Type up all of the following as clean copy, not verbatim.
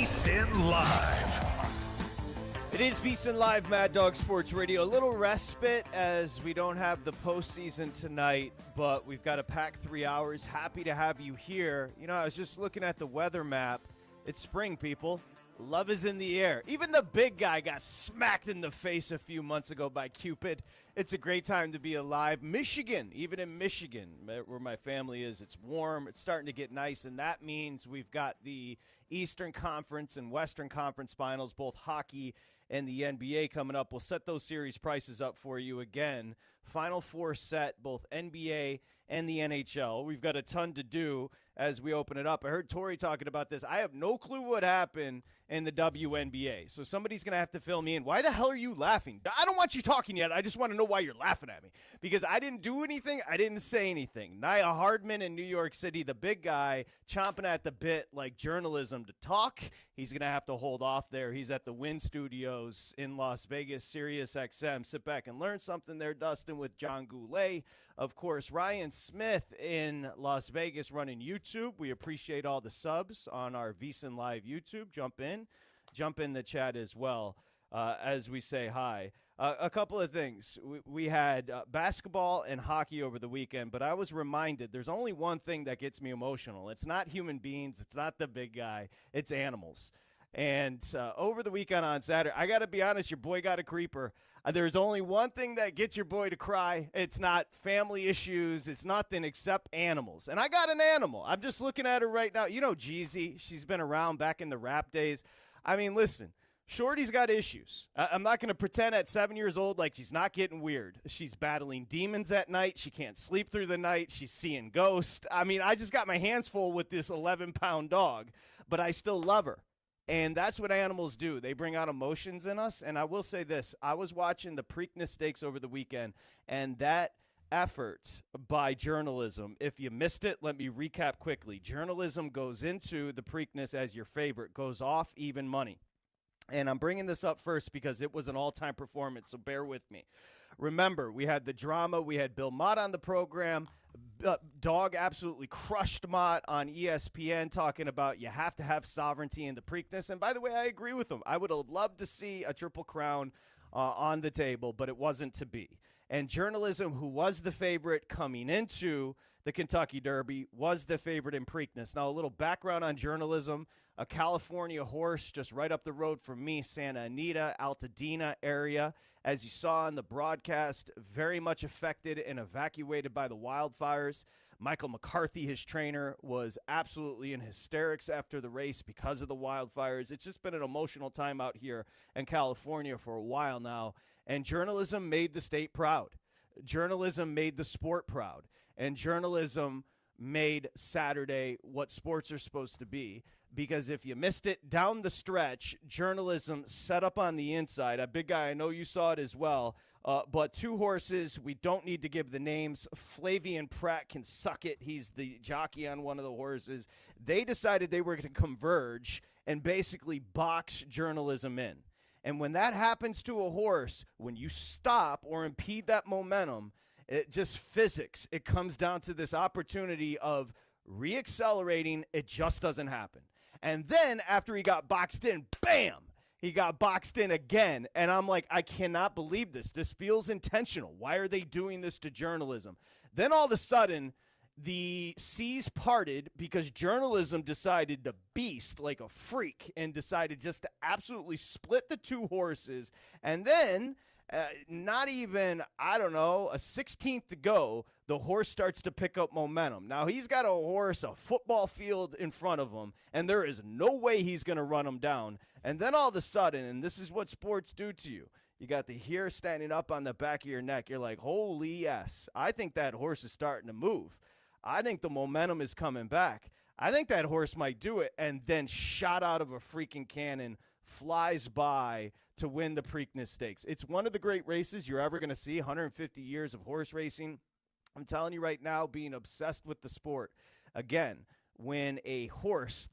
VSiN Live. It is VSiN Live, Mad Dog Sports Radio. A little respite as we don't have the postseason tonight, but we've got a packed 3 hours. Happy to have you here. You know, I was just looking at the weather map. It's spring, people. Love is in the air. Even the big guy got smacked in the face a few months ago by Cupid. It's a great time to be alive. Michigan, even in Michigan, where my family is, it's warm. It's starting to get nice, and that means we've got the Eastern Conference and Western Conference finals, both hockey and the NBA coming up. We'll set those series prices up for you again. Final four set, both NBA and the NHL. We've got a ton to do as we open it up. I heard Tori talking about this. I have no clue what happened in the WNBA, so somebody's going to have to fill me in. Why the hell are you laughing? I don't want you talking yet. I just want to know why you're laughing at me, because I didn't do anything. I didn't say anything. Nia Hardman in New York City, the big guy, chomping at the bit like journalism to talk. He's going to have to hold off there. He's at the Wynn Studios in Las Vegas, Sirius XM. Sit back and learn something there, Dustin, with John Goulet. Of course, Ryan Smith in Las Vegas running YouTube. We appreciate all the subs on our VSiN Live YouTube. Jump in the chat as well as we say hi. A couple of things. We had basketball and hockey over the weekend, but I was reminded there's only one thing that gets me emotional. It's not human beings. It's not the big guy. It's animals. And over the weekend on Saturday, I got to be honest, your boy got a creeper. There's only one thing that gets your boy to cry. It's not family issues. It's nothing except animals. And I got an animal. I'm just looking at her right now. You know Jeezy. She's been around back in the rap days. I mean, listen, Shorty's got issues. I'm not going to pretend at 7 years old like she's not getting weird. She's battling demons at night. She can't sleep through the night. She's seeing ghosts. I mean, I just got my hands full with this 11-pound dog, but I still love her. And that's what animals do. They bring out emotions in us. And I will say this. I was watching the Preakness Stakes over the weekend, and that effort by journalism, if you missed it, let me recap quickly. Journalism goes into the Preakness as your favorite, goes off even money. And I'm bringing this up first because it was an all-time performance, so bear with me. Remember, we had the drama. We had Bill Mott on the program. Dog absolutely crushed Mott on ESPN talking about you have to have sovereignty in the Preakness. And by the way, I agree with him. I would have loved to see a Triple Crown on the table, but it wasn't to be. And journalism, who was the favorite coming into the Kentucky Derby, was the favorite in Preakness. Now, a little background on journalism. A California horse just right up the road from me, Santa Anita, Altadena area. As you saw in the broadcast, very much affected and evacuated by the wildfires. Michael McCarthy, his trainer, was absolutely in hysterics after the race because of the wildfires. It's just been an emotional time out here in California for a while now. And journalism made the state proud. Journalism made the sport proud. And journalism made Saturday what sports are supposed to be. Because if you missed it, down the stretch, journalism set up on the inside. A big guy, I know you saw it as well, but two horses, we don't need to give the names. Flavian Pratt can suck it. He's the jockey on one of the horses. They decided they were going to converge and basically box journalism in. And when that happens to a horse, when you stop or impede that momentum, it just physics. It comes down to this opportunity of reaccelerating. It just doesn't happen. And then after he got boxed in, bam, he got boxed in again. And I'm like, I cannot believe this. This feels intentional. Why are they doing this to journalism? Then all of a sudden, the seas parted because journalism decided to beast like a freak and decided just to absolutely split the two horses. And then not even, I don't know, a 16th to go, the horse starts to pick up momentum. Now, he's got a horse, a football field in front of him, and there is no way he's going to run him down. And then all of a sudden, and this is what sports do to you, you got the hair standing up on the back of your neck. You're like, holy yes, I think that horse is starting to move. I think the momentum is coming back. I think that horse might do it, and then shot out of a freaking cannon, flies by to win the Preakness Stakes. It's one of the great races you're ever going to see, 150 years of horse racing. I'm telling you right now, being obsessed with the sport. Again, when a horse,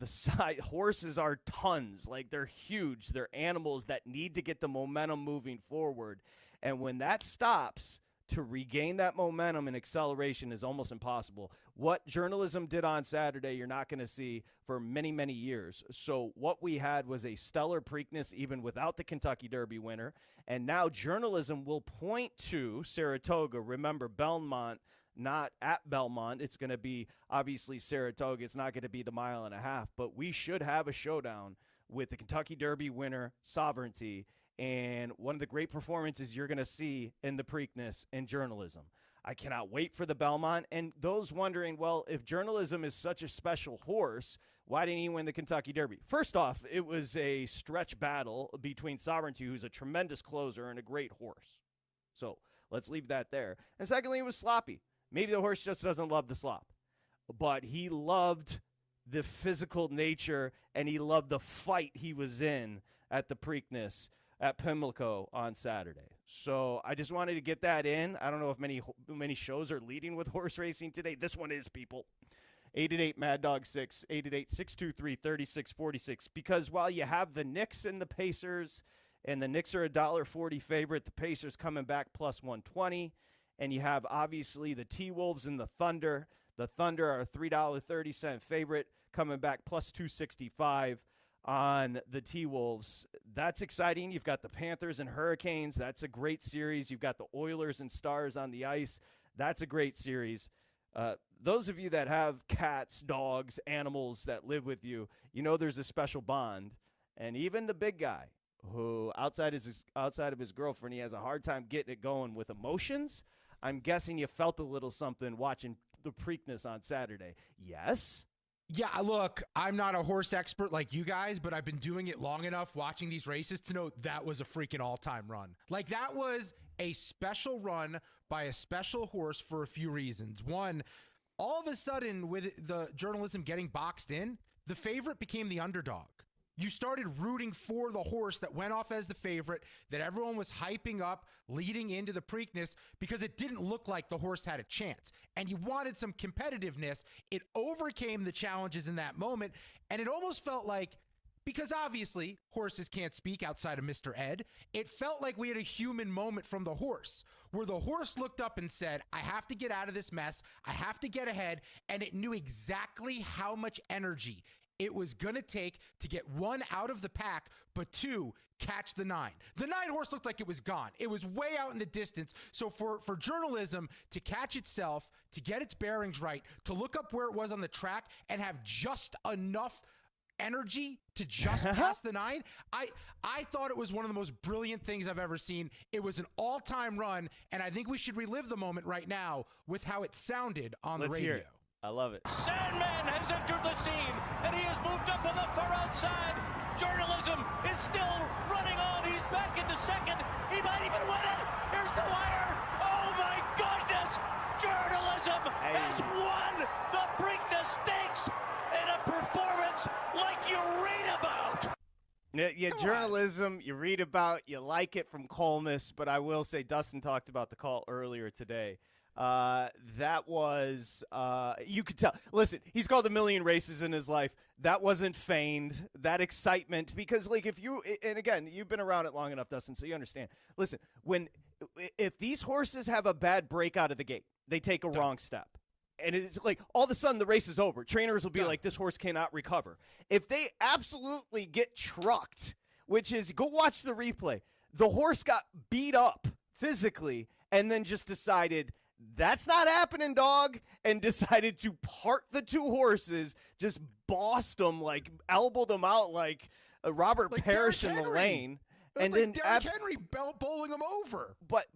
horses are tons, like they're huge. They're animals that need to get the momentum moving forward. And when that stops, to regain that momentum and acceleration is almost impossible. What journalism did on Saturday, you're not going to see for many, many years. So what we had was a stellar Preakness even without the Kentucky Derby winner. And now journalism will point to Saratoga. Remember, Belmont, not at Belmont. It's going to be obviously Saratoga. It's not going to be the 1.5 miles. But we should have a showdown with the Kentucky Derby winner, Sovereignty, and one of the great performances you're going to see in the Preakness in journalism. I cannot wait for the Belmont. And those wondering, well, if journalism is such a special horse, why didn't he win the Kentucky Derby? First off, it was a stretch battle between Sovereignty, who's a tremendous closer and a great horse. So let's leave that there. And secondly, it was sloppy. Maybe the horse just doesn't love the slop. But he loved the physical nature, and he loved the fight he was in at the Preakness at Pimlico on Saturday. So I just wanted to get that in. I don't know if many shows are leading with horse racing today. This one is, people. 888 Mad Dog 6, 888-623-3646. Because while you have the Knicks and the Pacers, and the Knicks are $1.40 favorite, the Pacers coming back plus 120, and you have obviously the T-Wolves and the Thunder. The Thunder are a $3.30 favorite, coming back plus 265 on the T-Wolves. That's exciting. You've got the Panthers and Hurricanes. That's a great series. You've got the Oilers and Stars on the ice. That's a great series. Those of you that have cats, dogs, animals that live with you, you know there's a special bond. And even the big guy who outside of his girlfriend, he has a hard time getting it going with emotions. I'm guessing you felt a little something watching the Preakness on Saturday. Yes? Yeah, look, I'm not a horse expert like you guys, but I've been doing it long enough watching these races to know that was a freaking all-time run. Like, that was a special run by a special horse for a few reasons. One, all of a sudden, with the journalism getting boxed in, the favorite became the underdog. You started rooting for the horse that went off as the favorite, that everyone was hyping up leading into the Preakness because it didn't look like the horse had a chance. And you wanted some competitiveness. It overcame the challenges in that moment. And it almost felt like, because obviously horses can't speak outside of Mr. Ed, it felt like we had a human moment from the horse, where the horse looked up and said, I have to get out of this mess. I have to get ahead. And it knew exactly how much energy it was going to take to get one, out of the pack, but two, catch the 9. The 9 horse looked like it was gone. It was way out in the distance. So for journalism to catch itself, to get its bearings right, to look up where it was on the track and have just enough energy to just pass the 9, I thought it was one of the most brilliant things I've ever seen. It was an all-time run, and I think we should relive the moment right now with how it sounded on the radio. Hear it. I love it. Sandman has entered the scene, and he has moved up on the far outside. Journalism is still running on. He's back into second. He might even win it. Here's the wire. Oh, my goodness. Journalism has won the Preakness Stakes in a performance like you read about. Yeah, journalism, you read about, you like it from Colmus, but I will say Dustin talked about the call earlier today. That was, you could tell. Listen, he's called a million races in his life. That wasn't feigned, that excitement, because, like, if you, and again, you've been around it long enough, Dustin, so you understand. Listen, if these horses have a bad break out of the gate, they take a wrong step. And it's like all of a sudden the race is over. Trainers will be like, this horse cannot recover. If they absolutely get trucked, which is, go watch the replay. The horse got beat up physically and then just decided, that's not happening, dog, and decided to part the two horses, just bossed them, like elbowed them out like Robert like Parrish in the lane. And like then Derrick Henry bowling him over. But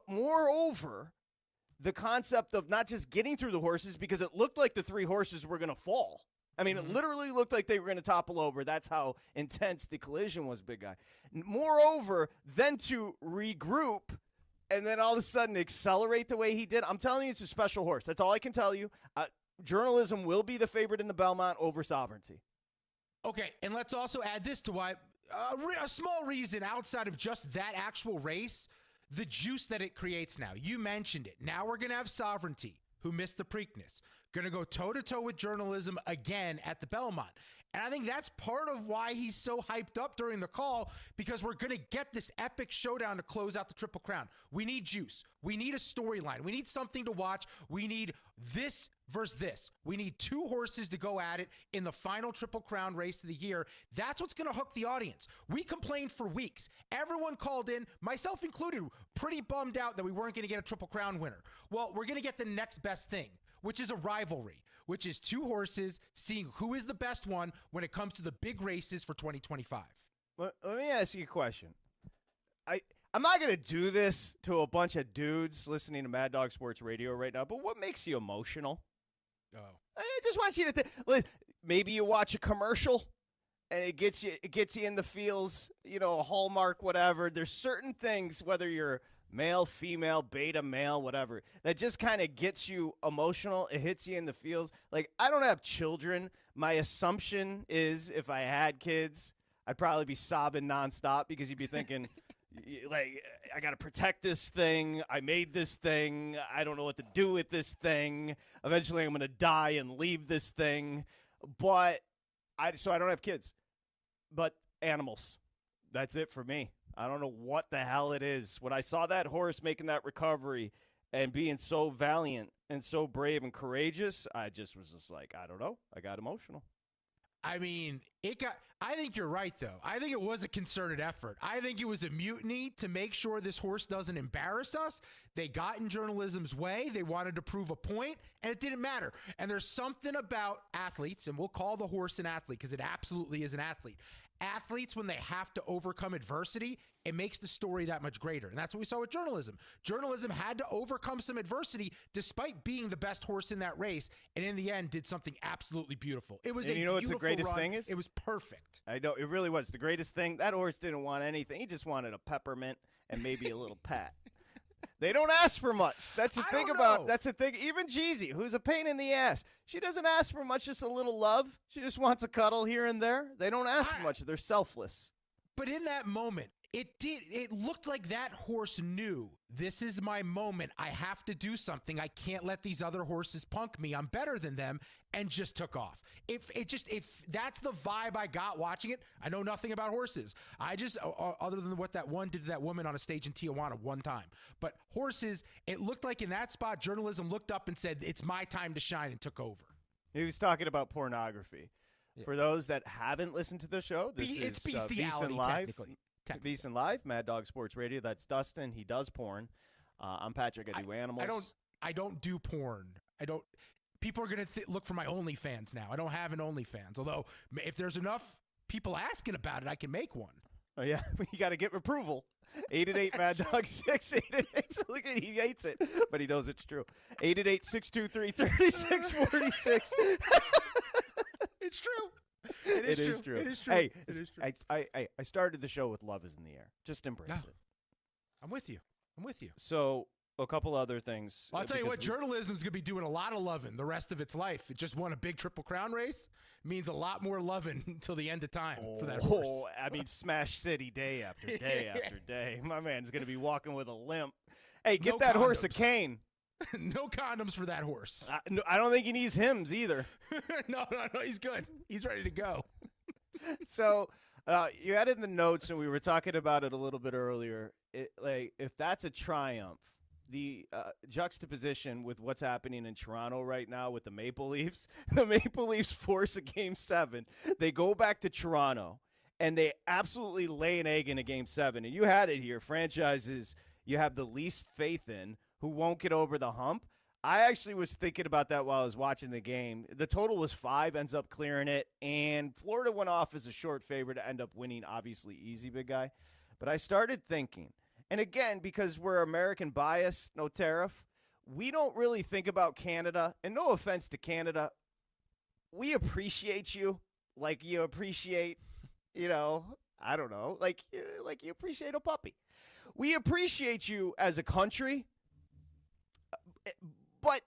moreover, the concept of not just getting through the horses, because it looked like the 3 horses were going to fall. I mean, it literally looked like they were going to topple over. That's how intense the collision was, big guy. Moreover, then to regroup and then all of a sudden accelerate the way he did. I'm telling you, it's a special horse. That's all I can tell you. Journalism will be the favorite in the Belmont over Sovereignty. Okay, and let's also add this to why a small reason outside of just that actual race, the juice that it creates now. You mentioned it. Now we're going to have Sovereignty, who missed the Preakness, going to go toe-to-toe with journalism again at the Belmont. And I think that's part of why he's so hyped up during the call, because we're going to get this epic showdown to close out the Triple Crown. We need juice. We need a storyline. We need something to watch. We need this versus this. We need two horses to go at it in the final Triple Crown race of the year. That's what's going to hook the audience. We complained for weeks. Everyone called in, myself included, pretty bummed out that we weren't going to get a Triple Crown winner. Well, we're going to get the next best thing, which is a rivalry, which is two horses seeing who is the best one when it comes to the big races for 2025. Let me ask you a question. I'm not going to do this to a bunch of dudes listening to Mad Dog Sports Radio right now, but what makes you emotional? Oh. I just want you to maybe you watch a commercial and it gets you in the feels, a Hallmark, whatever. There's certain things, whether you're male, female, beta, male, whatever, that just kind of gets you emotional. It hits you in the feels. Like, I don't have children. My assumption is if I had kids, I'd probably be sobbing nonstop because you'd be thinking, like, I got to protect this thing. I made this thing. I don't know what to do with this thing. Eventually I'm going to die and leave this thing. But so I don't have kids, but animals. That's it for me. I don't know what the hell it is. When I saw that horse making that recovery and being so valiant and so brave and courageous, I was like, I don't know. I got emotional. I mean, I think you're right, though. I think it was a concerted effort. I think it was a mutiny to make sure this horse doesn't embarrass us. They got in journalism's way. They wanted to prove a point, and it didn't matter. And there's something about athletes, and we'll call the horse an athlete because it absolutely is an athlete. Athletes, when they have to overcome adversity, it makes the story that much greater. And that's what we saw with journalism. Journalism had to overcome some adversity despite being the best horse in that race, and in the end did something absolutely beautiful. It was a beautiful what the greatest run. thing is? It was perfect. I know, it really was. The greatest thing, that horse didn't want anything. He just wanted a peppermint and maybe a little pat. They don't ask for much. That's the thing that's the thing. Even Jeezy, who's a pain in the ass, she doesn't ask for much, just a little love. She just wants a cuddle here and there. They don't ask for much. They're selfless. But in that moment, it looked like that horse knew, this is my moment. I have to do something. I can't let these other horses punk me. I'm better than them, and just took off. If that's the vibe I got watching it, I know nothing about horses. I just, other than what that one did to that woman on a stage in Tijuana one time. But horses, it looked like in that spot, journalism looked up and said, it's my time to shine, and took over. He was talking about pornography. Yeah. For those that haven't listened to the show, it's is bestiality, VSiN Live. Technically. VSiN Live, Mad Dog Sports Radio. That's Dustin. He does porn. I'm Patrick. I do animals. I don't do porn. People are going to look for my OnlyFans now. I don't have an OnlyFans. Although, if there's enough people asking about it, I can make one. Oh, yeah. You got to get approval. 888 Mad Dog 6. 888. Look at, he hates it, but he knows it's true. 888-623-3646. It's true. It is true. It is true. Hey, it is true. I started the show with Love is in the Air. Just embrace it. I'm with you. So, a couple other things. Well, I'll tell you what, journalism's going to be doing a lot of loving the rest of its life. It just won a big Triple Crown race. Means a lot more loving until the end of time for that horse. I mean, Smash City day after day after day. My man's going to be walking with a limp. Hey, get that horse a cane. No condoms for that horse. No, I don't think he needs hymns either. No, he's good. He's ready to go. So you had in the notes, and we were talking about it a little bit earlier. If that's a triumph, the juxtaposition with what's happening in Toronto right now with the Maple Leafs, the Maple Leafs force a Game 7. They go back to Toronto, and they absolutely lay an egg in a Game 7. And you had it here. Franchises you have the least faith in, who won't get over the hump. I actually was thinking about that while I was watching the game. The total was 5, ends up clearing it, and Florida went off as a short favorite to end up winning, obviously easy, big guy. But I started thinking, and again, because we're American biased, no tariff, we don't really think about Canada, and no offense to Canada, we appreciate you like you appreciate, I don't know, like you appreciate a puppy. We appreciate you as a country, but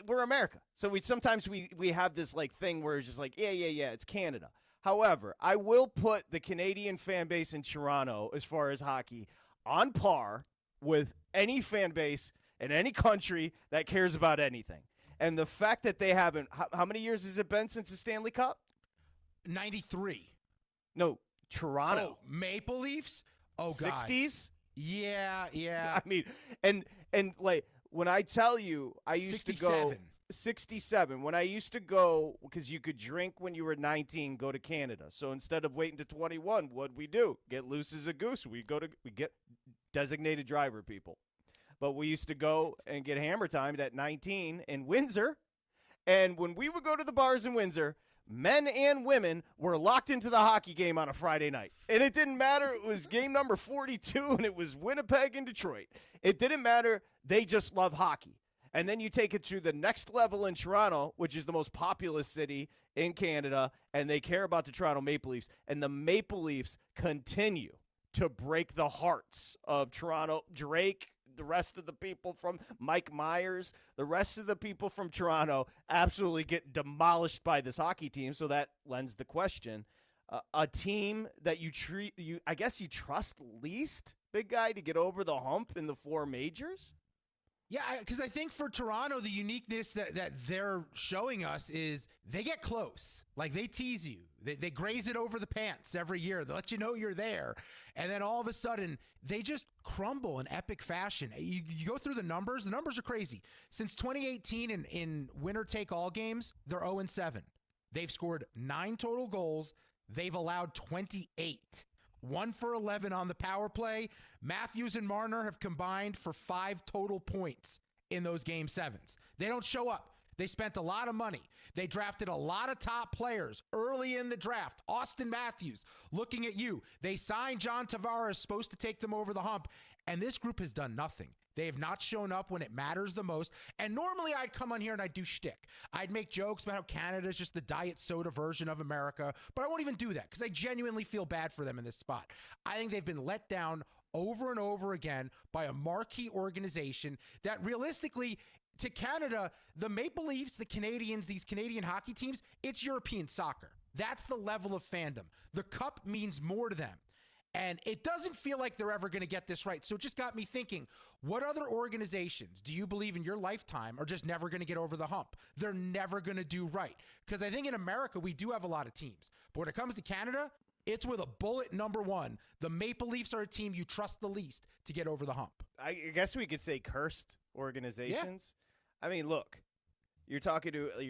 we're America. So sometimes we have this thing where it's just yeah, it's Canada. However, I will put the Canadian fan base in Toronto, as far as hockey, on par with any fan base in any country that cares about anything. And the fact that they haven't, how many years has it been since the Stanley Cup? 93. No, Toronto. Oh, Maple Leafs? Oh, God. 60s? Yeah. I mean, and like, when I tell you, I used 67. to go 67. When I used to go, because you could drink when you were 19, go to Canada. So instead of waiting to 21, what'd we do? Get loose as a goose. We get designated driver people. But we used to go and get hammer timed at 19 in Windsor. And when we would go to the bars in Windsor, men and women were locked into the hockey game on a Friday night. And it didn't matter. It was game number 42, and it was Winnipeg and Detroit. It didn't matter. They just love hockey. And then you take it to the next level in Toronto, which is the most populous city in Canada, and they care about the Toronto Maple Leafs. And the Maple Leafs continue to break the hearts of Toronto. Drake, the rest of the people from Mike Myers, the rest of the people from Toronto absolutely get demolished by this hockey team. So that lends the question. A team that I guess you trust least, big guy, to get over the hump in the 4 majors? Yeah, because I think for Toronto, the uniqueness that they're showing us is they get close. Like, they tease you. They graze it over the pants every year. They let you know you're there. And then all of a sudden, they just crumble in epic fashion. You go through the numbers. The numbers are crazy. Since 2018 in winner-take-all games, they're 0-7. They've scored 9 total goals. They've allowed 28. 1 for 11 on the power play. Matthews and Marner have combined for 5 total points in those Game 7s. They don't show up. They spent a lot of money. They drafted a lot of top players early in the draft. Austin Matthews, looking at you. They signed John Tavares, supposed to take them over the hump. And this group has done nothing. They have not shown up when it matters the most. And normally I'd come on here and I'd do shtick. I'd make jokes about how Canada is just the diet soda version of America. But I won't even do that because I genuinely feel bad for them in this spot. I think they've been let down over and over again by a marquee organization that realistically, to Canada, the Maple Leafs, the Canadians, these Canadian hockey teams, it's European soccer. That's the level of fandom. The cup means more to them. And it doesn't feel like they're ever going to get this right. So it just got me thinking, what other organizations do you believe in your lifetime are just never going to get over the hump? They're never going to do right. Because I think in America, we do have a lot of teams. But when it comes to Canada, it's with a bullet number 1. The Maple Leafs are a team you trust the least to get over the hump. I guess we could say cursed organizations. Yeah. I mean, look, you're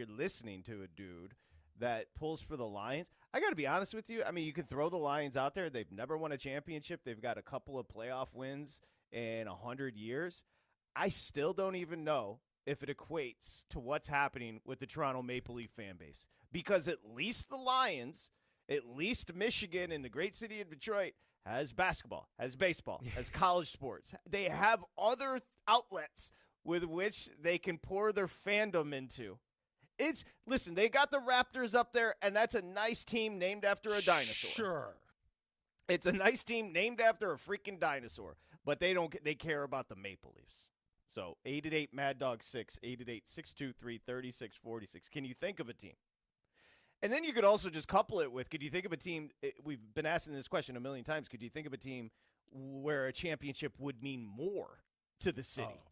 listening to a dude that pulls for the Lions. I got to be honest with you. I mean, you can throw the Lions out there. They've never won a championship. They've got a couple of playoff wins in 100 years. I still don't even know if it equates to what's happening with the Toronto Maple Leaf fan base. Because at least the Lions, at least Michigan and the great city of Detroit has basketball, has baseball, has college sports. They have other outlets with which they can pour their fandom into. Listen, they got the Raptors up there, and that's a nice team named after a dinosaur. Sure. It's a nice team named after a freaking dinosaur, but they care about the Maple Leafs. So 888 Mad Dog 6, 888-623-3646. Can you think of a team? And then you could also just couple it with, could you think of a team, we've been asking this question a million times, could you think of a team where a championship would mean more to the city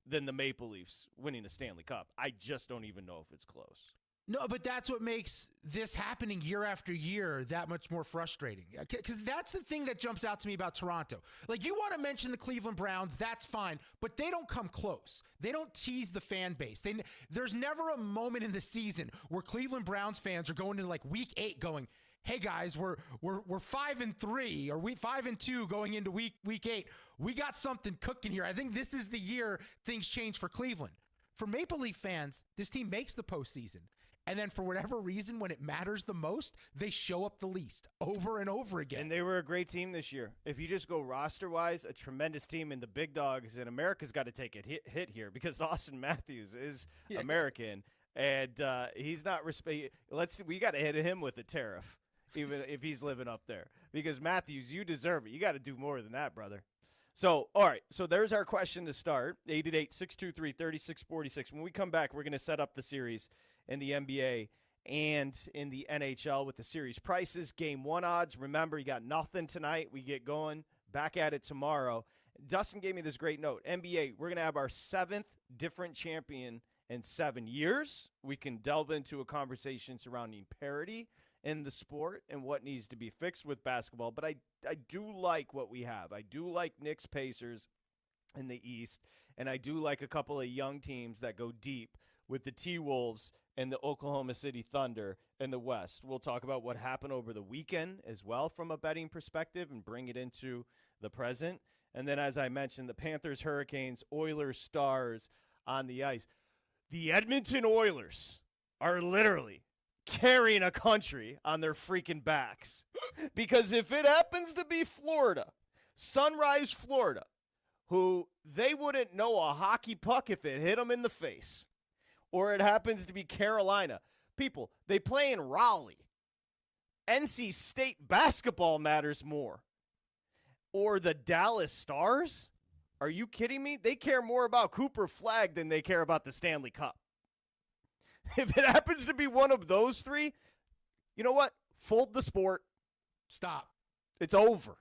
than the Maple Leafs winning a Stanley Cup? I just don't even know if it's close. No, but that's what makes this happening year after year that much more frustrating. Because that's the thing that jumps out to me about Toronto. Like, you want to mention the Cleveland Browns, that's fine, but they don't come close. They don't tease the fan base. There's never a moment in the season where Cleveland Browns fans are going into like week 8 going, hey guys, we're 5-3 or we 5-2 going into week 8. We got something cooking here. I think this is the year things change for Cleveland. For Maple Leaf fans, this team makes the postseason. And then for whatever reason, when it matters the most, they show up the least over and over again. And they were a great team this year. If you just go roster-wise, a tremendous team, and the big dogs in America's got to take a hit here because Austin Matthews is American, and he's not we got to hit him with a tariff, even if he's living up there. Because Matthews, you deserve it. You got to do more than that, brother. So, all right, so there's our question to start, 888-623-3646. When we come back, we're going to set up the series in the NBA and in the NHL with the series prices, game 1 odds. Remember, you got nothing tonight. We get going, back at it tomorrow. Dustin gave me this great note. NBA, we're going to have our 7th different champion in 7 years. We can delve into a conversation surrounding parity in the sport and what needs to be fixed with basketball. But I do like what we have. I do like Knicks Pacers in the East, and I do like a couple of young teams that go deep with the T-Wolves and the Oklahoma City Thunder in the West. We'll talk about what happened over the weekend as well from a betting perspective and bring it into the present. And then, as I mentioned, the Panthers, Hurricanes, Oilers, Stars on the ice. The Edmonton Oilers are literally carrying a country on their freaking backs. Because if it happens to be Florida, Sunrise, Florida, who they wouldn't know a hockey puck if it hit them in the face, or it happens to be Carolina. People, they play in Raleigh. NC State basketball matters more. Or the Dallas Stars? Are you kidding me? They care more about Cooper Flagg than they care about the Stanley Cup. If it happens to be one of those three, you know what? Fold the sport. Stop. It's over.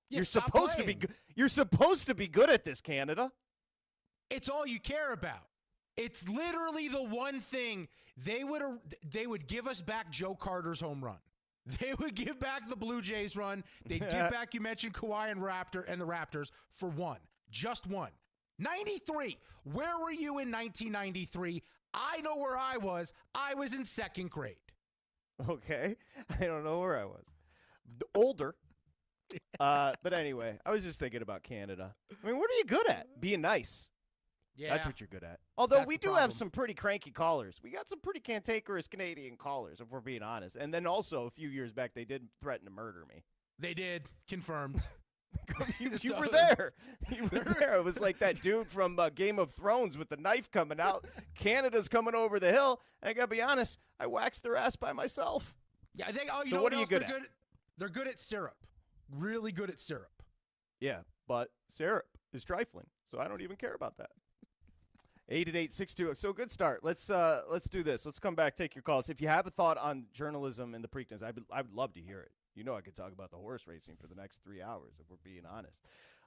Yeah, You're supposed to be good at this, Canada. It's all you care about. It's literally the one thing they would give us back Joe Carter's home run. They would give back the Blue Jays run. They'd give back, you mentioned Kawhi and the Raptors for one. Just one. 93. Where were you in 1993? I know where I was. I was in second grade. Okay. I don't know where I was. Older. But anyway, I was just thinking about Canada. I mean, what are you good at? Being nice. Yeah. That's what you're good at. Although That's we the do problem. have some pretty cranky callers. We got some pretty cantankerous Canadian callers, if we're being honest. And then also, a few years back, they did threaten to murder me. They did. Confirmed. You were there. You were there. It was like that dude from Game of Thrones with the knife coming out. Canada's coming over the hill. And I got to be honest, I waxed their ass by myself. Yeah. So what are you good at? They're good at syrup. Really good at syrup. Yeah, but syrup is trifling, so I don't even care about that. 888-620. So good start. Let's do this. Let's come back, take your calls. If you have a thought on journalism and the Preakness, I would love to hear it. You know I could talk about the horse racing for the next 3 hours if we're being honest.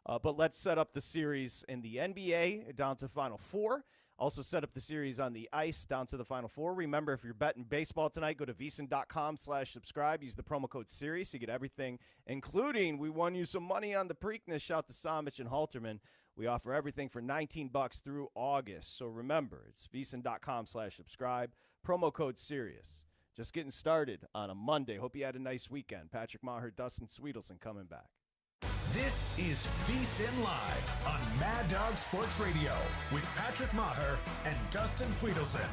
But let's set up the series in the NBA down to Final Four. Also set up the series on the ice down to the Final Four. Remember, if you're betting baseball tonight, go to VSiN.com/subscribe. Use the promo code SERIES. You get everything, including we won you some money on the Preakness. Shout to Samich and Halterman. We offer everything for $19 through August. So remember, it's VSiN.com/subscribe. Promo code SERIOUS. Just getting started on a Monday. Hope you had a nice weekend. Patrick Meagher, Dustin Swedelson coming back. This is VSiN Live on Mad Dog Sports Radio with Patrick Meagher and Dustin Swedelson.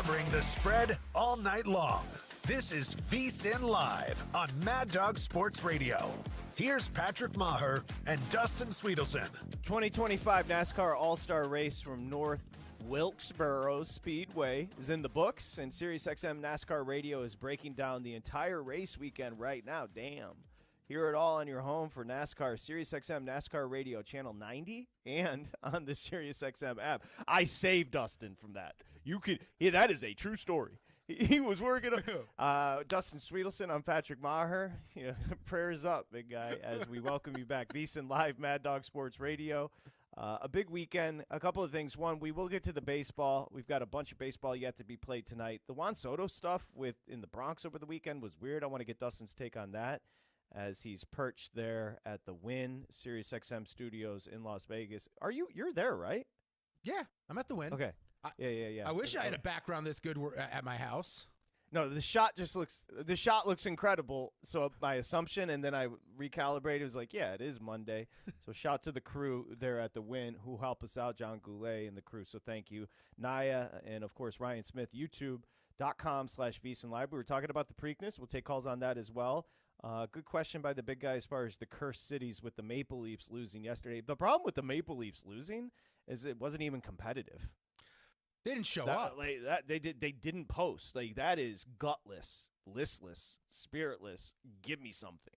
covering the spread all night long. This is VSiN Live on Mad Dog Sports Radio. Here's Patrick Meagher and Dustin Swedelson. 2025 NASCAR All-Star Race from North Wilkesboro Speedway is in the books, and SiriusXM NASCAR Radio is breaking down the entire race weekend right now. Damn. Hear it all on your home for NASCAR, SiriusXM NASCAR Radio, Channel 90, and on the SiriusXM app. I saved Dustin from that. That is a true story. He was working on Dustin Swedelson. I'm Patrick Meagher. Prayers up, big guy, as we welcome you back. VSiN Live, Mad Dog Sports Radio. A big weekend. A couple of things. One, we will get to the baseball. We've got a bunch of baseball yet to be played tonight. The Juan Soto stuff in the Bronx over the weekend was weird. I want to get Dustin's take on that as he's perched there at the Wynn SiriusXM studios in Las Vegas. You're there, right? Yeah, I'm at the Wynn. Okay. Yeah. I wish I had a background this good at my house. No, the shot looks incredible. So my assumption, and then I recalibrated, was like, yeah, it is Monday. So shout to the crew there at the Wynn who help us out, John Goulet and the crew. So thank you, Naya, and of course Ryan Smith. YouTube.com/VSiN Live. We were talking about the Preakness. We'll take calls on that as well. Good question by the big guy as far as the cursed cities with the Maple Leafs losing yesterday. The problem with the Maple Leafs losing is it wasn't even competitive. They didn't show up. They didn't post. Like, that is gutless, listless, spiritless. Give me something.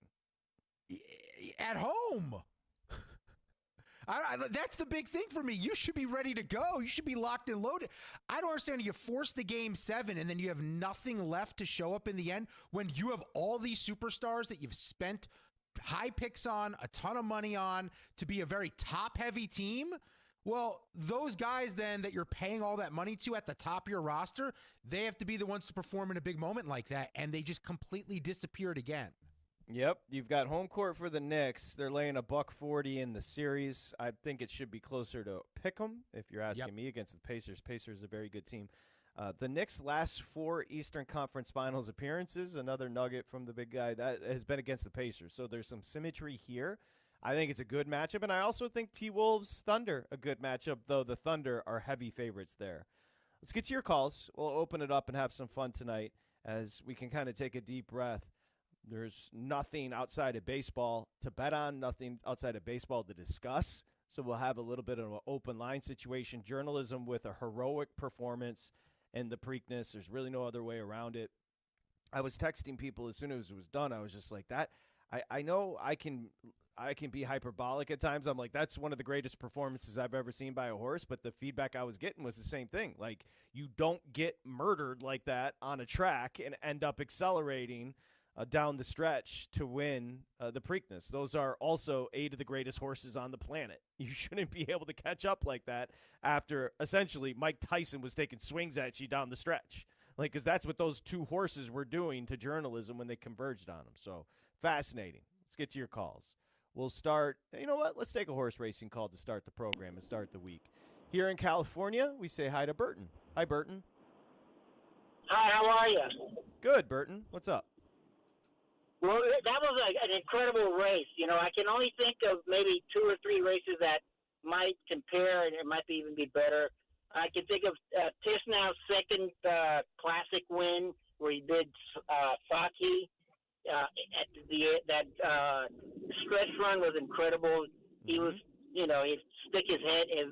At home. That's the big thing for me. You should be ready to go. You should be locked and loaded. I don't understand. You force the game 7 and then you have nothing left to show up in the end when you have all these superstars that you've spent high picks on, a ton of money on to be a very top-heavy team. Well, those guys then that you're paying all that money to at the top of your roster, they have to be the ones to perform in a big moment like that, and they just completely disappeared again. Yep, you've got home court for the Knicks. They're laying $140 in the series. I think it should be closer to Pick'em if you're asking me, against the Pacers. Pacers are a very good team. The Knicks' last 4 Eastern Conference Finals appearances, another nugget from the big guy, that has been against the Pacers. So there's some symmetry here. I think it's a good matchup, and I also think T-Wolves Thunder a good matchup, though the Thunder are heavy favorites there. Let's get to your calls. We'll open it up and have some fun tonight as we can kind of take a deep breath. There's nothing outside of baseball to bet on, nothing outside of baseball to discuss, so we'll have a little bit of an open line situation. Journalism with a heroic performance and the Preakness. There's really no other way around it. I was texting people as soon as it was done. I was just like, that. I know I can be hyperbolic at times. I'm like, that's one of the greatest performances I've ever seen by a horse. But the feedback I was getting was the same thing. Like, you don't get murdered like that on a track and end up accelerating down the stretch to win the Preakness. Those are also 8 of the greatest horses on the planet. You shouldn't be able to catch up like that after essentially Mike Tyson was taking swings at you down the stretch. Like, because that's what those 2 horses were doing to journalism when they converged on them. So fascinating. Let's get to your calls. We'll start, you know what? Let's take a horse racing call to start the program and start the week. Here in California, we say hi to Burton. Hi, Burton. Hi, how are you? Good, Burton. What's up? Well, that was an incredible race. You know, I can only think of maybe 2 or 3 races that might compare, and it might even be better. I can think of Tisnow's second classic win where he did Saki. That stretch run was incredible. He was, he'd stick his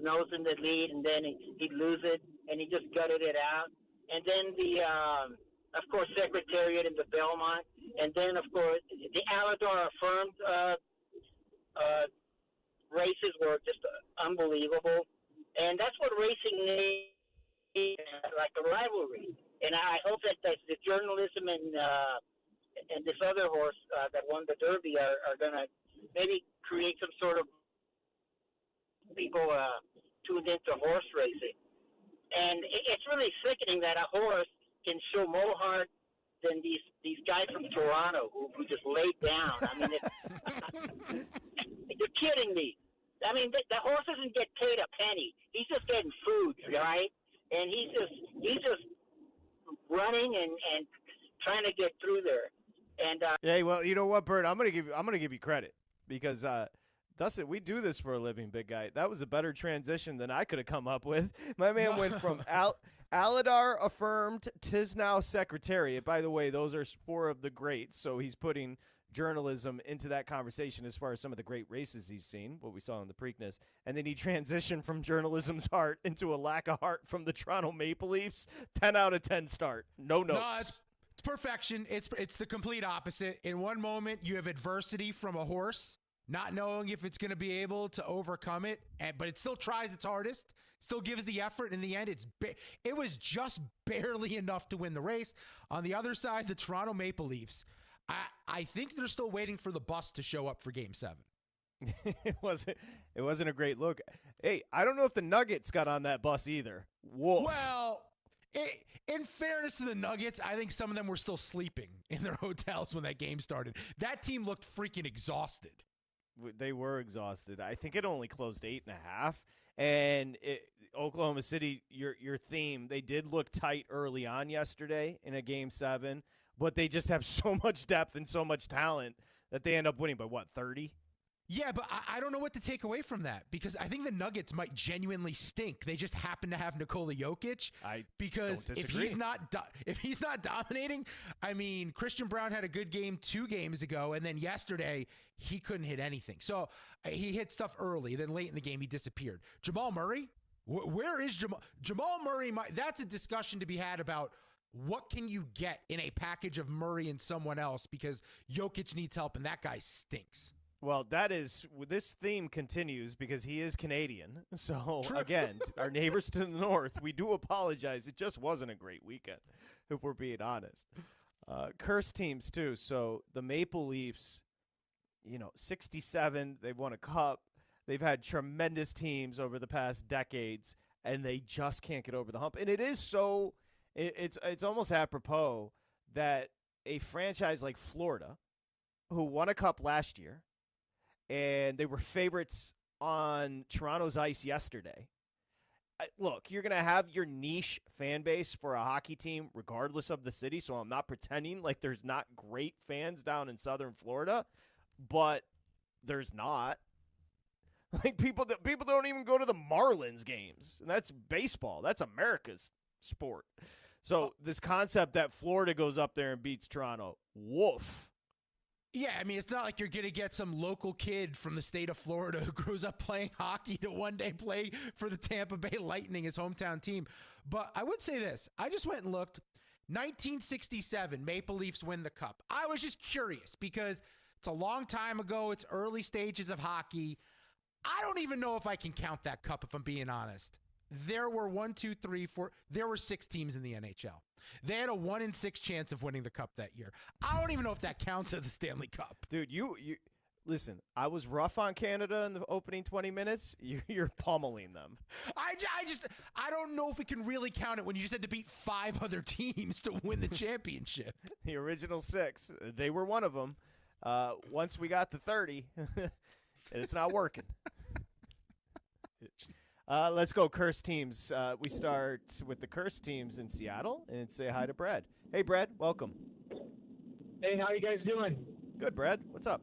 nose in the lead, and then he'd lose it, and he just gutted it out. And then of course, Secretariat and the Belmont, and then of course the Alador Affirmed races were just unbelievable, and that's what racing needs, like a rivalry. And I hope that the journalism and this other horse that won the Derby are going to maybe create some sort of people tuned into horse racing. And it's really sickening that a horse can show more heart than these guys from Toronto who just laid down. I mean, you're kidding me. I mean, the horse doesn't get paid a penny. He's just getting food, right? And he's just running and trying to get through there. And yeah, well, you know what, Bert? I'm gonna give you credit because Dustin, we do this for a living, big guy. That was a better transition than I could have come up with. My man went from Aladar affirmed, tis now secretariat. By the way, those are 4 of the greats, so he's putting journalism into that conversation as far as some of the great races he's seen, what we saw in the Preakness. And then he transitioned from journalism's heart into a lack of heart from the Toronto Maple Leafs. 10 out of 10 start. No notes. No, it's perfection. It's the complete opposite. In one moment, you have adversity from a horse, not knowing if it's going to be able to overcome it, but it still tries its hardest, still gives the effort. In the end, it was just barely enough to win the race. On the other side, the Toronto Maple Leafs, I think they're still waiting for the bus to show up for Game 7. It wasn't a great look. Hey, I don't know if the Nuggets got on that bus either. Wolf. Well, in fairness to the Nuggets, I think some of them were still sleeping in their hotels when that game started. That team looked freaking exhausted. They were exhausted. I think it only closed 8.5. And Oklahoma City, your theme, they did look tight early on yesterday in a Game 7, but they just have so much depth and so much talent that they end up winning by, 30? Yeah, but I don't know what to take away from that, because I think the Nuggets might genuinely stink. They just happen to have Nikola Jokic. Because if he's not dominating, I mean, Christian Brown had a good game 2 games ago, and then yesterday he couldn't hit anything. So he hit stuff early, then late in the game he disappeared. Jamal Murray, where is Jamal? Jamal Murray, that's a discussion to be had about what can you get in a package of Murray and someone else, because Jokic needs help, and that guy stinks. Well, this theme continues because he is Canadian. So, True. Again, our neighbors to the north, we do apologize. It just wasn't a great weekend, if we're being honest. Cursed teams, too. So, the Maple Leafs, 67, they've won a cup. They've had tremendous teams over the past decades, and they just can't get over the hump. And it is so – it's almost apropos that a franchise like Florida, who won a cup last year, and they were favorites on Toronto's ice yesterday. Look, you're going to have your niche fan base for a hockey team regardless of the city, so I'm not pretending like there's not great fans down in southern Florida, but there's not. Like people don't even go to the Marlins games, and that's baseball. That's America's sport. So this concept that Florida goes up there and beats Toronto, woof. Yeah, I mean, it's not like you're going to get some local kid from the state of Florida who grows up playing hockey to one day play for the Tampa Bay Lightning, his hometown team. But I would say this. I just went and looked. 1967, Maple Leafs win the cup. I was just curious because it's a long time ago. It's early stages of hockey. I don't even know if I can count that cup, if I'm being honest. There were 1, 2, 3, 4. There were 6 teams in the NHL. They had a 1 in 6 chance of winning the cup that year. I don't even know if that counts as a Stanley Cup. Dude, you listen. I was rough on Canada in the opening 20 minutes. You're pummeling them. I don't know if we can really count it when you just had to beat 5 other teams to win the championship. The original 6, they were one of them. Once we got to 30, it's not working. Let's go cursed teams. We start with the cursed teams in Seattle and say hi to Brad. Hey, Brad, welcome. Hey, how you guys doing? Good, Brad. What's up?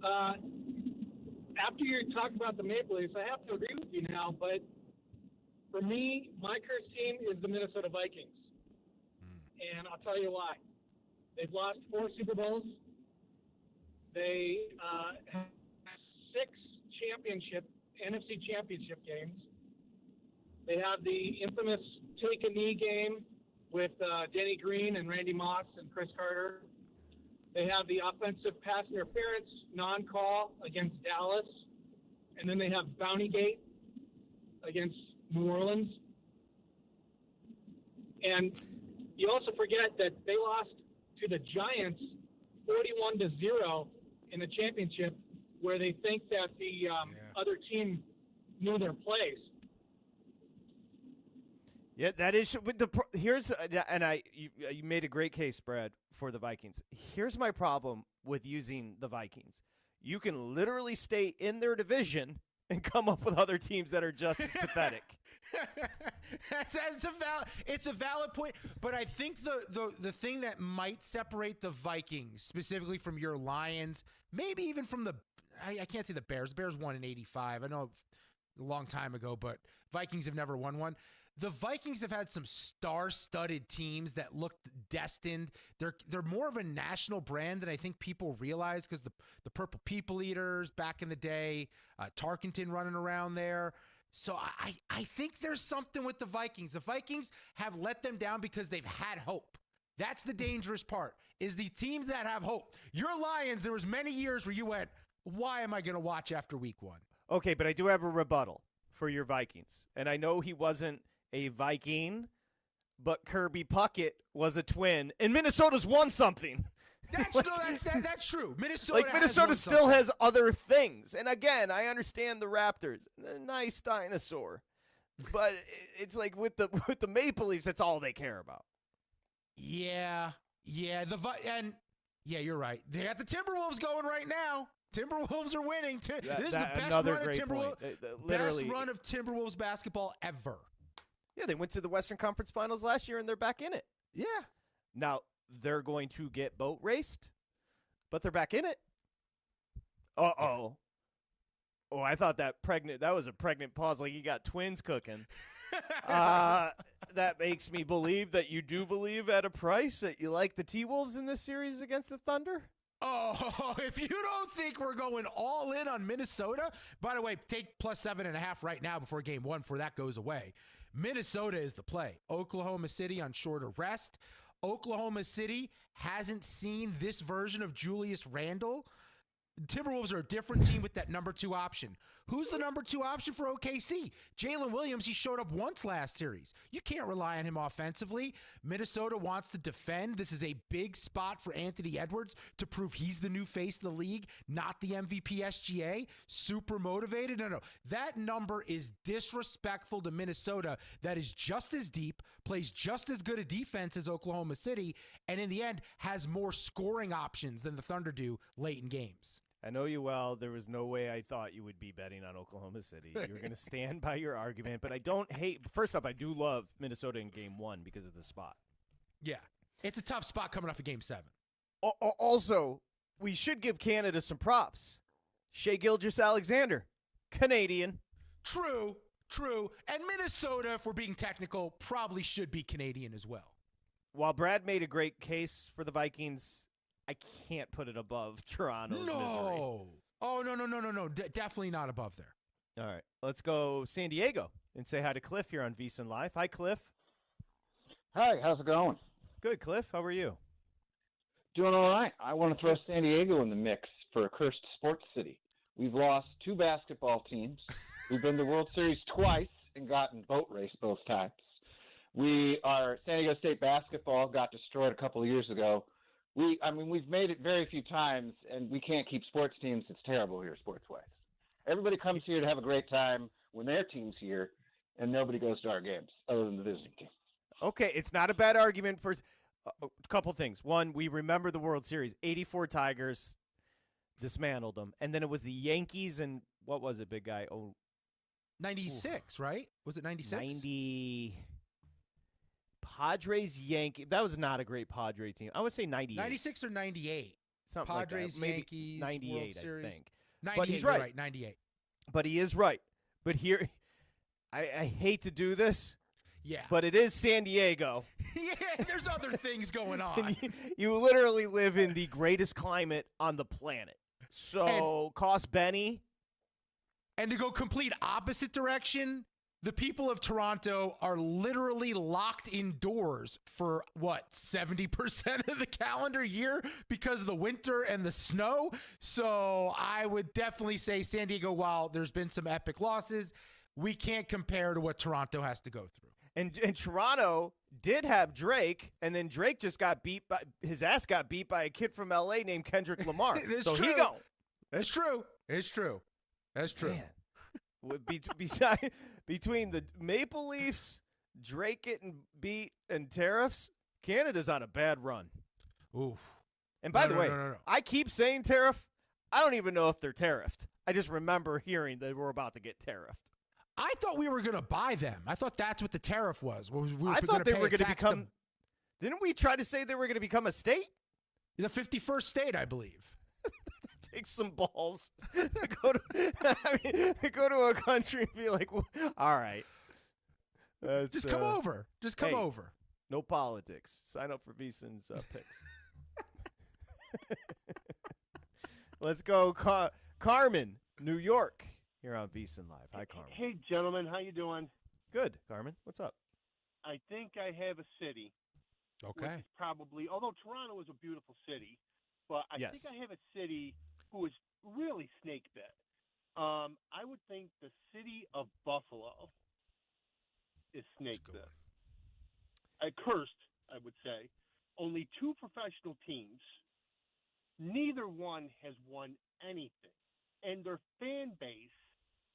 After you talk about the Maple Leafs, I have to agree with you now, but for me, my cursed team is the Minnesota Vikings. And I'll tell you why. They've lost 4 Super Bowls. They have 6 NFC championship games. They have the infamous take a knee game with Denny Green and Randy Moss and Chris Carter. They have the offensive pass interference non-call against Dallas. And then they have Bountygate against New Orleans. And you also forget that they lost to the Giants 41-0 in the championship, where they think that the other team knew their plays. Yeah, that is. You made a great case, Brad, for the Vikings. Here's my problem with using the Vikings. You can literally stay in their division and come up with other teams that are just as pathetic. It's a valid point, but I think the thing that might separate the Vikings specifically from your Lions, maybe even from the I can't say the Bears. The Bears won in 85. I know a long time ago, but Vikings have never won one. The Vikings have had some star-studded teams that looked destined. They're more of a national brand than I think people realize, because the Purple People Eaters back in the day, Tarkenton running around there. So I think there's something with the Vikings. The Vikings have let them down because they've had hope. That's the dangerous part, is the teams that have hope. Your Lions, there was many years where you went, why am I going to watch after week 1? Okay, but I do have a rebuttal for your Vikings. And I know he wasn't a Viking, but Kirby Puckett was a Twin, and Minnesota's won something. That's true. Minnesota still has other things. And again, I understand the Raptors, a nice dinosaur, but it's like with the Maple Leafs, that's all they care about. Yeah, you're right. They got the Timberwolves going right now. Timberwolves are winning. This is the best run of Timberwolves. Best run of Timberwolves basketball ever. Yeah, they went to the Western Conference Finals last year, and they're back in it. Yeah. Now, they're going to get boat raced, but they're back in it. Uh-oh. Oh, I thought that was a pregnant pause, like you got twins cooking. That makes me believe that you do believe at a price that you like the T-Wolves in this series against the Thunder? Oh, if you don't think we're going all in on Minnesota, by the way, take plus 7.5 right now before game 1 before that goes away. Minnesota is the play. Oklahoma City on shorter rest. Oklahoma City hasn't seen this version of Julius Randle. Timberwolves are a different team with that number 2 option. Who's the number 2 option for OKC? Jalen Williams, he showed up once last series. You can't rely on him offensively. Minnesota wants to defend. This is a big spot for Anthony Edwards to prove he's the new face of the league, not the MVP SGA. Super motivated. No. That number is disrespectful to Minnesota, that is just as deep, plays just as good a defense as Oklahoma City, and in the end has more scoring options than the Thunder do late in games. I know you well. There was no way I thought you would be betting on Oklahoma City. You were going to stand by your argument, but I don't hate. First off, I do love Minnesota in game 1 because of the spot. Yeah. It's a tough spot coming off of game 7. Also, we should give Canada some props. Shai Gilgeous-Alexander, Canadian. True. And Minnesota, if we're being technical, probably should be Canadian as well. While Brad made a great case for the Vikings, I can't put it above Toronto's misery. Oh, no. Definitely not above there. All right. Let's go San Diego and say hi to Cliff here on VSiN Live. Hi, Cliff. Hi, how's it going? Good, Cliff. How are you? Doing all right. I want to throw San Diego in the mix for a cursed sports city. We've lost 2 basketball teams. We've been to the World Series twice and gotten boat raced both times. Our San Diego State basketball got destroyed a couple of years ago. We've made it very few times, and we can't keep sports teams. It's terrible here sports-wise. Everybody comes here to have a great time when their team's here, and nobody goes to our games other than the visiting team. Okay, it's not a bad argument for a couple things. One, we remember the World Series. 84 Tigers dismantled them. And then it was the Yankees and what was it, big guy? 96, right? Was it 96? 90. Padres, Yankees. That was not a great Padre team. I would say 98. 96 or 98. Something Padres, like that. Maybe Yankees, 98, World Series. I think. 98, but he's right. 98. But he is right. But here, I hate to do this. Yeah. But it is San Diego. Yeah, there's other things going on. You literally live in the greatest climate on the planet. So, cost Benny. And to go complete opposite direction, the people of Toronto are literally locked indoors for, 70% of the calendar year because of the winter and the snow? So I would definitely say San Diego, while there's been some epic losses, we can't compare to what Toronto has to go through. And Toronto did have Drake, and then Drake just his ass got beat by a kid from L.A. named Kendrick Lamar. So true. He gone. That's true. It's true. That's true. Man. Between the Maple Leafs, Drake getting beat, and tariffs, Canada's on a bad run. Oof. And by the way, I keep saying tariff. I don't even know if they're tariffed. I just remember hearing that we're about to get tariffed. I thought we were going to buy them. I thought that's what the tariff was. I thought they were going to become. Didn't we try to say they were going to become a state? The 51st state, I believe. Take some balls. Go to a country and be like, well, all right. Just come over. Just come over. No politics. Sign up for VSiN's picks. Let's go, Carmen, New York. Here on VSiN Live. Hi, Carmen. Hey, gentlemen. How you doing? Good, Carmen. What's up? I think I have a city. Okay. Which is probably, although Toronto is a beautiful city, but I think I have a city who is really snake bit. I would think the city of Buffalo is snake bit. Cursed, I would say. Only 2 professional teams. Neither one has won anything. And their fan base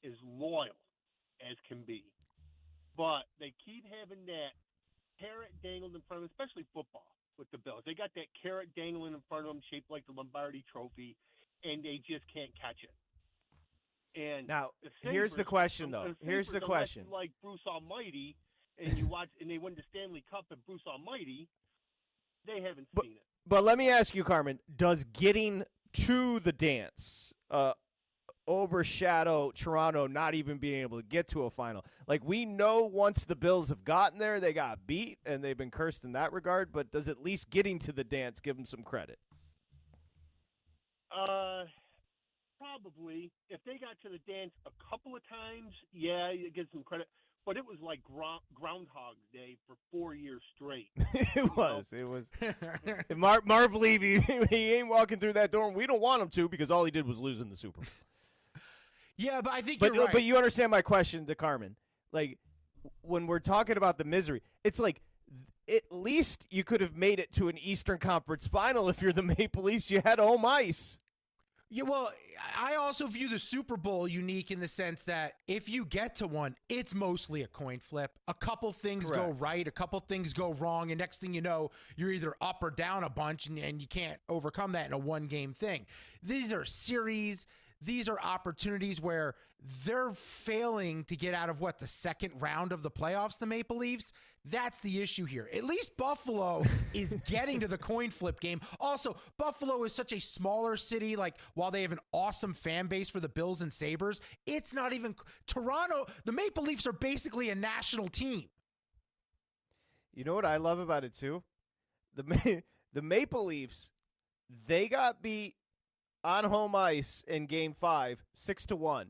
is loyal as can be. But they keep having that carrot dangled in front of them, especially football with the Bills. They got that carrot dangling in front of them shaped like the Lombardi Trophy, and they just can't catch it. And now, here's the question, though. Here's the question. Like Bruce Almighty, and you watch, and they win the Stanley Cup at Bruce Almighty, they haven't seen it. But let me ask you, Carmen, does getting to the dance overshadow Toronto not even being able to get to a final? Like, we know once the Bills have gotten there, they got beat, and they've been cursed in that regard, but does at least getting to the dance give them some credit? Probably. If they got to the dance a couple of times, yeah, it gives them credit. But it was like Groundhog Day for 4 years straight. It was. Marv Levy, he ain't walking through that door, and we don't want him to because all he did was lose in the Super Bowl. Yeah, but I think you're right. But you understand my question to Carmen. Like, when we're talking about the misery, it's like at least you could have made it to an Eastern Conference final if you're the Maple Leafs. You had home ice. Yeah, well, I also view the Super Bowl unique in the sense that if you get to one, it's mostly a coin flip. A couple things go right, a couple things go wrong, and next thing you know, you're either up or down a bunch, and you can't overcome that in a one-game thing. These are series. These are opportunities where they're failing to get out of the second round of the playoffs, the Maple Leafs. That's the issue here. At least Buffalo is getting to the coin flip game. Also, Buffalo is such a smaller city. Like, while they have an awesome fan base for the Bills and Sabres, it's not even Toronto. The Maple Leafs are basically a national team. You know what I love about it too? The Maple Leafs, they got beat on home ice in Game 5, 6-1.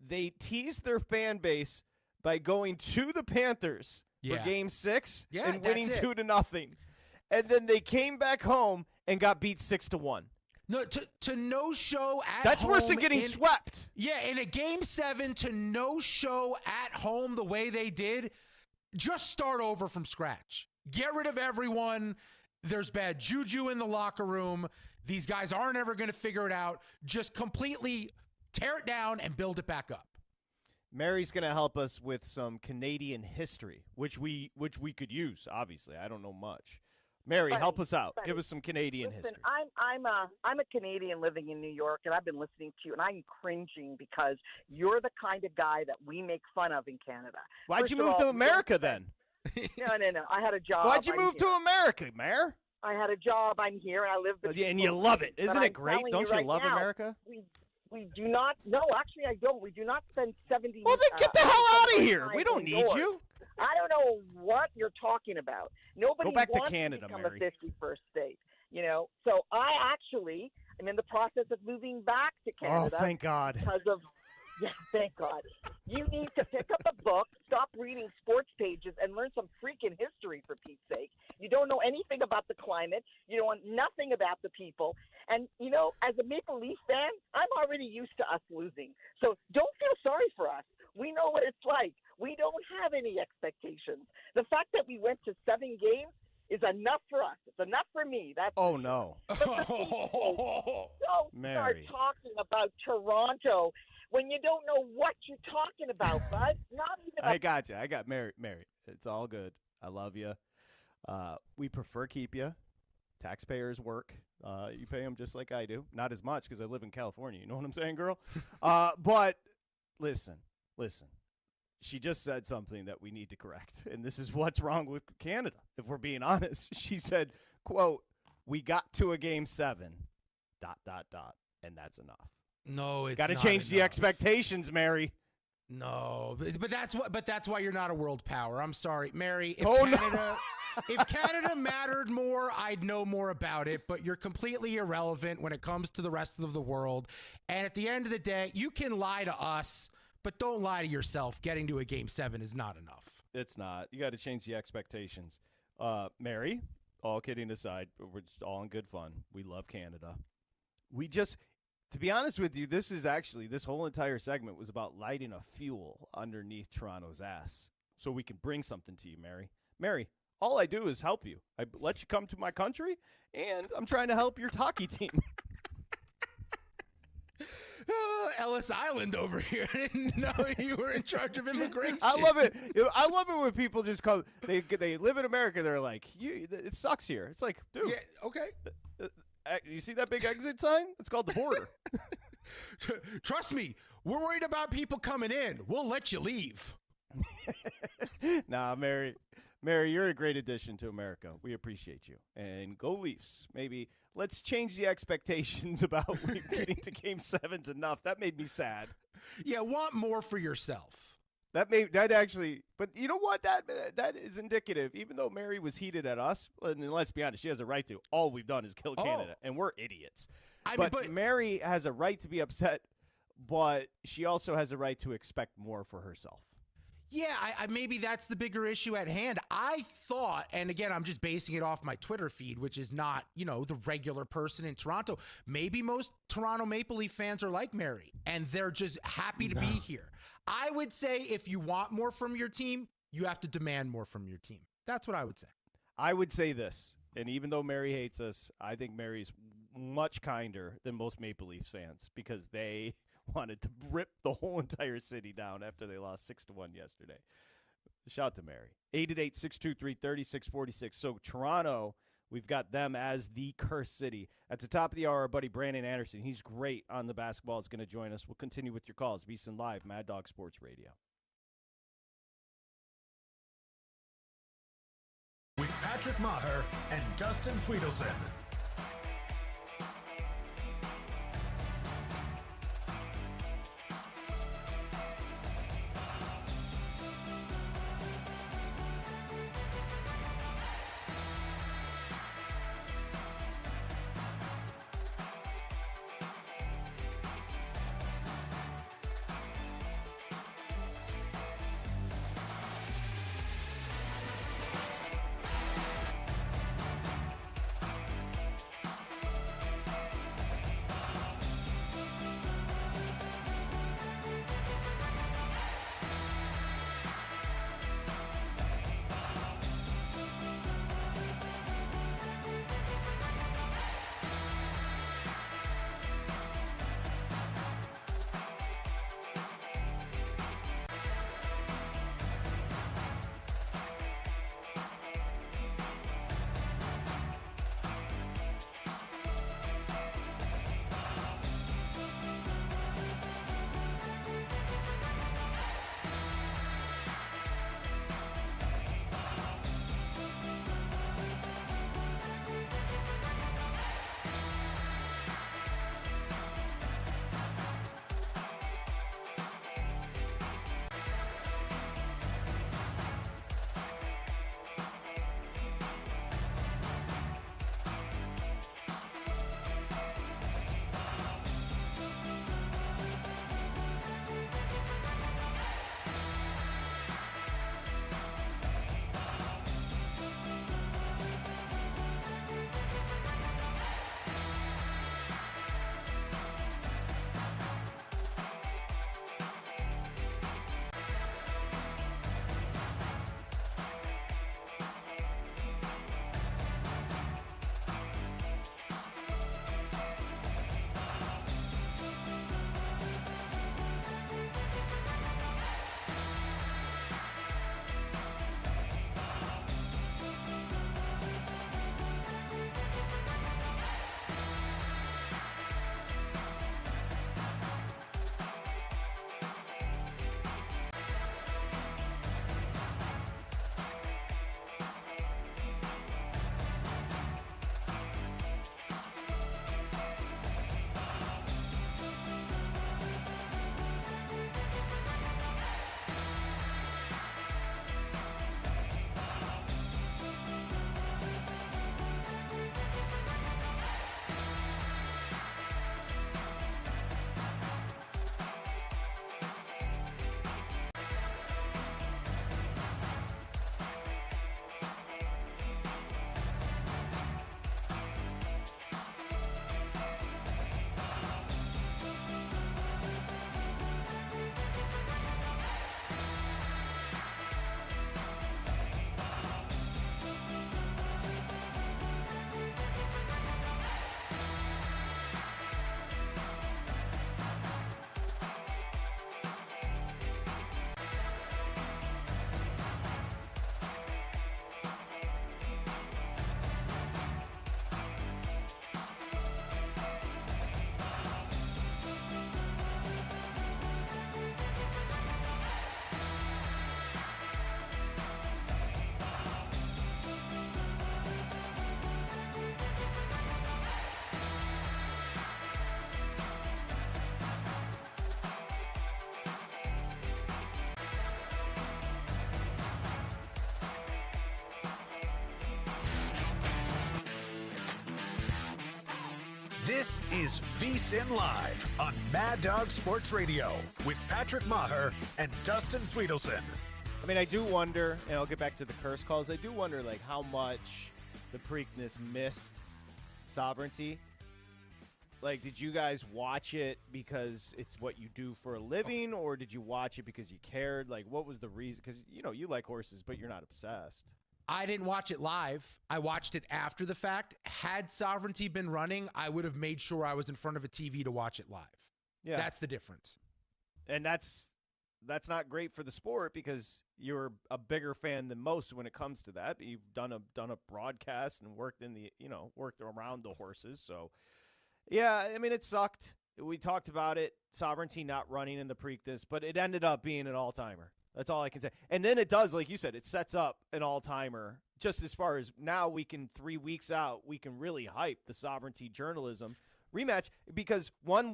They teased their fan base by going to the Panthers for Game 6 and winning 2-0. And then they came back home and got beat 6-1. No, to no show at home. That's worse than getting swept. Yeah, in a Game 7 to no show at home the way they did, just start over from scratch. Get rid of everyone. There's bad juju in the locker room. These guys aren't ever going to figure it out. Just completely tear it down and build it back up. Mary's going to help us with some Canadian history, which we could use, obviously. I don't know much. Mary, help us out. Give us some Canadian history. I'm a Canadian living in New York, and I've been listening to you, and I'm cringing because you're the kind of guy that we make fun of in Canada. Why'd you move to America then? No. I had a job. Why'd you move to America, Mayor? I had a job. I'm here, and I live. And you love it. Isn't it great? Don't you love America? We do not. No, actually, I don't. We do not spend 70. Well, then get the hell out of here. We don't need you. I don't know what you're talking about. Nobody go back wants to Canada, become Mary. a 51st state. So I actually am in the process of moving back to Canada. Oh, thank God. Because of. Yeah, thank God. You need to pick up a book, stop reading sports pages, and learn some freaking history, for Pete's sake. You don't know anything about the climate. You don't know nothing about the people. And, as a Maple Leaf fan, I'm already used to us losing. So don't feel sorry for us. We know what it's like. We don't have any expectations. The fact that we went to 7 games is enough for us. It's enough for me. That's no. Don't Mary. start talking about Toronto when you don't know what you're talking about, bud. Not even. I got you. I got Mary. It's all good. I love you. We prefer keep you. Taxpayers work. You pay them just like I do. Not as much because I live in California. You know what I'm saying, girl? But listen. She just said something that we need to correct, and this is what's wrong with Canada, if we're being honest. She said, quote, we got to a Game 7, ... and that's enough. No, it's got to not change the enough. expectations, Mary. No, but that's why you're not a world power. I'm sorry, Mary. If Canada mattered more, I'd know more about it, but you're completely irrelevant when it comes to the rest of the world. And at the end of the day, you can lie to us, but don't lie to yourself. Getting to a Game 7 is not enough. It's not. You got to change the expectations. Mary, all kidding aside, we're just all in good fun. We love Canada. To be honest with you, this whole entire segment was about lighting a fuel underneath Toronto's ass so we can bring something to you, Mary. Mary, all I do is help you. I let you come to my country, and I'm trying to help your hockey team. Ellis Island over here. I didn't know you were in charge of immigration. I love it. I love it when people just come. They live in America. They're like, it sucks here. It's like, dude. Yeah, okay. You see that big exit sign? It's called the border. Trust me, we're worried about people coming in. We'll let you leave. Nah, Mary, you're a great addition to America. We appreciate you. And go Leafs. Maybe let's change the expectations about getting to Game 7's enough. That made me sad. Yeah, want more for yourself. But you know what? That is indicative. Even though Mary was heated at us, and let's be honest, she has a right to. All we've done is kill Canada, and we're idiots. But Mary has a right to be upset, but she also has a right to expect more for herself. Yeah, maybe that's the bigger issue at hand. I thought, and again, I'm just basing it off my Twitter feed, which is not, the regular person in Toronto. Maybe most Toronto Maple Leaf fans are like Mary, and they're just happy to be here. I would say if you want more from your team, you have to demand more from your team. That's what I would say. I would say this, and even though Mary hates us, I think Mary's much kinder than most Maple Leafs fans because they wanted to rip the whole entire city down after they lost 6-1 yesterday. Shout out to Mary. 888-623-3646. So Toronto, we've got them as the cursed city. At the top of the hour, our buddy Brandon Anderson, he's great on the basketball, is going to join us. We'll continue with your calls. VSiN Live, Mad Dog Sports Radio. With Patrick Meagher and Dustin Swedelson. This is VSiN Live on Mad Dog Sports Radio with Patrick Meagher and Dustin Swedelson. I mean, I do wonder, and I'll get back to the curse calls, I do wonder, like, how much the Preakness missed Sovereignty. Like, did you guys watch it because it's what you do for a living, or did you watch it because you cared? Like, what was the reason? Because, you know, you like horses, but you're not obsessed. I didn't watch it live. I watched it after the fact. Had Sovereignty been running, I would have made sure I was in front of a TV to watch it live. Yeah. That's the difference. And that's not great for the sport because you're a bigger fan than most when it comes to that. You've done a broadcast and worked around the horses. So, yeah, I mean, it sucked. We talked about it, Sovereignty not running in the Preakness, but it ended up being an all-timer. That's all I can say. And then it does, like you said, it sets up an all-timer just as far as now we can, 3 weeks out, we can really hype the Sovereignty journalism rematch because one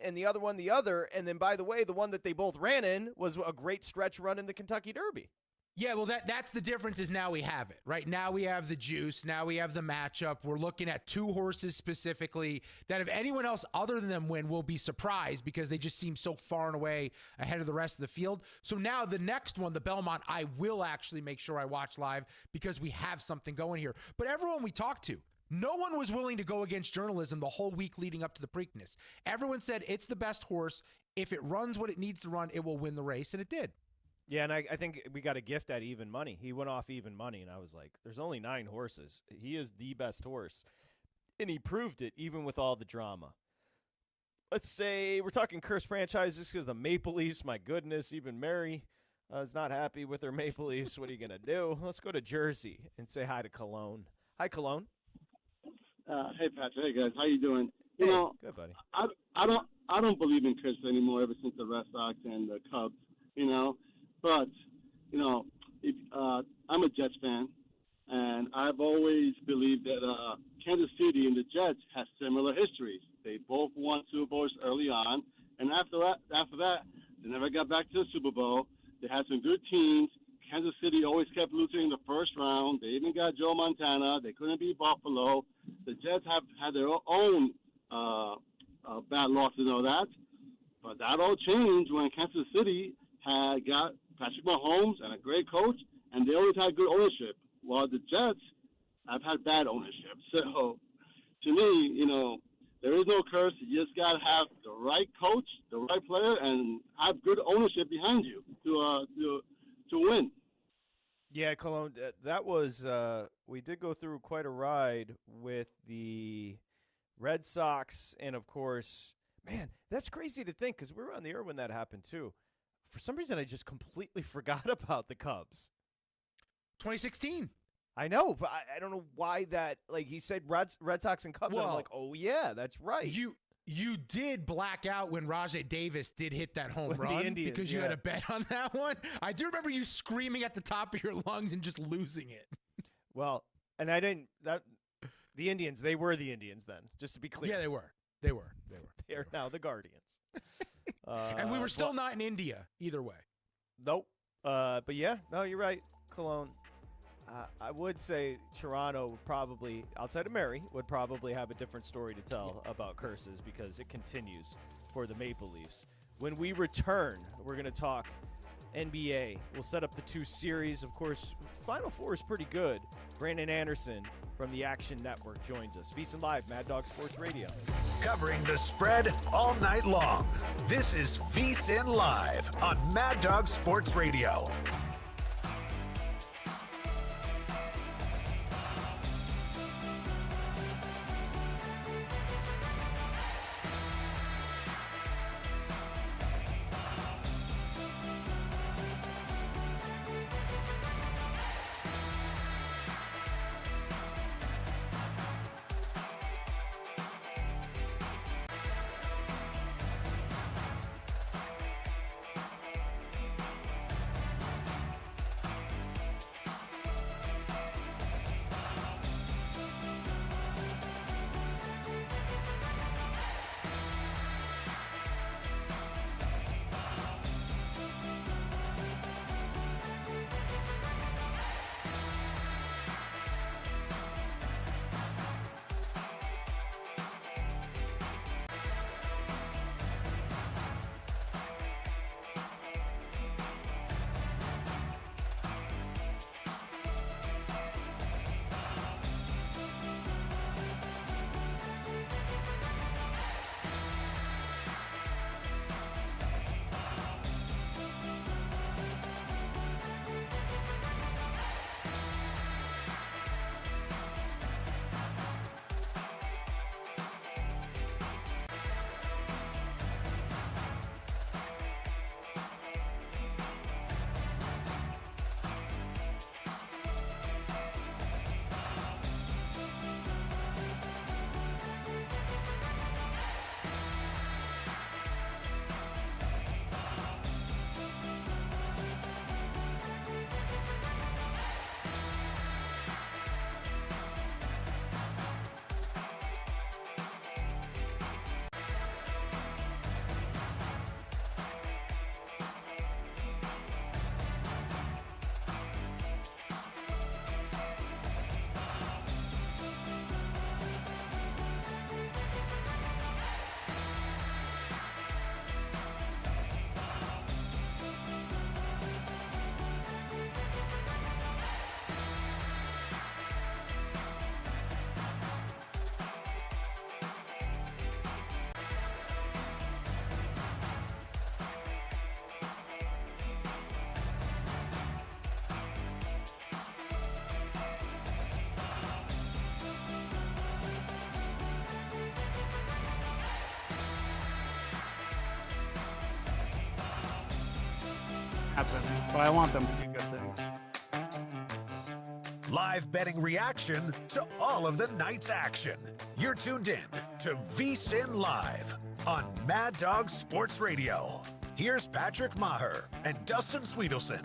and the other one the other. And then, by the way, the one that they both ran in was a great stretch run in the Kentucky Derby. Yeah, well, that's the difference is now we have it, right? Now we have the juice. Now we have the matchup. We're looking at two horses specifically that if anyone else other than them win, we'll be surprised because they just seem so far and away ahead of the rest of the field. So now the next one, the Belmont, I will actually make sure I watch live because we have something going here. But everyone we talked to, no one was willing to go against journalism the whole week leading up to the Preakness. Everyone said it's the best horse. If it runs what it needs to run, it will win the race, and it did. Yeah, and I think we got a gift at even money. He went off even money, and I was like, there's only 9 horses. He is the best horse. And he proved it, even with all the drama. Let's say we're talking cursed franchises because the Maple Leafs, my goodness, even Mary is not happy with her Maple Leafs. What are you going to do? Let's go to Jersey and say hi to Cologne. Hi, Cologne. Hey, Patrick. Hey, guys. How you doing? Hey, good, buddy. I don't believe in curse anymore ever since the Red Sox and the Cubs, you know. But, you know, I'm a Jets fan, and I've always believed that Kansas City and the Jets have similar histories. They both won Super Bowls early on, and after that, they never got back to the Super Bowl. They had some good teams. Kansas City always kept losing in the first round. They even got Joe Montana. They couldn't beat Buffalo. The Jets have had their own bad losses and all that. But that all changed when Kansas City had got Patrick Mahomes and a great coach, and they always had good ownership, while the Jets have had bad ownership. So, to me, you know, there is no curse. You just got to have the right coach, the right player, and have good ownership behind you to win. Yeah, Cologne, that was we did go through quite a ride with the Red Sox, and, of course, man, that's crazy to think because we were on the air when that happened, too. For some reason, I just completely forgot about the Cubs. 2016. I know, but I don't know why that, like you said, Red Sox and Cubs, well, and I'm like, oh, yeah, that's right. You did black out when Rajai Davis did hit that home run the Indians, because you had a bet on that one. I do remember you screaming at the top of your lungs and just losing it. Well, and I didn't – the Indians, they were the Indians then, just to be clear. Yeah, they were. They are now the Guardians. And we were still not in India either way. Nope. But yeah, no, you're right, Cologne. I would say Toronto would probably, outside of Mary, would probably have a different story to tell about curses because it continues for the Maple Leafs. When we return, we're going to talk NBA. We'll set up the 2 series. Of course, Final Four is pretty good. Brandon Anderson from the Action Network joins us. VSiN Live, Mad Dog Sports Radio. Covering the spread all night long. This is VSiN Live on Mad Dog Sports Radio. happen, but I want them to do good things. Live betting reaction to all of the night's action. You're tuned in to VSiN Live on Mad Dog Sports Radio. Here's Patrick Meagher and Dustin Swedelson.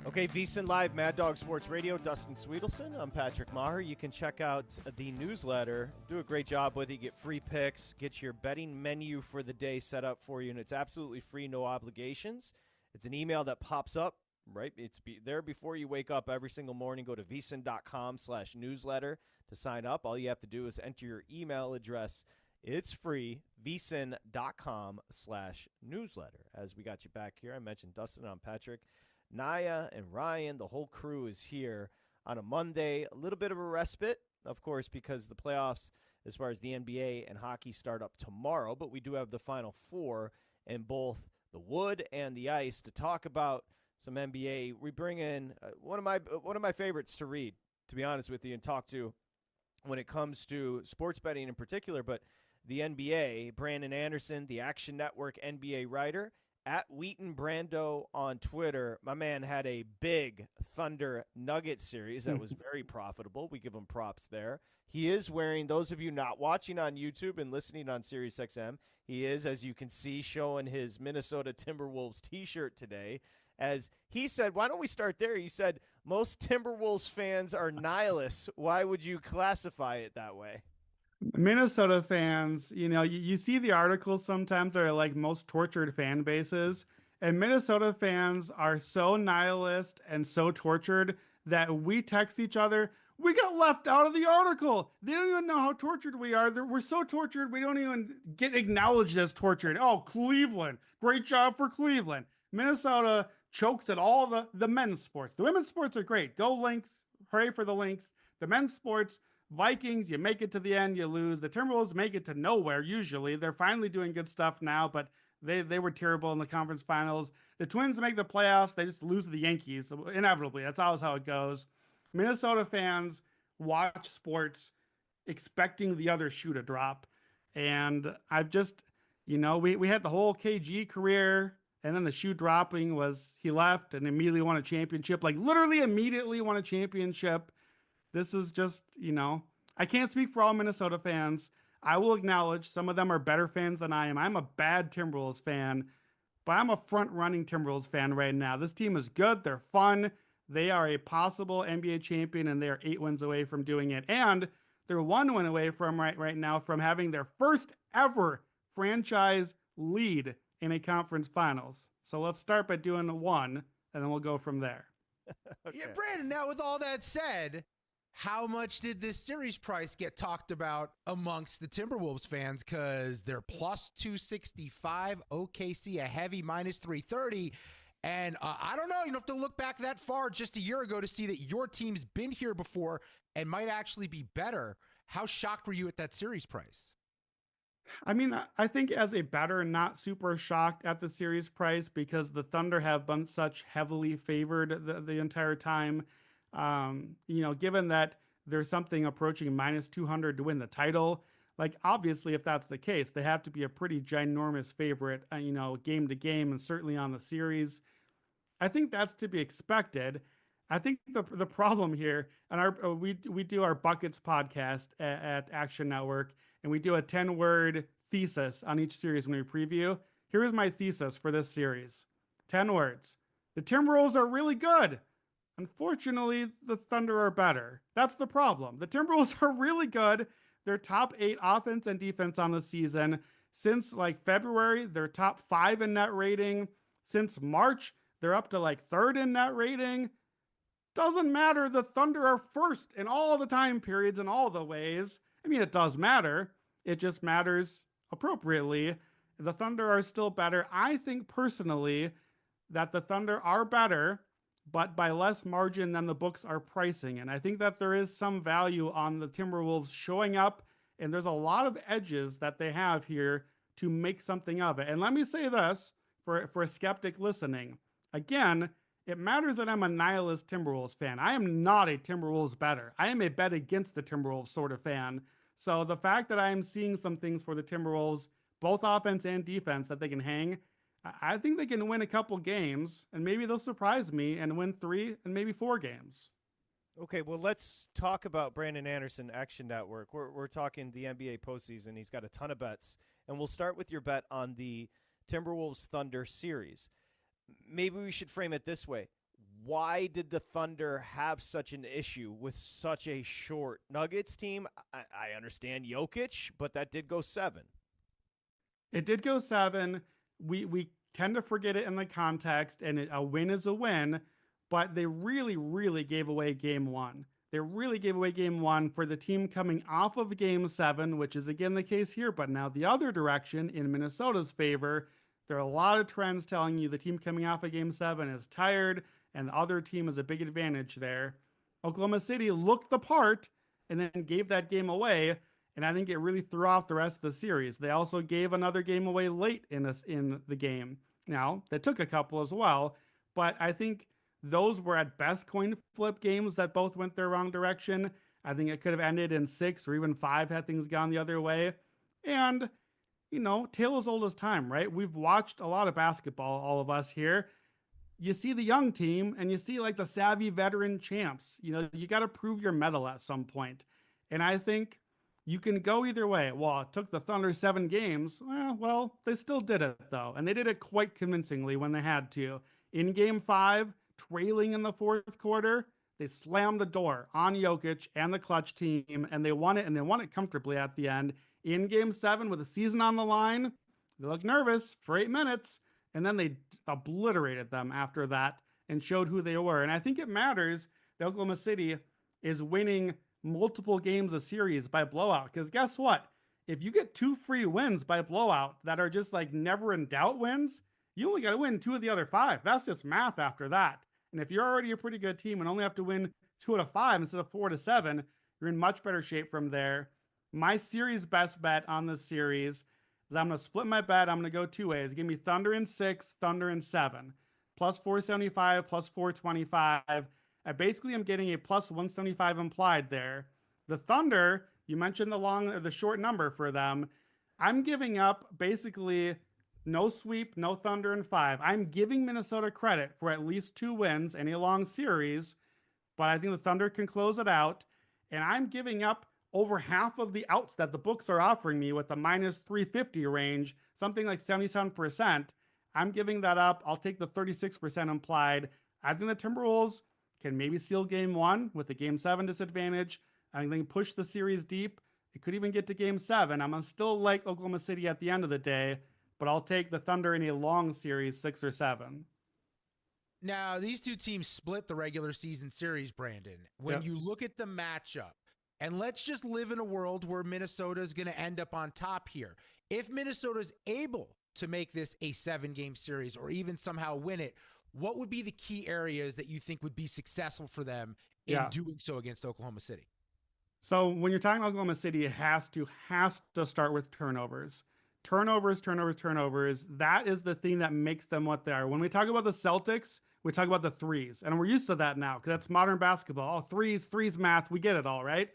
Okay, VSiN Live, Mad Dog Sports Radio, Dustin Swedelson. I'm Patrick Meagher. You can check out the newsletter. Do a great job with it. You get free picks, get your betting menu for the day set up for you, and it's absolutely free, no obligations. It's an email that pops up, right? It's there before you wake up every single morning. Go to vsin.com/newsletter to sign up. All you have to do is enter your email address. It's free, vsin.com/newsletter. As we got you back here, I mentioned Dustin, I'm Patrick. Naya and Ryan, the whole crew is here on a Monday. A little bit of a respite, of course, because the playoffs, as far as the NBA and hockey, start up tomorrow. But we do have the Final Four in both the wood and the ice to talk about some NBA. We bring in one of my favorites to read, to be honest with you, and talk to when it comes to sports betting in particular. But the NBA, Brandon Anderson, the Action Network NBA writer, at Wheaton Brando on Twitter. My man had a big Thunder Nugget series that was very profitable. We give him props there. He is wearing, those of you not watching on YouTube and listening on SiriusXM, he is, as you can see, showing his Minnesota Timberwolves t-shirt today. As he said, why don't we start there? He said, most Timberwolves fans are nihilists. Why would you classify it that way? Minnesota fans, you see the articles sometimes that are like most tortured fan bases, and Minnesota fans are so nihilist and so tortured that we text each other, we got left out of the article. They don't even know how tortured we are. We're so tortured, we don't even get acknowledged as tortured. Oh, Cleveland, great job for Cleveland. Minnesota chokes at all the men's sports. The women's sports are great. Go Lynx, hooray for the Lynx. The men's sports, Vikings, you make it to the end, you lose. The Timberwolves make it to nowhere, usually. They're finally doing good stuff now, but they were terrible in the conference finals. The Twins make the playoffs, they just lose to the Yankees, inevitably. That's always how it goes. Minnesota fans watch sports expecting the other shoe to drop. And I've just, we had the whole KG career, and then the shoe dropping was he left and immediately won a championship. Like, literally immediately won a championship. This is just, I can't speak for all Minnesota fans. I will acknowledge some of them are better fans than I am. I'm a bad Timberwolves fan, but I'm a front-running Timberwolves fan right now. This team is good. They're fun. They are a possible NBA champion, and they are 8 wins away from doing it. And they're 1 win away from right now from having their first ever franchise lead in a conference finals. So let's start by doing 1, and then we'll go from there. Okay. Yeah, Brandon, now with all that said, how much did this series price get talked about amongst the Timberwolves fans? Because they're plus 265, OKC a heavy minus 330. And I don't know, you don't have to look back that far just a year ago to see that your team's been here before and might actually be better. How shocked were you at that series price? I mean, I think as a bettor, not super shocked at the series price because the Thunder have been such heavily favored the entire time. Given that there's something approaching minus 200 to win the title, like obviously if that's the case, they have to be a pretty ginormous favorite, game to game and certainly on the series. I think that's to be expected. I think the problem here, and we do our Buckets podcast at Action Network, and we do a 10-word thesis on each series when we preview. Here's my thesis for this series. 10 words. The Timberwolves are really good. Unfortunately, the Thunder are better. That's the problem. The Timberwolves are really good. They're top 8 offense and defense on the season. Since February, they're top 5 in net rating. Since March, they're up to 3rd in net rating. Doesn't matter. The Thunder are first in all the time periods in all the ways. I mean, it does matter. It just matters appropriately. The Thunder are still better. I think personally that the Thunder are better, but by less margin than the books are pricing. And I think that there is some value on the Timberwolves showing up, and there's a lot of edges that they have here to make something of it. And let me say this for a skeptic listening. Again, it matters that I'm a nihilist Timberwolves fan. I am not a Timberwolves bettor. I am a bet against the Timberwolves sort of fan. So the fact that I am seeing some things for the Timberwolves, both offense and defense, that they can hang, I think they can win a couple games, and maybe they'll surprise me and win 3 and maybe 4 games. Okay, well, let's talk about Brandon Anderson, Action Network. We're talking the NBA postseason. He's got a ton of bets, and we'll start with your bet on the Timberwolves Thunder series. Maybe we should frame it this way. Why did the Thunder have such an issue with such a short Nuggets team? I understand Jokic, but that did go 7. It did go 7. We tend to forget it in the context, and a win is a win. But they really, really gave away game 1. They really gave away game 1 for the team coming off of game 7, which is again the case here, but now the other direction in Minnesota's favor. There are a lot of trends telling you the team coming off of game 7 is tired, and the other team has a big advantage there. Oklahoma City looked the part and then gave that game away, and I think it really threw off the rest of the series. They also gave another game away late in the game. Now, they took a couple as well, but I think those were at best coin flip games that both went their wrong direction. I think it could have ended in 6 or even 5 had things gone the other way. And, tale as old as time, right? We've watched a lot of basketball, all of us here. You see the young team and you see like the savvy veteran champs. You got to prove your mettle at some point. And I think you can go either way. Well, it took the Thunder 7 games. Well, they still did it though. And they did it quite convincingly when they had to. In game 5, trailing in the 4th quarter, they slammed the door on Jokic and the clutch team, and they won it, and they won it comfortably at the end. In game 7, with the season on the line, they looked nervous for 8 minutes, and then they obliterated them after that and showed who they were. And I think it matters that Oklahoma City is winning multiple games a series by blowout, because guess what? If you get 2 free wins by blowout that are just like never in doubt wins, you only got to win 2 of the other 5. That's just math after that. And if you're already a pretty good team and only have to win 2 out of 5 instead of 4 to 7, you're in much better shape from there. My series best bet on this series is I'm going to split my bet. I'm going to go 2 ways. Give me Thunder in 6, Thunder in 7. Plus 475, plus 425. I basically am getting a plus 175 implied there. The Thunder, you mentioned the short number for them. I'm giving up basically no sweep, no Thunder in 5. I'm giving Minnesota credit for at least 2 wins in a long series, but I think the Thunder can close it out. And I'm giving up over half of the outs that the books are offering me with the minus 350 range, something like 77%. I'm giving that up. I'll take the 36% implied. I think the Timberwolves can maybe seal game 1 with the game 7 disadvantage. I think they can push the series deep. It could even get to game 7. I'm going to still like Oklahoma City at the end of the day, but I'll take the Thunder in a long series, 6 or 7. Now, these two teams split the regular season series, Brandon. When you look at the matchup, and let's just live in a world where Minnesota is going to end up on top here. If Minnesota is able to make this a 7-game series or even somehow win it, what would be the key areas that you think would be successful for them in doing so against Oklahoma City? So when you're talking Oklahoma City, it has to start with turnovers. Turnovers. That is the thing that makes them what they are. When we talk about the Celtics, we talk about the threes. And we're used to that now because that's modern basketball. Oh, threes math. We get it all, right?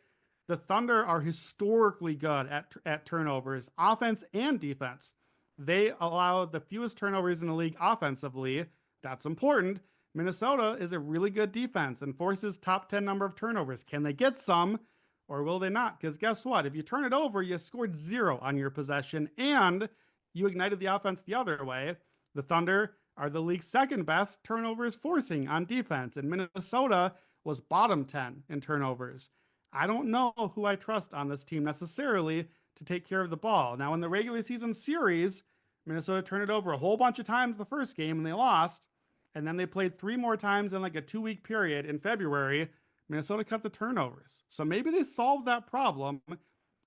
The Thunder are historically good at turnovers, offense and defense. They allow the fewest turnovers in the league offensively. That's important. Minnesota is a really good defense and forces top 10 number of turnovers. Can they get some? Or will they not? Because guess what? If you turn it over, you scored 0 on your possession and you ignited the offense the other way. The Thunder are the league's 2nd best turnovers forcing on defense, and Minnesota was bottom 10 in turnovers. I don't know who I trust on this team necessarily to take care of the ball. Now, in the regular season series, Minnesota turned it over a whole bunch of times the first game and they lost. And then they played 3 more times in like a 2-week period in February. Minnesota cut the turnovers. So maybe they solved that problem.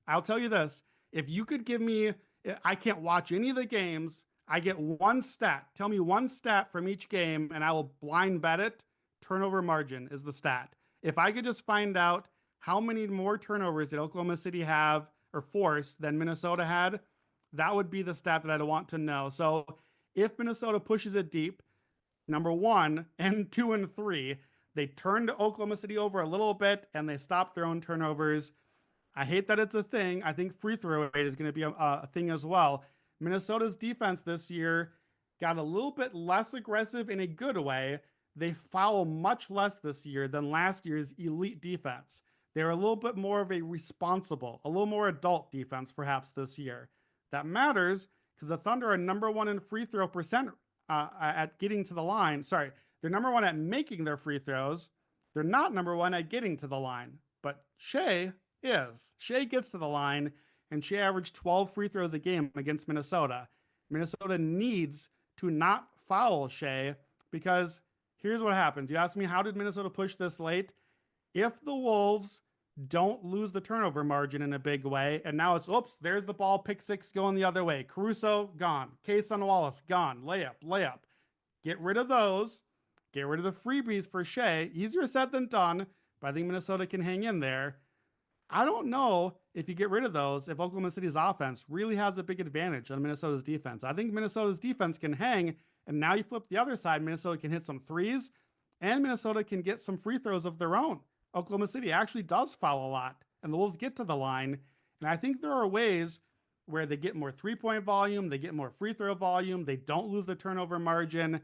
I'll tell you this. If you could give me, I can't watch any of the games. I get one stat. Tell me one stat from each game and I will blind bet it. Turnover margin is the stat. If I could just find out how many more turnovers did Oklahoma City have or force than Minnesota had, that would be the stat that I'd want to know. So if Minnesota pushes it deep, number 1 and 2 and 3, they turned Oklahoma City over a little bit and they stopped their own turnovers. I hate that it's a thing. I think free throw rate is going to be a thing as well. Minnesota's defense this year got a little bit less aggressive in a good way. They foul much less this year than last year's elite defense. They're a little bit more of a responsible, a little more adult defense perhaps this year. That matters because the Thunder are number one in free throw percent at getting to the line. Sorry, they're number one at making their free throws. They're not number one at getting to the line, but Shea is. Shea gets to the line, and Shea averaged 12 free throws a game against Minnesota. Minnesota needs to not foul Shea because here's what happens. You ask me, how did Minnesota push this late? If the Wolves don't lose the turnover margin in a big way, and now it's, oops, there's the ball, pick six going the other way. Caruso, gone. Kayson Wallace, gone. Layup. Get rid of those. Get rid of the freebies for Shea. Easier said than done, but I think Minnesota can hang in there. I don't know if you get rid of those, if Oklahoma City's offense really has a big advantage on Minnesota's defense. I think Minnesota's defense can hang, and now you flip the other side. Minnesota can hit some threes, and Minnesota can get some free throws of their own. Oklahoma City actually does foul a lot, and the Wolves get to the line. And I think there are ways where they get more three-point volume, they get more free throw volume, they don't lose the turnover margin.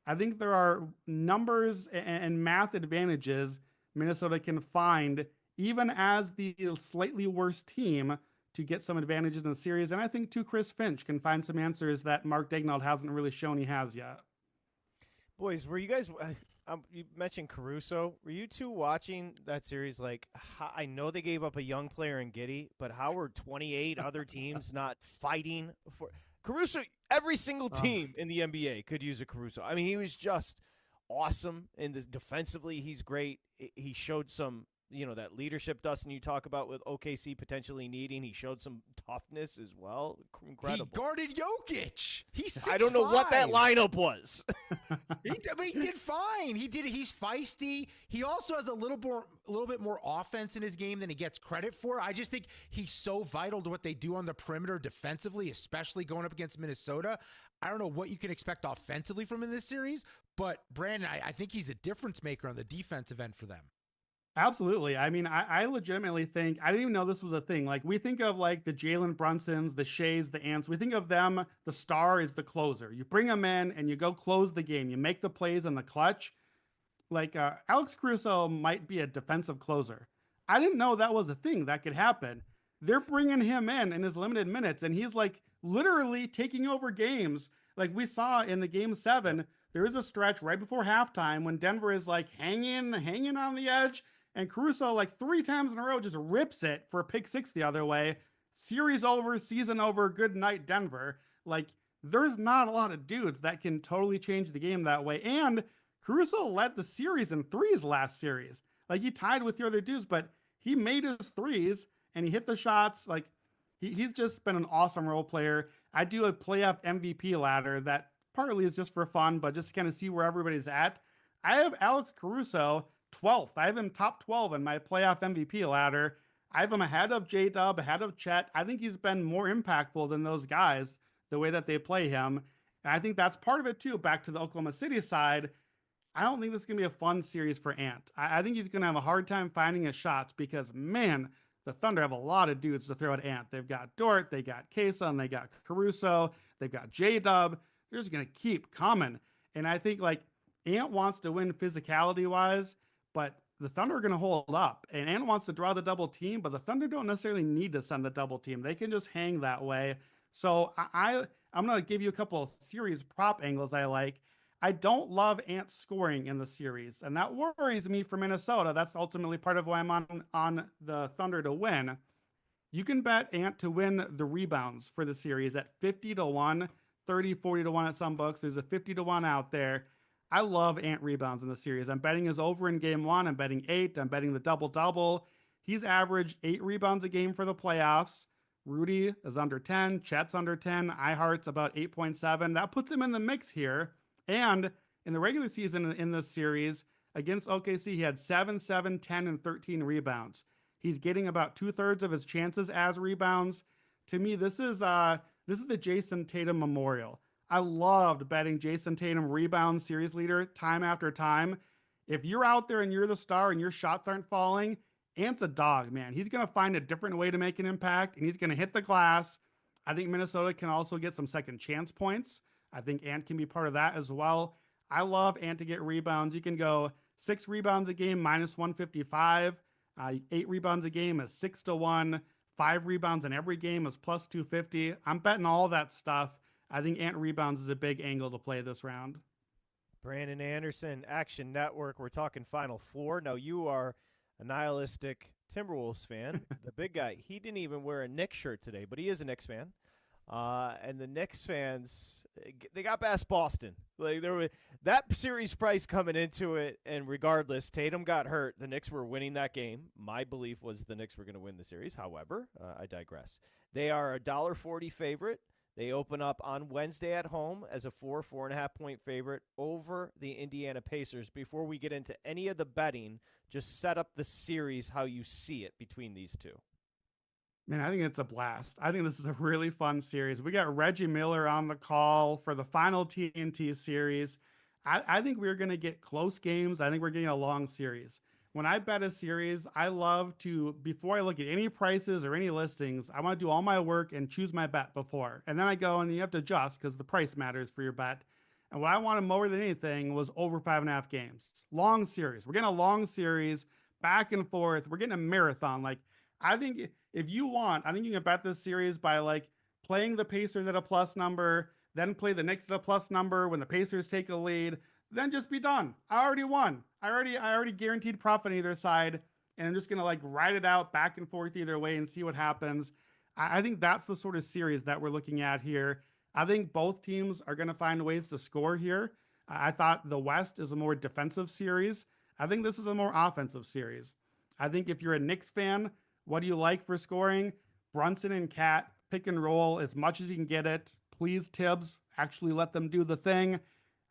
I think there are numbers and math advantages Minnesota can find, even as the slightly worse team, to get some advantages in the series. And I think, too, Chris Finch can find some answers that Mark Daigneault hasn't really shown he has yet. Boys, were you guys you mentioned Caruso. Were you two watching that series? Like, I know they gave up a young player in Giddey, but how were 28 other teams not fighting for Caruso? Every single team in the NBA could use a Caruso. I mean, he was just awesome. And defensively, he's great. He showed some, that leadership, Dustin, you talk about with OKC potentially needing. He showed some toughness as well. Incredible. He guarded Jokic. He's 6'5". I don't know what that lineup was. He did fine. He's feisty. He also has a little bit more offense in his game than he gets credit for. I just think he's so vital to what they do on the perimeter defensively, especially going up against Minnesota. I don't know what you can expect offensively from him in this series, but Brandon, I think he's a difference maker on the defensive end for them. Absolutely. I mean, I legitimately think, I didn't even know this was a thing. Like, we think of like the Jalen Brunsons, the Sheas, the Ants. We think of them, the star is the closer. You bring them in and you go close the game. You make the plays in the clutch. Like, Alex Caruso might be a defensive closer. I didn't know that was a thing that could happen. They're bringing him in his limited minutes, and he's like literally taking over games. Like we saw in the game 7, there is a stretch right before halftime when Denver is like hanging on the edge. And Caruso, like 3 times in a row, just rips it for a pick 6 the other way. Series over, season over, good night, Denver. Like, there's not a lot of dudes that can totally change the game that way. And Caruso led the series in threes last series. Like, he tied with the other dudes, but he made his threes and he hit the shots. Like, he's just been an awesome role player. I do a playoff MVP ladder that partly is just for fun, but just to kind of see where everybody's at. I have Alex Caruso 12th. I have him top 12 in my playoff MVP ladder. I have him ahead of J-Dub, ahead of Chet. I think he's been more impactful than those guys, the way that they play him. And I think that's part of it too. Back to the Oklahoma City side, I don't think this is going to be a fun series for Ant. I think he's going to have a hard time finding his shots because, man, the Thunder have a lot of dudes to throw at Ant. They've got Dort, they got Kayson, they got Caruso, they've got J-Dub. They're just going to keep coming. And I think like Ant wants to win physicality-wise, but the Thunder are going to hold up. And Ant wants to draw the double team, but the Thunder don't necessarily need to send the double team. They can just hang that way. So I'm going to give you a couple of series prop angles I like. I don't love Ant scoring in the series, and that worries me for Minnesota. That's ultimately part of why I'm on the Thunder to win. You can bet Ant to win the rebounds for the series at 50-1, 30, 40-1 at some books. There's a 50-1 out there. I love Ant rebounds in the series. I'm betting his over in game 1. I'm betting 8. I'm betting the double-double. He's averaged 8 rebounds a game for the playoffs. Rudy is under 10. Chet's under 10. Ihart's about 8.7. That puts him in the mix here. And in the regular season in this series, against OKC, he had 7, 7, 10, and 13 rebounds. He's getting about 2/3 of his chances as rebounds. To me, this is the Jason Tatum memorial. I loved betting Jason Tatum rebound series leader time after time. If you're out there and you're the star and your shots aren't falling, Ant's a dog, man. He's going to find a different way to make an impact, and he's going to hit the glass. I think Minnesota can also get some second chance points I think Ant can be part of that as well. I love Ant to get rebounds. You can go 6 rebounds a game minus 155. 8 rebounds a game is 6-1. 5 rebounds in every game is plus 250. I'm betting all that stuff. I think Ant rebounds is a big angle to play this round. Brandon Anderson, Action Network. We're talking Final Four. Now, you are a nihilistic Timberwolves fan. The big guy, he didn't even wear a Knicks shirt today, but he is a Knicks fan. And the Knicks fans, they got past Boston. Like there was that series price coming into it, and regardless, Tatum got hurt. The Knicks were winning that game. My belief was the Knicks were going to win the series. However, I digress. They are a $1.40 favorite. They open up on Wednesday at home as a 4.5 point favorite over the Indiana Pacers. Before we get into any of the betting, just set up the series how you see it between these two. Man, I think it's a blast. I think this is a really fun series. We got Reggie Miller on the call for the final TNT series. I think we're going to get close games. I think we're getting a long series. When I bet a series, I love to, before I look at any prices or any listings, I want to do all my work and choose my bet before. And then I go and you have to adjust because the price matters for your bet. And what I wanted more than anything was over 5.5 games. Long series. We're getting a long series, back and forth. We're getting a marathon. Like, I think if you want, I think you can bet this series by like playing the Pacers at a plus number, then play the Knicks at a plus number when the Pacers take a lead, then just be done. I already won. I already guaranteed profit on either side, and I'm just gonna like ride it out back and forth either way and see what happens. I think that's the sort of series that we're looking at here. I think both teams are gonna find ways to score here. I thought the West is a more defensive series. I think this is a more offensive series. I think if you're a Knicks fan, what do you like for scoring? Brunson and Cat, pick and roll as much as you can get it. Please, Tibbs, actually let them do the thing.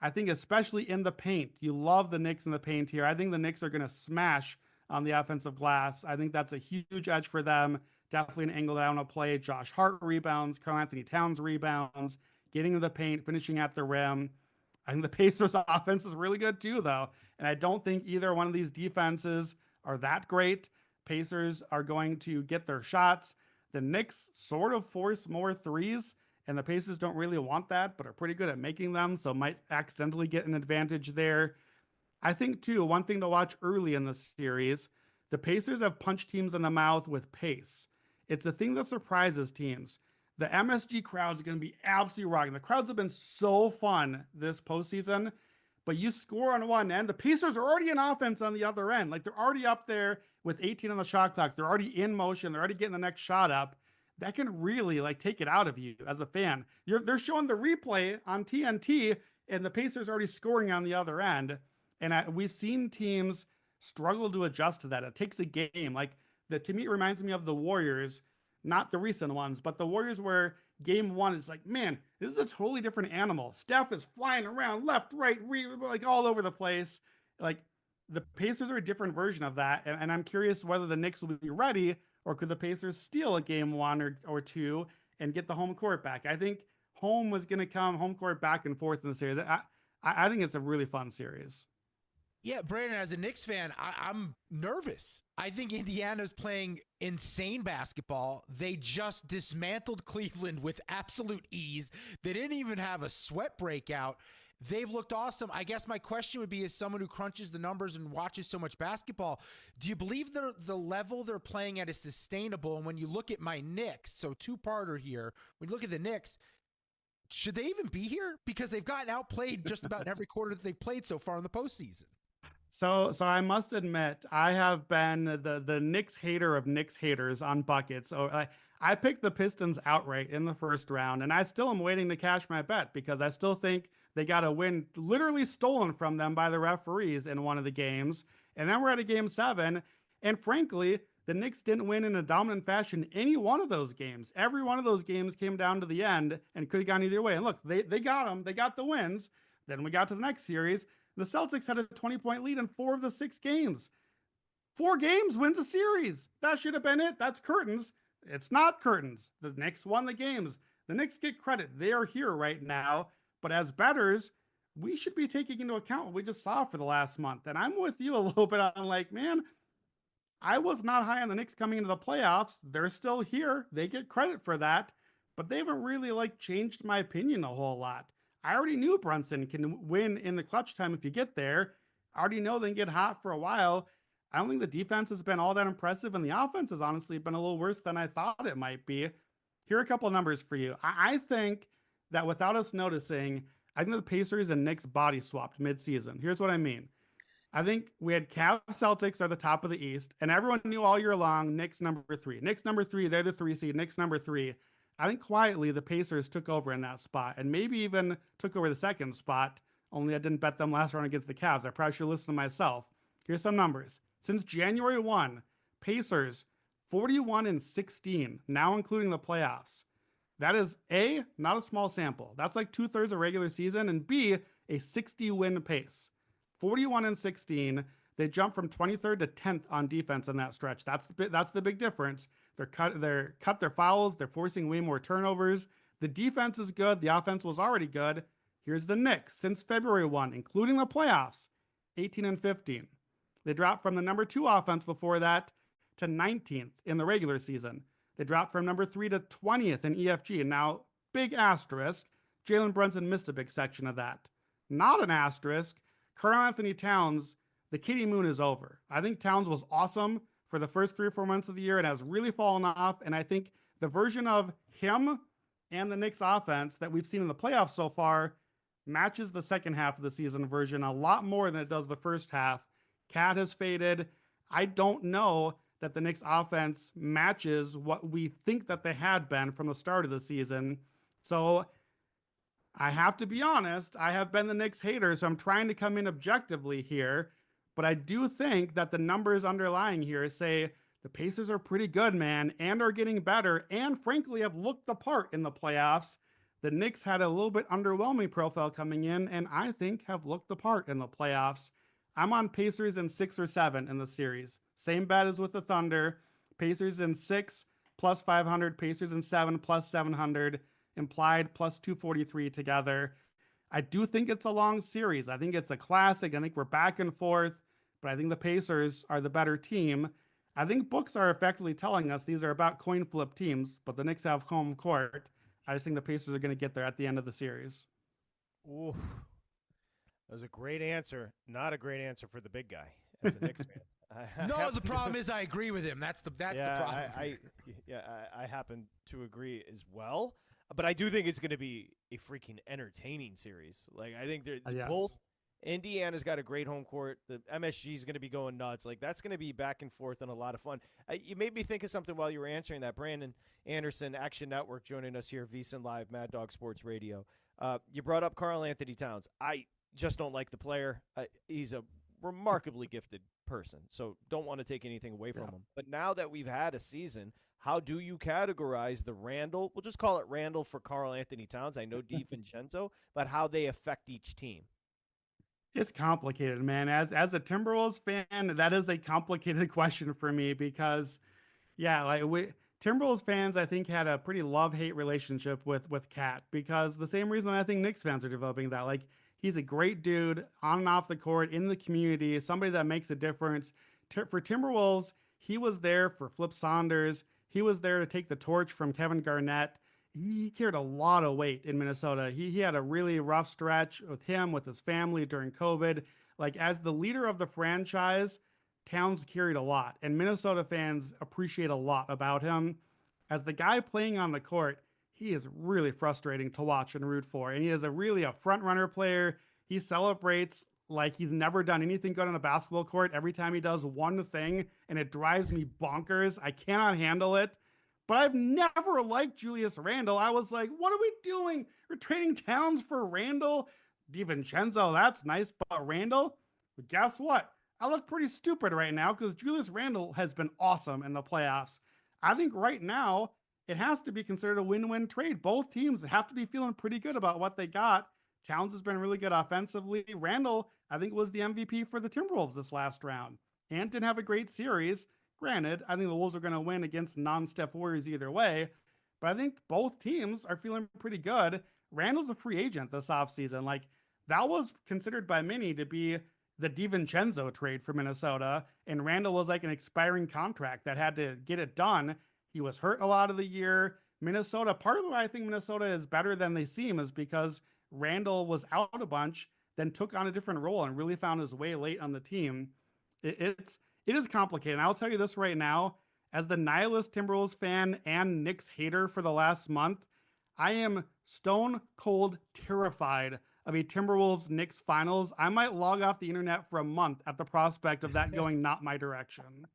I think especially in the paint, you love the Knicks in the paint here. I think the Knicks are going to smash on the offensive glass. I think that's a huge edge for them. Definitely an angle that I want to play. Josh Hart rebounds, Karl-Anthony Towns rebounds, getting to the paint, finishing at the rim. I think the Pacers offense is really good too, though. And I don't think either one of these defenses are that great. Pacers are going to get their shots. The Knicks sort of force more threes, and the Pacers don't really want that, but are pretty good at making them, so might accidentally get an advantage there. I think, too, one thing to watch early in the series, the Pacers have punched teams in the mouth with pace. It's a thing that surprises teams. The MSG crowd's going to be absolutely rocking. The crowds have been so fun this postseason, but you score on one end. The Pacers are already in offense on the other end. Like, they're already up there with 18 on the shot clock. They're already in motion. They're already getting the next shot up. That can really like take it out of you as a fan. They're showing the replay on TNT, and the Pacers are already scoring on the other end. And we've seen teams struggle to adjust to that. It takes a game. Like, to me, it reminds me of the Warriors, not the recent ones, but the Warriors where game one is like, man, this is a totally different animal. Steph is flying around left, right, like all over the place. Like, the Pacers are a different version of that. And I'm curious whether the Knicks will be ready, or could the Pacers steal a game one or two and get the home court back? I think home court back and forth in the series. I think it's a really fun series. Yeah, Brandon, as a Knicks fan, I'm nervous. I think Indiana's playing insane basketball. They just dismantled Cleveland with absolute ease. They didn't even have a sweat breakout. They've looked awesome. I guess my question would be, as someone who crunches the numbers and watches so much basketball, do you believe the level they're playing at is sustainable? And when you look at my Knicks, so two-parter here, when you look at the Knicks, should they even be here? Because they've gotten outplayed just about in every quarter that they've played so far in the postseason. So I must admit, I have been the Knicks hater of Knicks haters on buckets. So I picked the Pistons outright in the first round, and I still am waiting to cash my bet because I still think they got a win literally stolen from them by the referees in one of the games. And then we're at a game 7. And frankly, the Knicks didn't win in a dominant fashion any one of those games. Every one of those games came down to the end and could have gone either way. And look, they got them. They got the wins. Then we got to the next series. The Celtics had a 20-point lead in 4 of the 6 games. 4 games wins a series. That should have been it. That's curtains. It's not curtains. The Knicks won the games. The Knicks get credit. They are here right now. But as bettors, we should be taking into account what we just saw for the last month. And I'm with you a little bit on like, man, I was not high on the Knicks coming into the playoffs. They're still here. They get credit for that. But they haven't really like changed my opinion a whole lot. I already knew Brunson can win in the clutch time if you get there. I already know they can get hot for a while. I don't think the defense has been all that impressive, and the offense has honestly been a little worse than I thought it might be. Here are a couple numbers for you. I think that without us noticing, I think the Pacers and Knicks body swapped midseason. Here's what I mean. I think we had Cavs Celtics are the top of the East, and everyone knew all year long Knicks number 3. Knicks number 3, they're the 3 seed. Knicks number 3. I think quietly the Pacers took over in that spot, and maybe even took over the second spot. Only I didn't bet them last round against the Cavs. I probably should listen to myself. Here's some numbers. Since January 1, Pacers 41-16, now including the playoffs. That is A, not a small sample. That's like 2/3 of regular season, and B, a 60-win pace. 41-16. They jumped from 23rd to 10th on defense in that stretch. That's the big difference. They're cut their fouls. They're forcing way more turnovers. The defense is good. The offense was already good. Here's the Knicks since February 1, including the playoffs, 18-15. They dropped from the number 2 offense before that to 19th in the regular season. They dropped from number 3 to 20th in EFG. And now, big asterisk, Jalen Brunson missed a big section of that. Not an asterisk, Karl-Anthony Towns, the Kitty Moon is over. I think Towns was awesome for the first 3 or 4 months of the year and has really fallen off. And I think the version of him and the Knicks offense that we've seen in the playoffs so far matches the second half of the season version a lot more than it does the first half. Cat has faded. I don't know that the Knicks offense matches what we think that they had been from the start of the season. So I have to be honest, I have been the Knicks hater, so I'm trying to come in objectively here. But I do think that the numbers underlying here say the Pacers are pretty good, man, and are getting better, and frankly have looked the part in the playoffs. The Knicks had a little bit underwhelming profile coming in, and I think have looked the part in the playoffs. I'm on Pacers in 6 or 7 in the series. Same bet as with the Thunder. Pacers in 6 plus 500, Pacers in 7 plus 700, implied plus 243 together. I do think it's a long series. I think it's a classic. I think we're back and forth, but I think the Pacers are the better team. I think books are effectively telling us these are about coin flip teams, but the Knicks have home court. I just think the Pacers are going to get there at the end of the series. Ooh, that was a great answer. Not a great answer for the big guy as a Knicks fan. No, the problem is I agree with him. That's the problem. I happen to agree as well. But I do think it's going to be a freaking entertaining series. Like, I think they're both. Indiana's got a great home court. The MSG is going to be going nuts. Like, that's going to be back and forth and a lot of fun. You made me think of something while you were answering that. Brandon Anderson, Action Network, joining us here, VSiN Live, Mad Dog Sports Radio. You brought up Karl-Anthony Towns. I just don't like the player. He's a remarkably gifted person, so don't want to take anything away from him. But now that we've had a season, how do you categorize the Randall? We'll just call it Randall for Karl-Anthony Towns. I know DiVincenzo, but how they affect each team. It's complicated, man. As a Timberwolves fan, that is a complicated question for me because, Timberwolves fans, I think, had a pretty love-hate relationship with Cat because the same reason I think Knicks fans are developing that. Like, he's a great dude on and off the court, in the community, somebody that makes a difference. For Timberwolves, he was there for Flip Saunders. He was there to take the torch from Kevin Garnett. He carried a lot of weight in Minnesota. He had a really rough stretch with him, with his family during COVID. Like, as the leader of the franchise, Towns carried a lot, and Minnesota fans appreciate a lot about him. As the guy playing on the court, he is really frustrating to watch and root for, and he is a front runner player. He celebrates like he's never done anything good on a basketball court every time he does one thing, and it drives me bonkers. I cannot handle it. But I've never liked Julius Randle. I was like, what are we doing? We're trading Towns for Randle? DiVincenzo, that's nice, but Randle? But guess what? I look pretty stupid right now because Julius Randle has been awesome in the playoffs. I think right now it has to be considered a win-win trade. Both teams have to be feeling pretty good about what they got. Towns has been really good offensively. Randle, I think, was the MVP for the Timberwolves this last round. Ant didn't have a great series. Granted, I think the Wolves are going to win against non-Steph Warriors either way, but I think both teams are feeling pretty good. Randle's a free agent this offseason. Like, that was considered by many to be the DiVincenzo trade for Minnesota, and Randle was like an expiring contract that had to get it done. He was hurt a lot of the year. Minnesota, part of the way I think Minnesota is better than they seem is because Randall was out a bunch, then took on a different role and really found his way late on the team. It is complicated. And I'll tell you this right now, as the nihilist Timberwolves fan and Knicks hater for the last month, I am stone cold terrified of a Timberwolves Knicks finals. I might log off the internet for a month at the prospect of that going not my direction.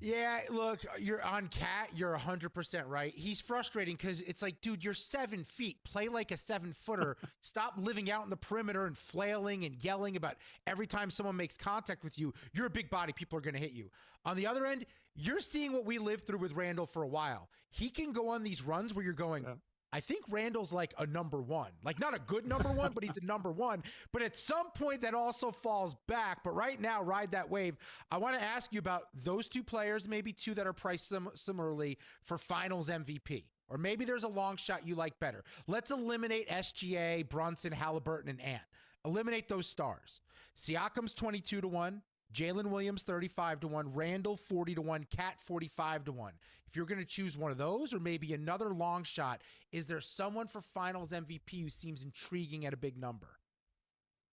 Yeah, look, you're on Cat. You're 100% right. He's frustrating because it's like, dude, you're 7 feet. Play like a 7-footer. Stop living out in the perimeter and flailing and yelling about every time someone makes contact with you. You're a big body. People are going to hit you. On the other end, you're seeing what we lived through with Randall for a while. He can go on these runs where you're going, I think Randall's like a number one, like not a good number one, but he's a number one. But at some point that also falls back. But right now, ride that wave. I want to ask you about those two players, maybe two that are priced similarly for finals MVP. Or maybe there's a long shot you like better. Let's eliminate SGA, Brunson, Halliburton, and Ant. Eliminate those stars. Siakam's 22-1. Jalen Williams 35-1, Randall 40-1, Cat 45-1. If you're going to choose one of those or maybe another long shot, is there someone for Finals MVP who seems intriguing at a big number?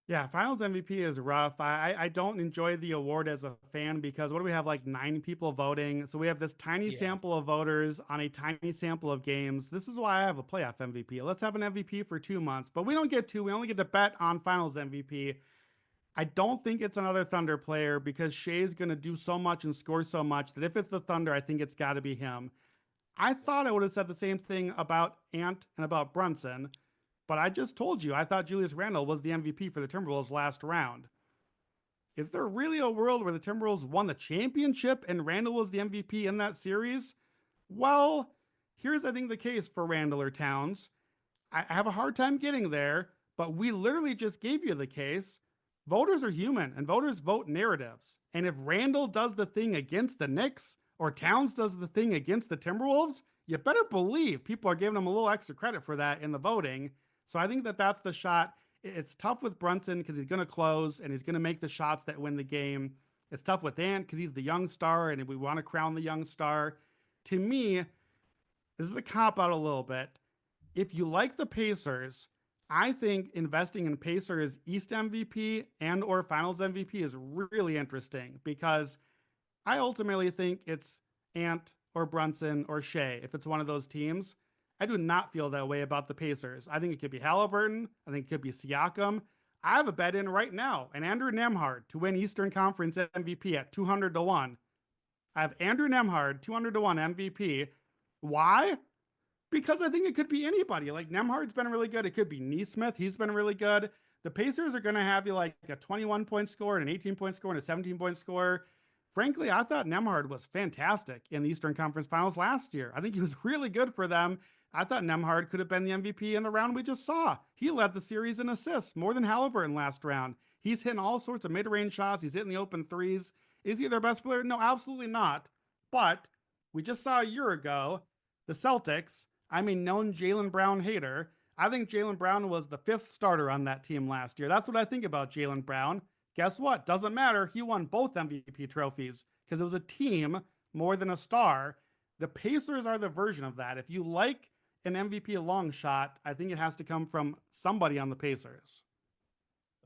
Yeah, Finals MVP is rough. I don't enjoy the award as a fan because what do we have, like 9 people voting? So we have this tiny sample of voters on a tiny sample of games. This is why I have a playoff MVP. Let's have an MVP for 2 months, but we don't get to. We only get to bet on Finals MVP. I don't think it's another Thunder player because Shea's going to do so much and score so much that if it's the Thunder, I think it's got to be him. I thought I would have said the same thing about Ant and about Brunson, but I just told you I thought Julius Randle was the MVP for the Timberwolves last round. Is there really a world where the Timberwolves won the championship and Randle was the MVP in that series? Well, here's, I think, the case for Randle or Towns. I have a hard time getting there, but we literally just gave you the case. Voters are human, and voters vote narratives. And if Randall does the thing against the Knicks, or Towns does the thing against the Timberwolves, you better believe people are giving him a little extra credit for that in the voting. So I think that that's the shot. It's tough with Brunson because he's going to close, and he's going to make the shots that win the game. It's tough with Ant because he's the young star, and we want to crown the young star. To me, this is a cop-out a little bit. If you like the Pacers, I think investing in Pacers East MVP and or Finals MVP is really interesting because I ultimately think it's Ant or Brunson or Shea if it's one of those teams. I do not feel that way about the Pacers. I think it could be Halliburton. I think it could be Siakam. I have a bet in right now, and Andrew Nembhard to win Eastern Conference MVP at 200-1. I have Andrew Nembhard 200-1 MVP. Why? Because I think it could be anybody. Like Nembhard's been really good. It could be Nesmith. He's been really good. The Pacers are going to have you like a 21-point score and an 18-point score and a 17-point score. Frankly, I thought Nembhard was fantastic in the Eastern Conference Finals last year. I think he was really good for them. I thought Nembhard could have been the MVP in the round we just saw. He led the series in assists, more than Halliburton last round. He's hitting all sorts of mid-range shots. He's hitting the open threes. Is he their best player? No, absolutely not. But we just saw a year ago, the Celtics, I'm a known Jaylen Brown hater. I think Jaylen Brown was the 5th starter on that team last year. That's what I think about Jaylen Brown. Guess what? Doesn't matter. He won both MVP trophies because it was a team more than a star. The Pacers are the version of that. If you like an MVP long shot, I think it has to come from somebody on the Pacers.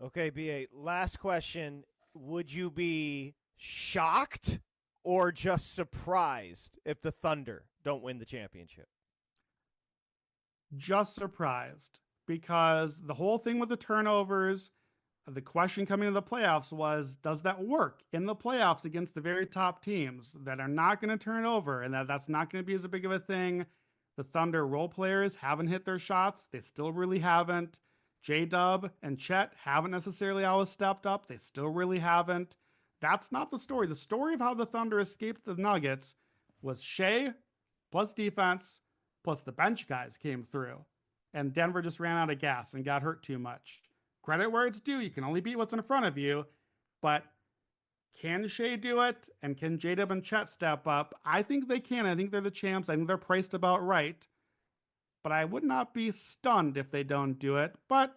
Okay, BA, last question. Would you be shocked or just surprised if the Thunder don't win the championship? Just surprised because the whole thing with the turnovers, the question coming into the playoffs was, does that work in the playoffs against the very top teams that are not going to turn over and that's not going to be as big of a thing? The Thunder role players haven't hit their shots. They still really haven't. J-Dub and Chet haven't necessarily always stepped up. They still really haven't. That's not the story. The story of how the Thunder escaped the Nuggets was Shea plus defense plus the bench guys came through. And Denver just ran out of gas and got hurt too much. Credit where it's due. You can only beat what's in front of you. But can Shea do it? And can J-Dub and Chet step up? I think they can. I think they're the champs. I think they're priced about right. But I would not be stunned if they don't do it. But,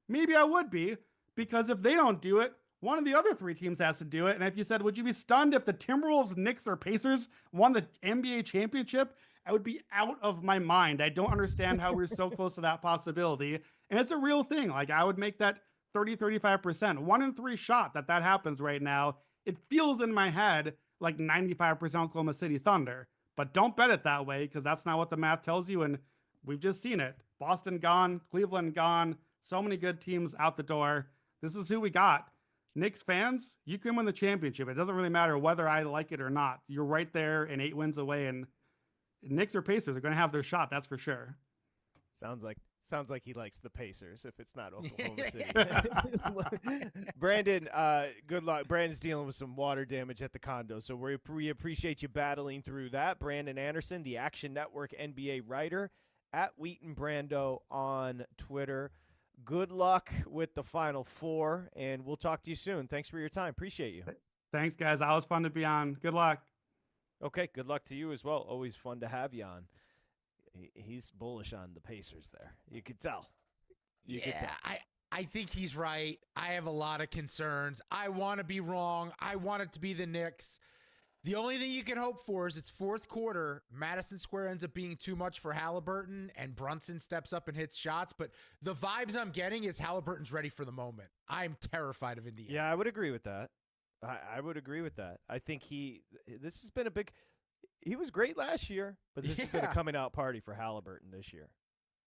maybe I would be. Because if they don't do it, one of the other 3 teams has to do it. And if you said, would you be stunned if the Timberwolves, Knicks, or Pacers won the NBA championship I would be out of my mind. I don't understand how we're so close to that possibility. And it's a real thing. Like, I would make that 35%. 1 in 3 shot that happens right now. It feels in my head like 95% Oklahoma City Thunder. But don't bet it that way, because that's not what the math tells you. And we've just seen it. Boston gone, Cleveland gone, so many good teams out the door. This is who we got. Knicks fans, you can win the championship. It doesn't really matter whether I like it or not. You're right there and 8 wins away, and Knicks or Pacers are going to have their shot, that's for sure. Sounds like he likes the Pacers if it's not Oklahoma City. Brandon, good luck. Brandon's dealing with some water damage at the condo, so we appreciate you battling through that. Brandon Anderson, the Action Network NBA writer, at Wheaton Brando on Twitter. Good luck with the Final Four, and we'll talk to you soon. Thanks for your time. Appreciate you. Thanks, guys. Always fun to be on. Good luck. Okay, good luck to you as well. Always fun to have you on. He's bullish on the Pacers there. You could tell. I think he's right. I have a lot of concerns. I want to be wrong. I want it to be the Knicks. The only thing you can hope for is it's fourth quarter. Madison Square ends up being too much for Halliburton, and Brunson steps up and hits shots. But the vibes I'm getting is Halliburton's ready for the moment. I'm terrified of Indiana. Yeah, I would agree with that. I would agree with that. I think this has been a big – he was great last year, but this has been a coming-out party for Halliburton this year.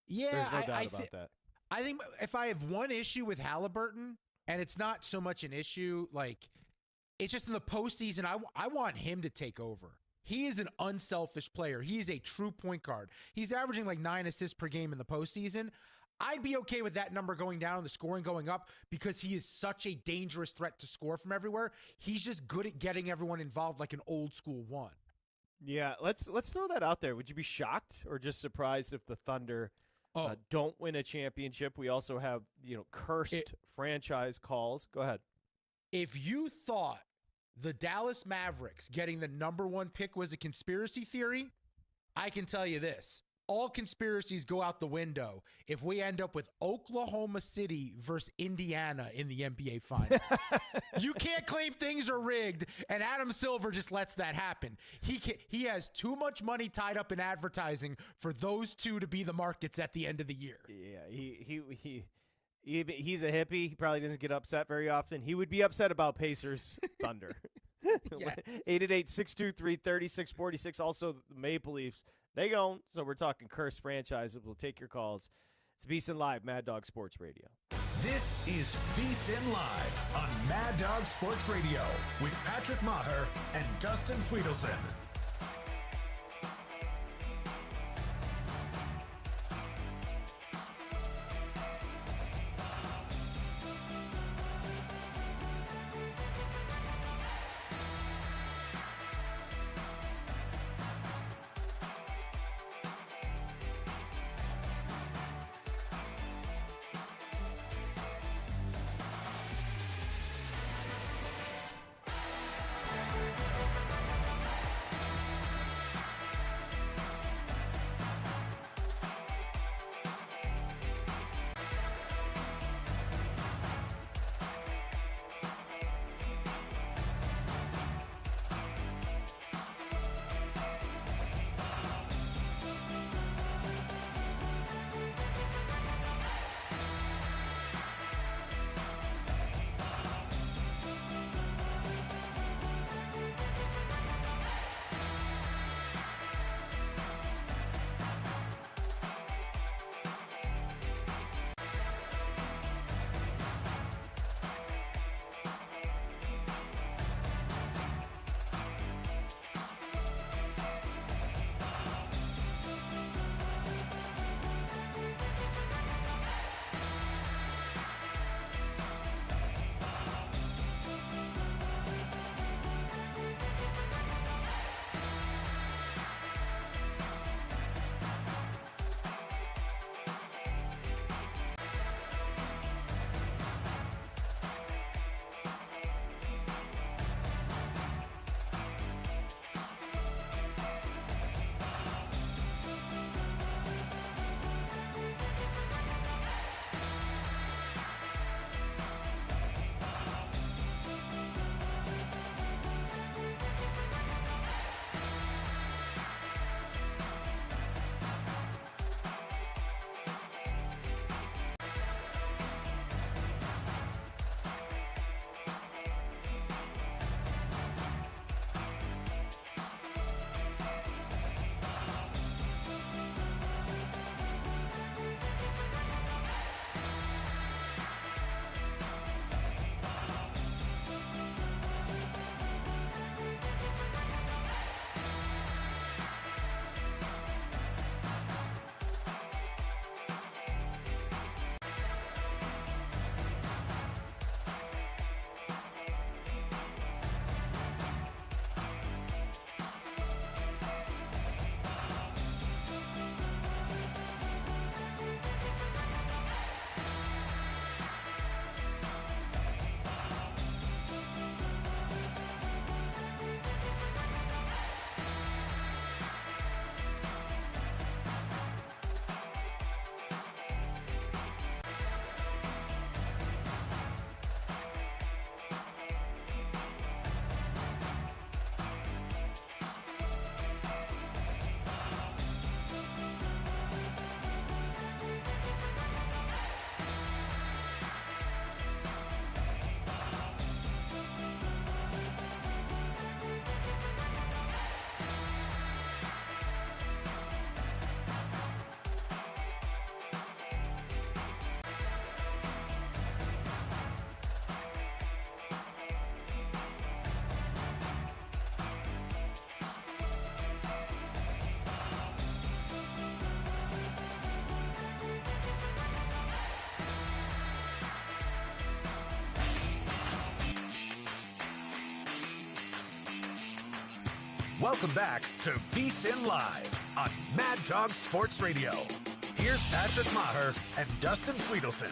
Yeah, there's no doubt about that. I think if I have one issue with Halliburton, and it's not so much an issue like – it's just in the postseason, I want him to take over. He is an unselfish player. He is a true point guard. He's averaging like 9 assists per game in the postseason. I'd be okay with that number going down and the scoring going up because he is such a dangerous threat to score from everywhere. He's just good at getting everyone involved like an old school one. Yeah, let's throw that out there. Would you be shocked or just surprised if the Thunder don't win a championship? We also have, cursed franchise calls. Go ahead. If you thought the Dallas Mavericks getting the number 1 pick was a conspiracy theory, I can tell you this. All conspiracies go out the window if we end up with Oklahoma City versus Indiana in the NBA Finals. You can't claim things are rigged, and Adam Silver just lets that happen. He has too much money tied up in advertising for those two to be the markets at the end of the year. Yeah, he's a hippie. He probably doesn't get upset very often. He would be upset about Pacers Thunder. 888-623-3646. Also, the Maple Leafs. They gone. So we're talking cursed franchises. We'll take your calls. It's VSiN Live, Mad Dog Sports Radio. This is VSiN Live on Mad Dog Sports Radio with Patrick Meagher and Dustin Swedelson. Welcome back to VSiN Live on Mad Dog Sports Radio. Here's Patrick Maher and Dustin Swedelson.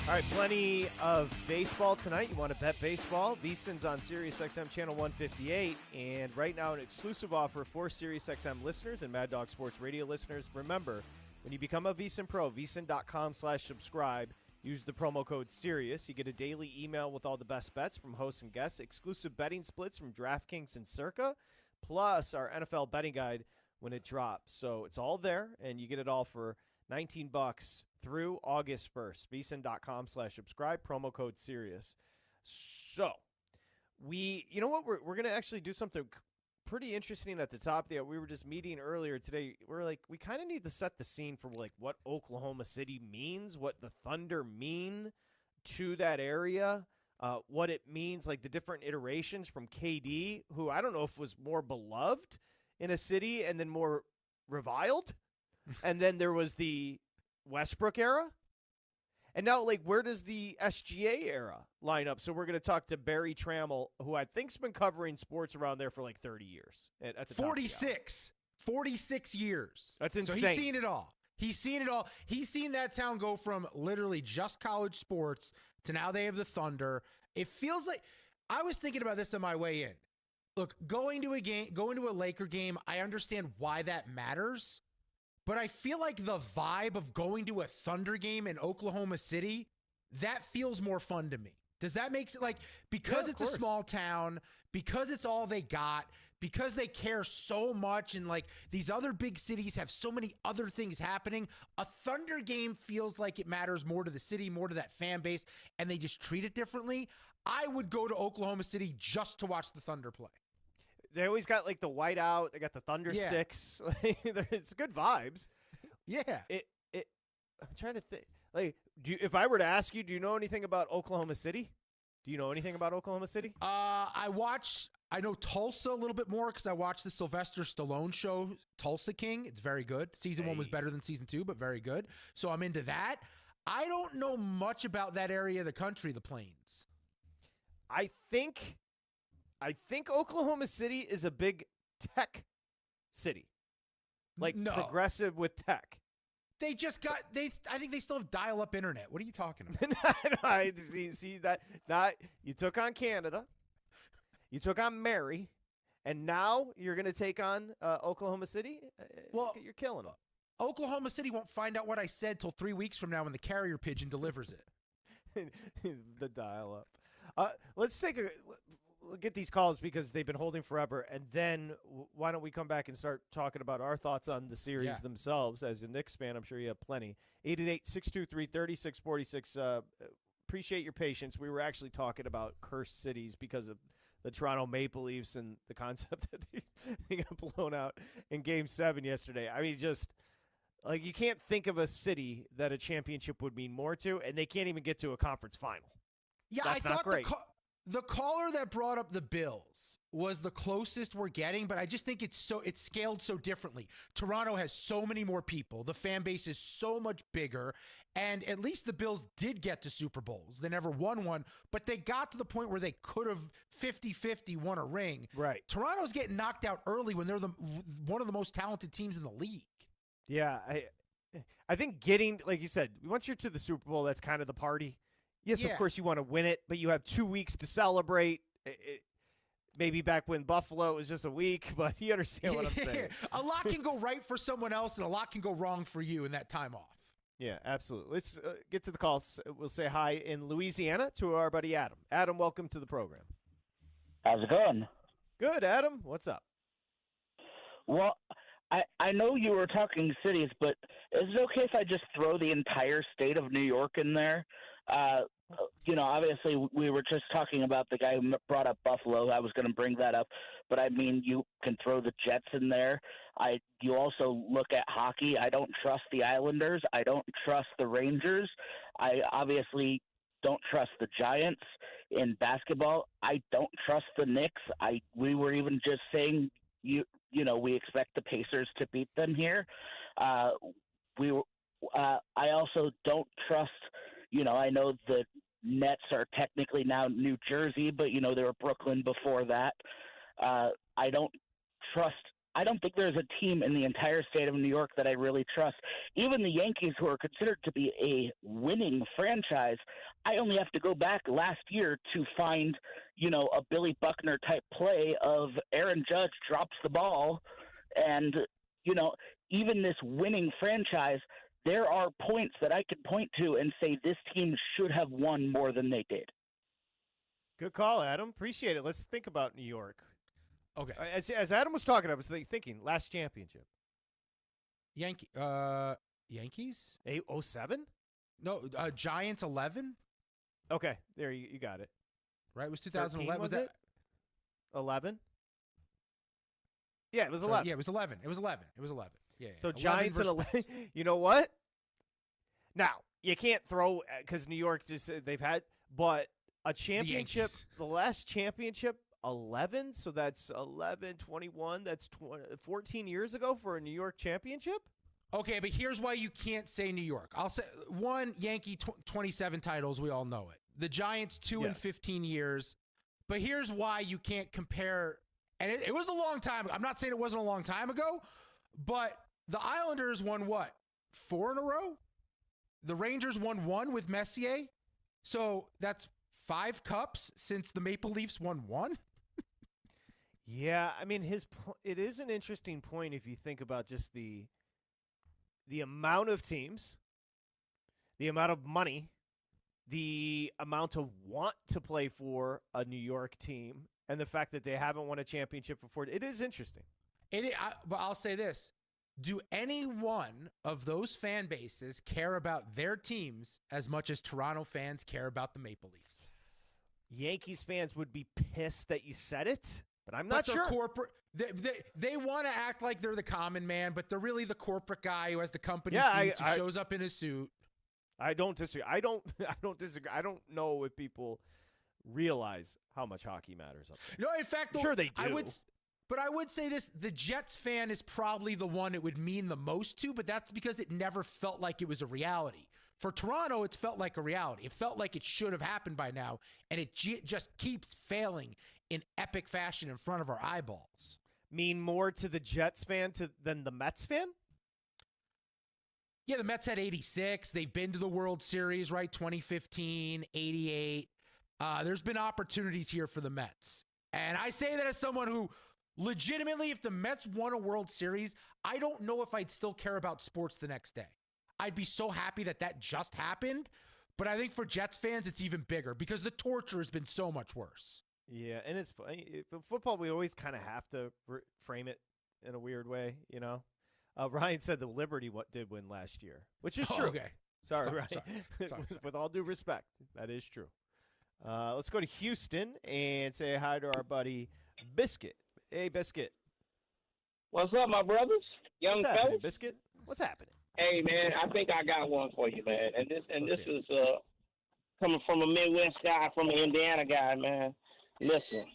All right, plenty of baseball tonight. You want to bet baseball? VSiN's on SiriusXM Channel 158. And right now, an exclusive offer for SiriusXM listeners and Mad Dog Sports Radio listeners. Remember, when you become a VSiN Pro, VSiN.com/subscribe, use the promo code SIRIUS. You get a daily email with all the best bets from hosts and guests, exclusive betting splits from DraftKings and Circa, plus our NFL betting guide when it drops. So it's all there, and you get it all for $19 through August 1st. VSiN.com/subscribe, promo code SIRIUS. So, you know what? We're going to actually do something pretty interesting at the top there. We were just meeting earlier today. We're like, we kind of need to set the scene for like what Oklahoma City means, what the Thunder mean to that area, what it means, like the different iterations from KD, who I don't know if was more beloved in a city and then more reviled. And then there was the Westbrook era. And now, like, where does the SGA era line up? So we're going to talk to Barry Trammell, who I think's been covering sports around there for like 30 years. At the 46 years. That's insane. So he's seen it all. He's seen it all. He's seen that town go from literally just college sports to now they have the Thunder. It feels like I was thinking about this on my way in. Look, going to a Laker game, I understand why that matters. But I feel like the vibe of going to a Thunder game in Oklahoma City, that feels more fun to me. Does that make sense? Like, because it's a small town, because it's all they got, because they care so much, and like these other big cities have so many other things happening, a Thunder game feels like it matters more to the city, more to that fan base, and they just treat it differently. I would go to Oklahoma City just to watch the Thunder play. They always got like the white out. They got the thunder sticks. It's good vibes. Yeah. I'm trying to think. Like, if I were to ask you, do you know anything about Oklahoma City? Do you know anything about Oklahoma City? I know Tulsa a little bit more because I watched the Sylvester Stallone show, Tulsa King. It's very good. Season 1 was better than season 2, but very good. So I'm into that. I don't know much about that area of the country, the Plains. I think Oklahoma City is a big tech city, like progressive with tech. They just got I think they still have dial-up internet. What are you talking about? I see that. You took on Canada, you took on Mary, and now you're going to take on Oklahoma City. Well, you're killing them. Oklahoma City won't find out what I said till 3 weeks from now when the carrier pigeon delivers it. The dial-up. Let's we'll get these calls because they've been holding forever, and then why don't we come back and start talking about our thoughts on the series themselves. As a Knicks fan, I'm sure you have plenty. 888-623-3646. Appreciate your patience. We were actually talking about cursed cities because of the Toronto Maple Leafs and the concept that they got blown out in Game 7 yesterday. I mean, just like you can't think of a city that a championship would mean more to, and they can't even get to a conference final. Yeah, That's I not thought great. The caller that brought up the Bills was the closest we're getting, but I just think it's scaled so differently. Toronto has so many more people. The fan base is so much bigger, and at least the Bills did get to Super Bowls. They never won one, but they got to the point where they could have 50-50 won a ring. Right. Toronto's getting knocked out early when they're one of the most talented teams in the league. Yeah, I think getting, like you said, once you're to the Super Bowl, that's kind of the party. Yes, of course you want to win it, but you have 2 weeks to celebrate. Maybe back when Buffalo was just a week, but you understand what I'm saying. A lot can go right for someone else, and a lot can go wrong for you in that time off. Yeah, absolutely. Let's get to the calls. We'll say hi in Louisiana to our buddy Adam. Adam, welcome to the program. How's it going? Good, Adam. What's up? Well, I know you were talking cities, but is it okay if I just throw the entire state of New York in there? Obviously we were just talking about the guy who brought up Buffalo. I was going to bring that up, but I mean, you can throw the Jets in there. You also look at hockey. I don't trust the Islanders. I don't trust the Rangers. I obviously don't trust the Giants. In basketball, I don't trust the Knicks. We were even just saying, we expect the Pacers to beat them here. I also don't trust, I know the Nets are technically now New Jersey, but, they were Brooklyn before that. I don't don't think there's a team in the entire state of New York that I really trust. Even the Yankees, who are considered to be a winning franchise, I only have to go back last year to find, a Billy Buckner type play of Aaron Judge drops the ball. And, even this winning franchise, there are points that I could point to and say this team should have won more than they did. Good call, Adam. Appreciate it. Let's think about New York. Okay. As Adam was talking, I was thinking last championship. Yankees? 07? No, Giants 11. Okay, there you got it. Right, it was 2011. Was it 11? Yeah, it was 11. Yeah, it was 11. It was 11. Yeah. So Giants and 11. You know what? Now you can't throw because New York they've had, but a championship, the last championship. 11, so that's 11, 21, that's 14 years ago for a New York championship? Okay, but here's why you can't say New York. I'll say one, Yankee 27 titles, we all know it. The Giants 2 in 15 years. But here's why you can't compare, and it was a long time. I'm not saying it wasn't a long time ago, but the Islanders won what? 4 in a row? The Rangers won 1 with Messier. So that's 5 cups since the Maple Leafs won 1. Yeah, I mean it is an interesting point if you think about just the amount of teams, the amount of money, the amount of want to play for a New York team, and the fact that they haven't won a championship before. It is interesting. But I'll say this. Do any one of those fan bases care about their teams as much as Toronto fans care about the Maple Leafs? Yankees fans would be pissed that you said it. But I'm not sure. Corporate, they want to act like they're the common man, but they're really the corporate guy who has the company seats, who shows up in a suit. I don't disagree. I don't disagree. I don't know if people realize how much hockey matters up there. No, in fact, I'm sure they do. But I would say this, the Jets fan is probably the one it would mean the most to, but that's because it never felt like it was a reality. For Toronto, it's felt like a reality. It felt like it should have happened by now, and it just keeps failing in epic fashion in front of our eyeballs. Mean more to the Jets fan than the Mets fan? Yeah, the Mets had 86. They've been to the World Series, right? 2015, 88. There's been opportunities here for the Mets. And I say that as someone who legitimately, if the Mets won a World Series, I don't know if I'd still care about sports the next day. I'd be so happy that just happened. But I think for Jets fans, it's even bigger because the torture has been so much worse. Yeah, and it's funny. Football, we always kind of have to frame it in a weird way, Ryan said the Liberty did win last year, which is true. Okay. Sorry, Ryan. With all due respect, that is true. Let's go to Houston and say hi to our buddy Biscuit. Hey, Biscuit. What's up, my brothers? Young fellas? Biscuit? What's happening? Hey, man, I think I got one for you, man. And this is coming from a Midwest guy, from an Indiana guy, man. Listen,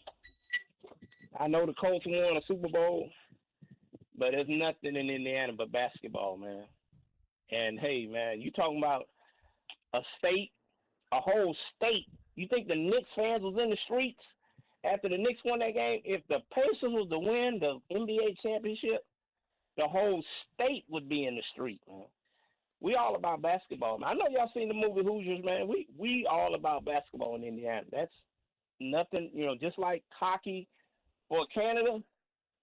I know the Colts won a Super Bowl, but there's nothing in Indiana but basketball, man. And, hey, man, you talking about a whole state. You think the Knicks fans was in the streets after the Knicks won that game? If the Pacers was to win the NBA championship, the whole state would be in the street, man. We all about basketball, man. I know y'all seen the movie Hoosiers, man. We all about basketball in Indiana. That's nothing, just like hockey for Canada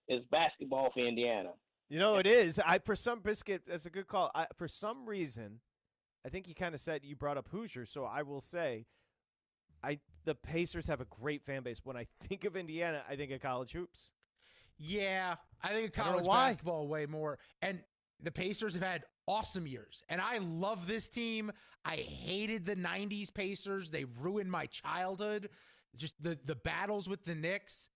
is basketball for Indiana. It is. Biscuit, that's a good call. For some reason, I think you kind of said you brought up Hoosiers, so I will say the Pacers have a great fan base. When I think of Indiana, I think of college hoops. Yeah, I think of college basketball way more. And the Pacers have had awesome years. And I love this team. I hated the 90s Pacers. They ruined my childhood. Just the battles with the Knicks.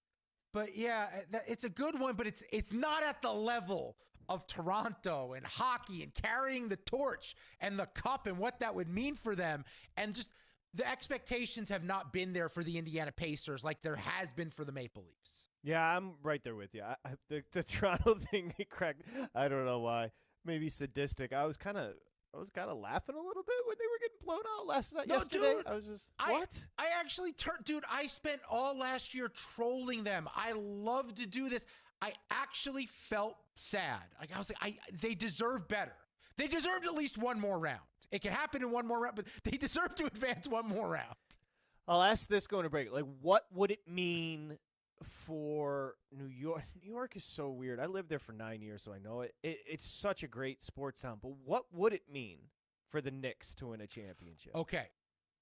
But yeah, it's a good one, but it's not at the level of Toronto and hockey and carrying the torch and the cup and what that would mean for them. And just the expectations have not been there for the Indiana Pacers like there has been for the Maple Leafs. Yeah, I'm right there with you. The Toronto thing cracked. I don't know why. Maybe sadistic. I was kind of laughing a little bit when they were getting blown out last night. Yesterday, dude, I was just what? I actually I spent all last year trolling them. I love to do this. I actually felt sad. Like I was like, they deserve better. They deserved at least one more round. It can happen in one more round, but they deserve to advance one more round. I'll ask this going to break. Like, what would it mean for New York? New York is so weird. I lived there for 9 years, so I know it. It's such a great sports town. But what would it mean for the Knicks to win a championship? Okay.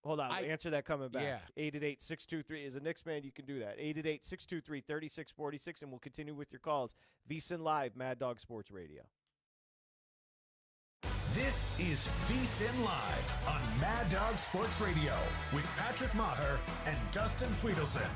Hold on. I'll answer that coming back. Yeah. 888-623. As a Knicks fan, you can do that. 888-623-3646, and we'll continue with your calls. VSiN Live, Mad Dog Sports Radio. This is VSiN Live on Mad Dog Sports Radio with Patrick Meagher and Dustin Swedelson.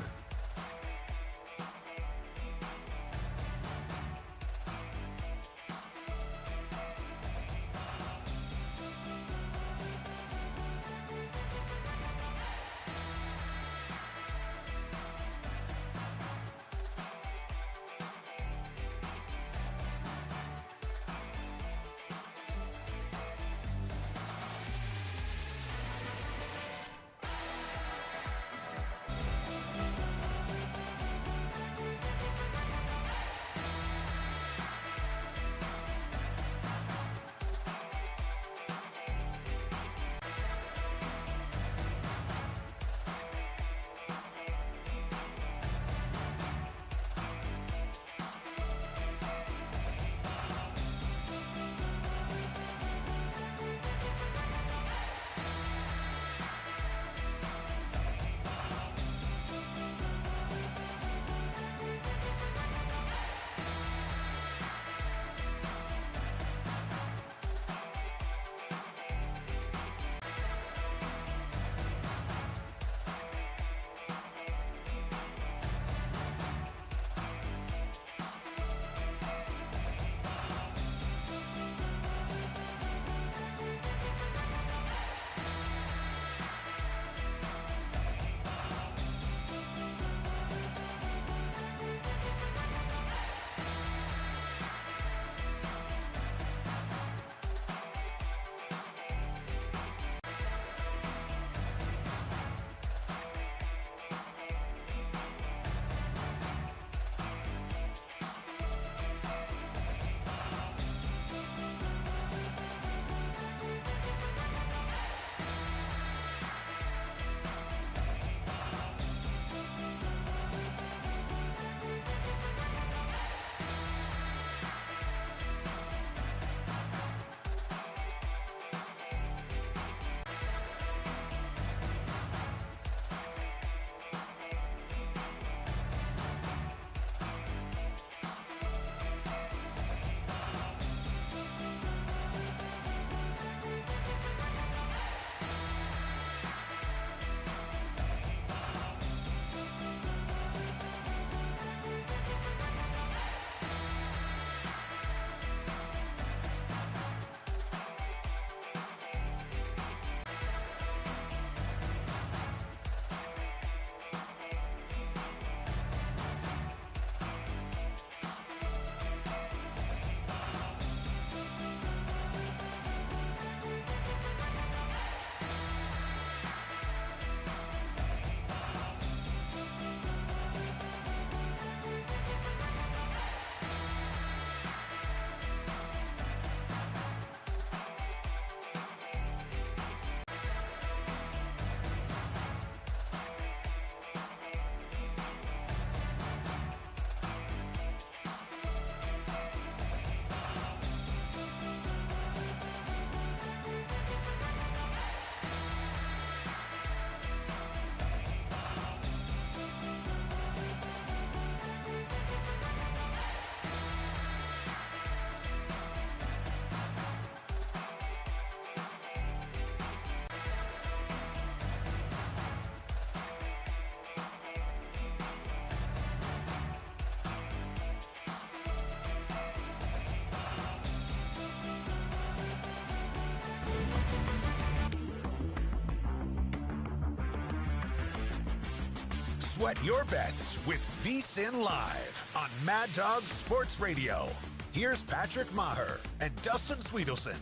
Sweat your bets with VSiN Live on Mad Dog Sports Radio. Here's Patrick Meagher and Dustin Swedelson.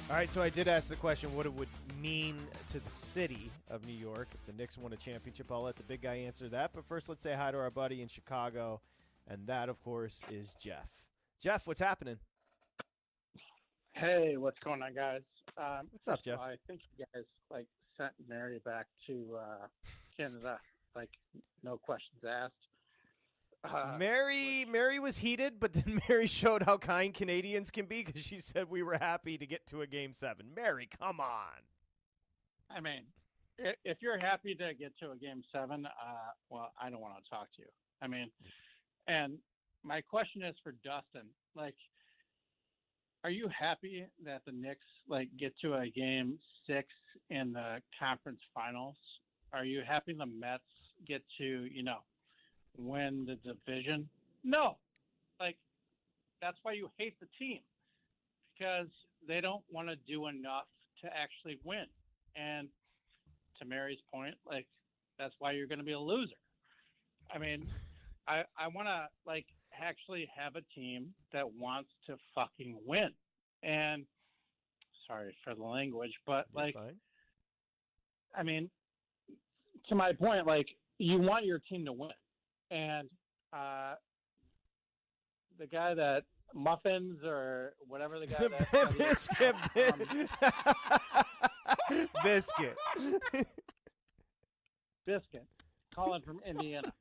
All right, so I did ask the question what it would mean to the city of New York if the Knicks won a championship. I'll let the big guy answer that. But first, let's say hi to our buddy in Chicago. And that, of course, is Jeff. Jeff, what's happening? Hey, what's going on, guys? What's up, Jeff? I think you guys sent Mary back to Canada, no questions asked. Mary was heated, but then Mary showed how kind Canadians can be because she said we were happy to get to a Game 7. Mary, come on. I mean, if you're happy to get to a Game 7, well, I don't want to talk to you. I mean, and my question is for Dustin. Are you happy that the Knicks get to a Game 6 in the conference finals? Are you happy the Mets get to win the division? No. That's why you hate the team, because they don't want to do enough to actually win. And to Mary's point, that's why you're going to be a loser. I mean, I want to actually have a team that wants to fucking win. And sorry for the language, but I mean, to my point, you want your team to win. And the guy that Muffins or whatever the guy that Biscuit, calling from Indiana.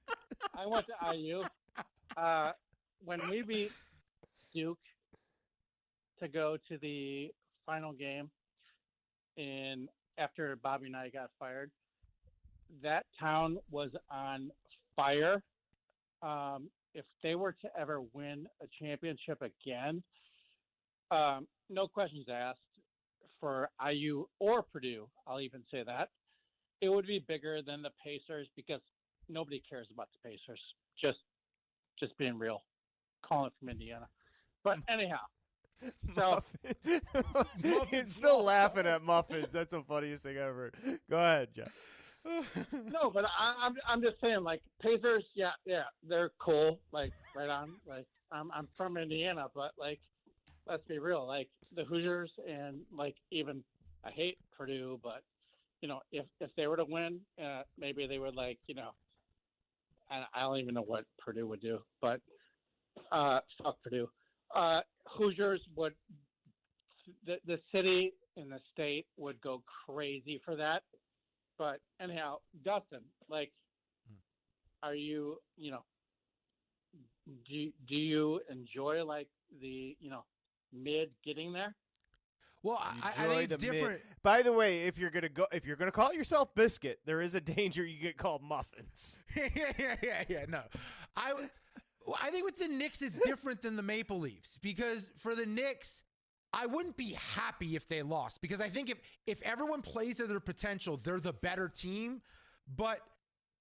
I went to IU. When we beat Duke to go to the final game after Bobby Knight got fired, that town was on fire. If they were to ever win a championship again, no questions asked, for IU or Purdue, I'll even say that, it would be bigger than the Pacers, because nobody cares about the Pacers. Just being real. Calling from Indiana. But anyhow. So You're still laughing at Muffins. That's the funniest thing I've heard. Go ahead, Jeff. No, but I'm just saying, Pacers, yeah, they're cool, right on. I'm from Indiana, but let's be real, the Hoosiers and even, I hate Purdue, but if they were to win, maybe they would I don't even know what Purdue would do, but fuck Purdue. Hoosiers would, the city and the state would go crazy for that. But anyhow, Dustin, are you, do you enjoy the, mid getting there? Well, I think it's different. By the way, if you're gonna call yourself Biscuit, there is a danger you get called Muffins. Yeah. No, I think with the Knicks, it's different than the Maple Leafs, because for the Knicks, I wouldn't be happy if they lost, because I think if everyone plays to their potential, they're the better team. But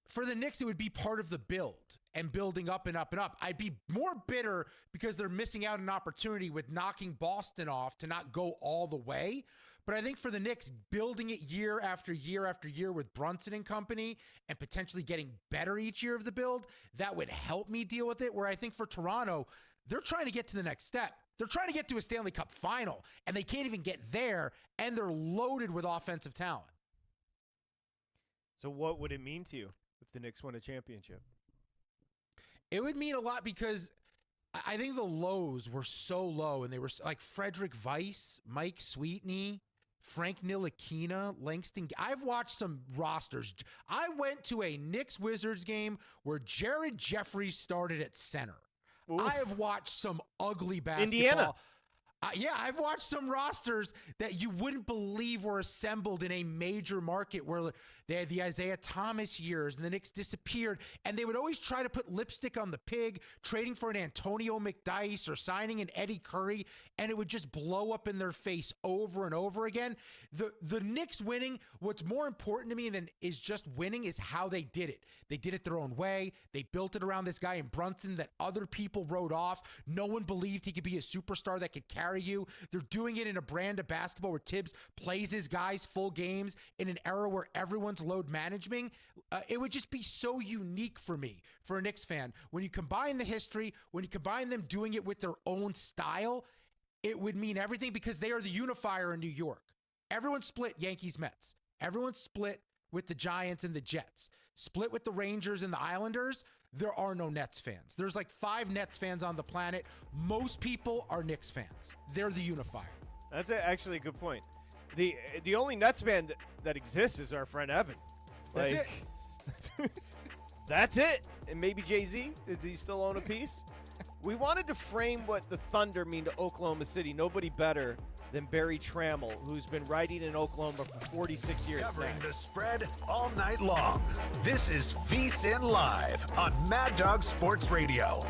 for the Knicks, it would be part of the build and building up and up and up. I'd be more bitter because they're missing out an opportunity with knocking Boston off to not go all the way. But I think for the Knicks, building it year after year after year with Brunson and company and potentially getting better each year of the build, that would help me deal with it. Where I think for Toronto, they're trying to get to the next step. They're trying to get to a Stanley Cup final, and they can't even get there, and they're loaded with offensive talent. So what would it mean to you if the Knicks won a championship? It would mean a lot, because I think the lows were so low, and they were Frederick Weiss, Mike Sweetney, Frank Ntilikina, Langston. I've watched some rosters. I went to a Knicks-Wizards game where Jared Jeffries started at center. Oof. I have watched some ugly basketball. Indiana. Yeah, I've watched some rosters that you wouldn't believe were assembled in a major market where they had the Isaiah Thomas years and the Knicks disappeared, and they would always try to put lipstick on the pig, trading for an Antonio McDyess or signing an Eddie Curry, and it would just blow up in their face over and over again. The Knicks winning, what's more important to me than is just winning is how they did it. They did it their own way. They built it around this guy in Brunson that other people wrote off. No one believed he could be a superstar that could carry you. They're doing it in a brand of basketball where Tibbs plays his guys full games in an era where everyone's load managing. It would just be so unique for me, for a Knicks fan. When you combine the history, when you combine them doing it with their own style, it would mean everything, because they are the unifier in New York. Everyone split Yankees, Mets. Everyone split with the Giants and the Jets. Split with the Rangers and the Islanders. there are no Nets fans. There's like 5 Nets fans on the planet. Most people are Knicks fans. They're the unifier. That's actually a good point. The only Nets fan that exists is our friend Evan. That's it. That's it. And maybe Jay-Z. Does he still own a piece? We wanted to frame what the Thunder mean to Oklahoma City. Nobody better than Barry Trammell, who's been writing in Oklahoma for 46 years. Covering the spread all night long. This is VSiN Live on Mad Dog Sports Radio.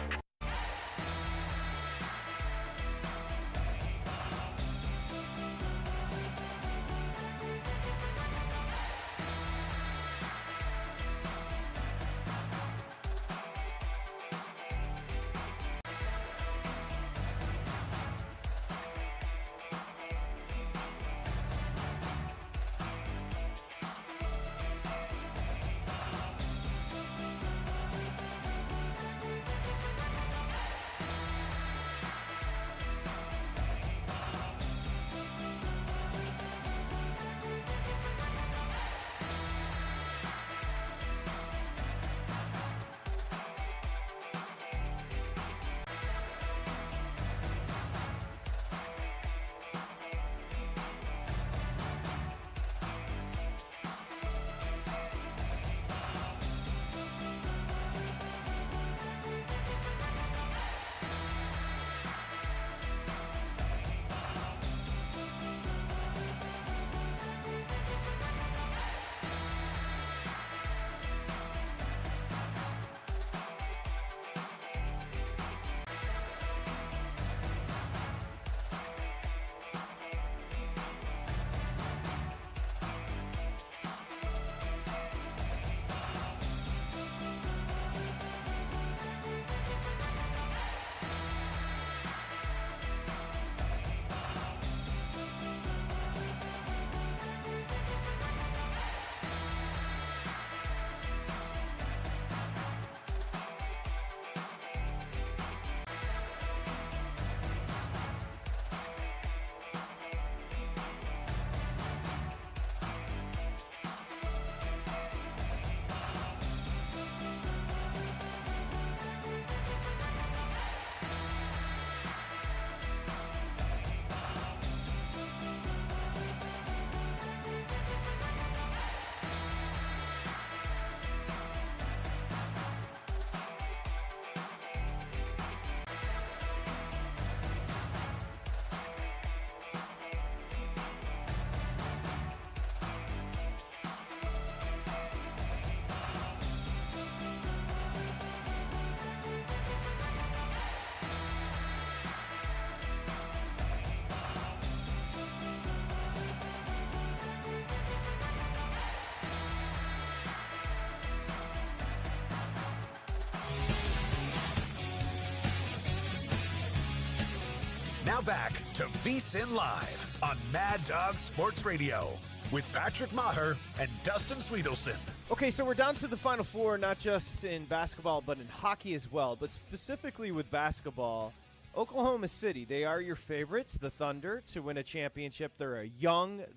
Now back to VSiN Live on Mad Dog Sports Radio with Patrick Meagher and Dustin Swedelson. Okay, so we're down to the Final Four, not just in basketball, but in hockey as well. But specifically with basketball, Oklahoma City, they are your favorites, the Thunder, to win a championship. They're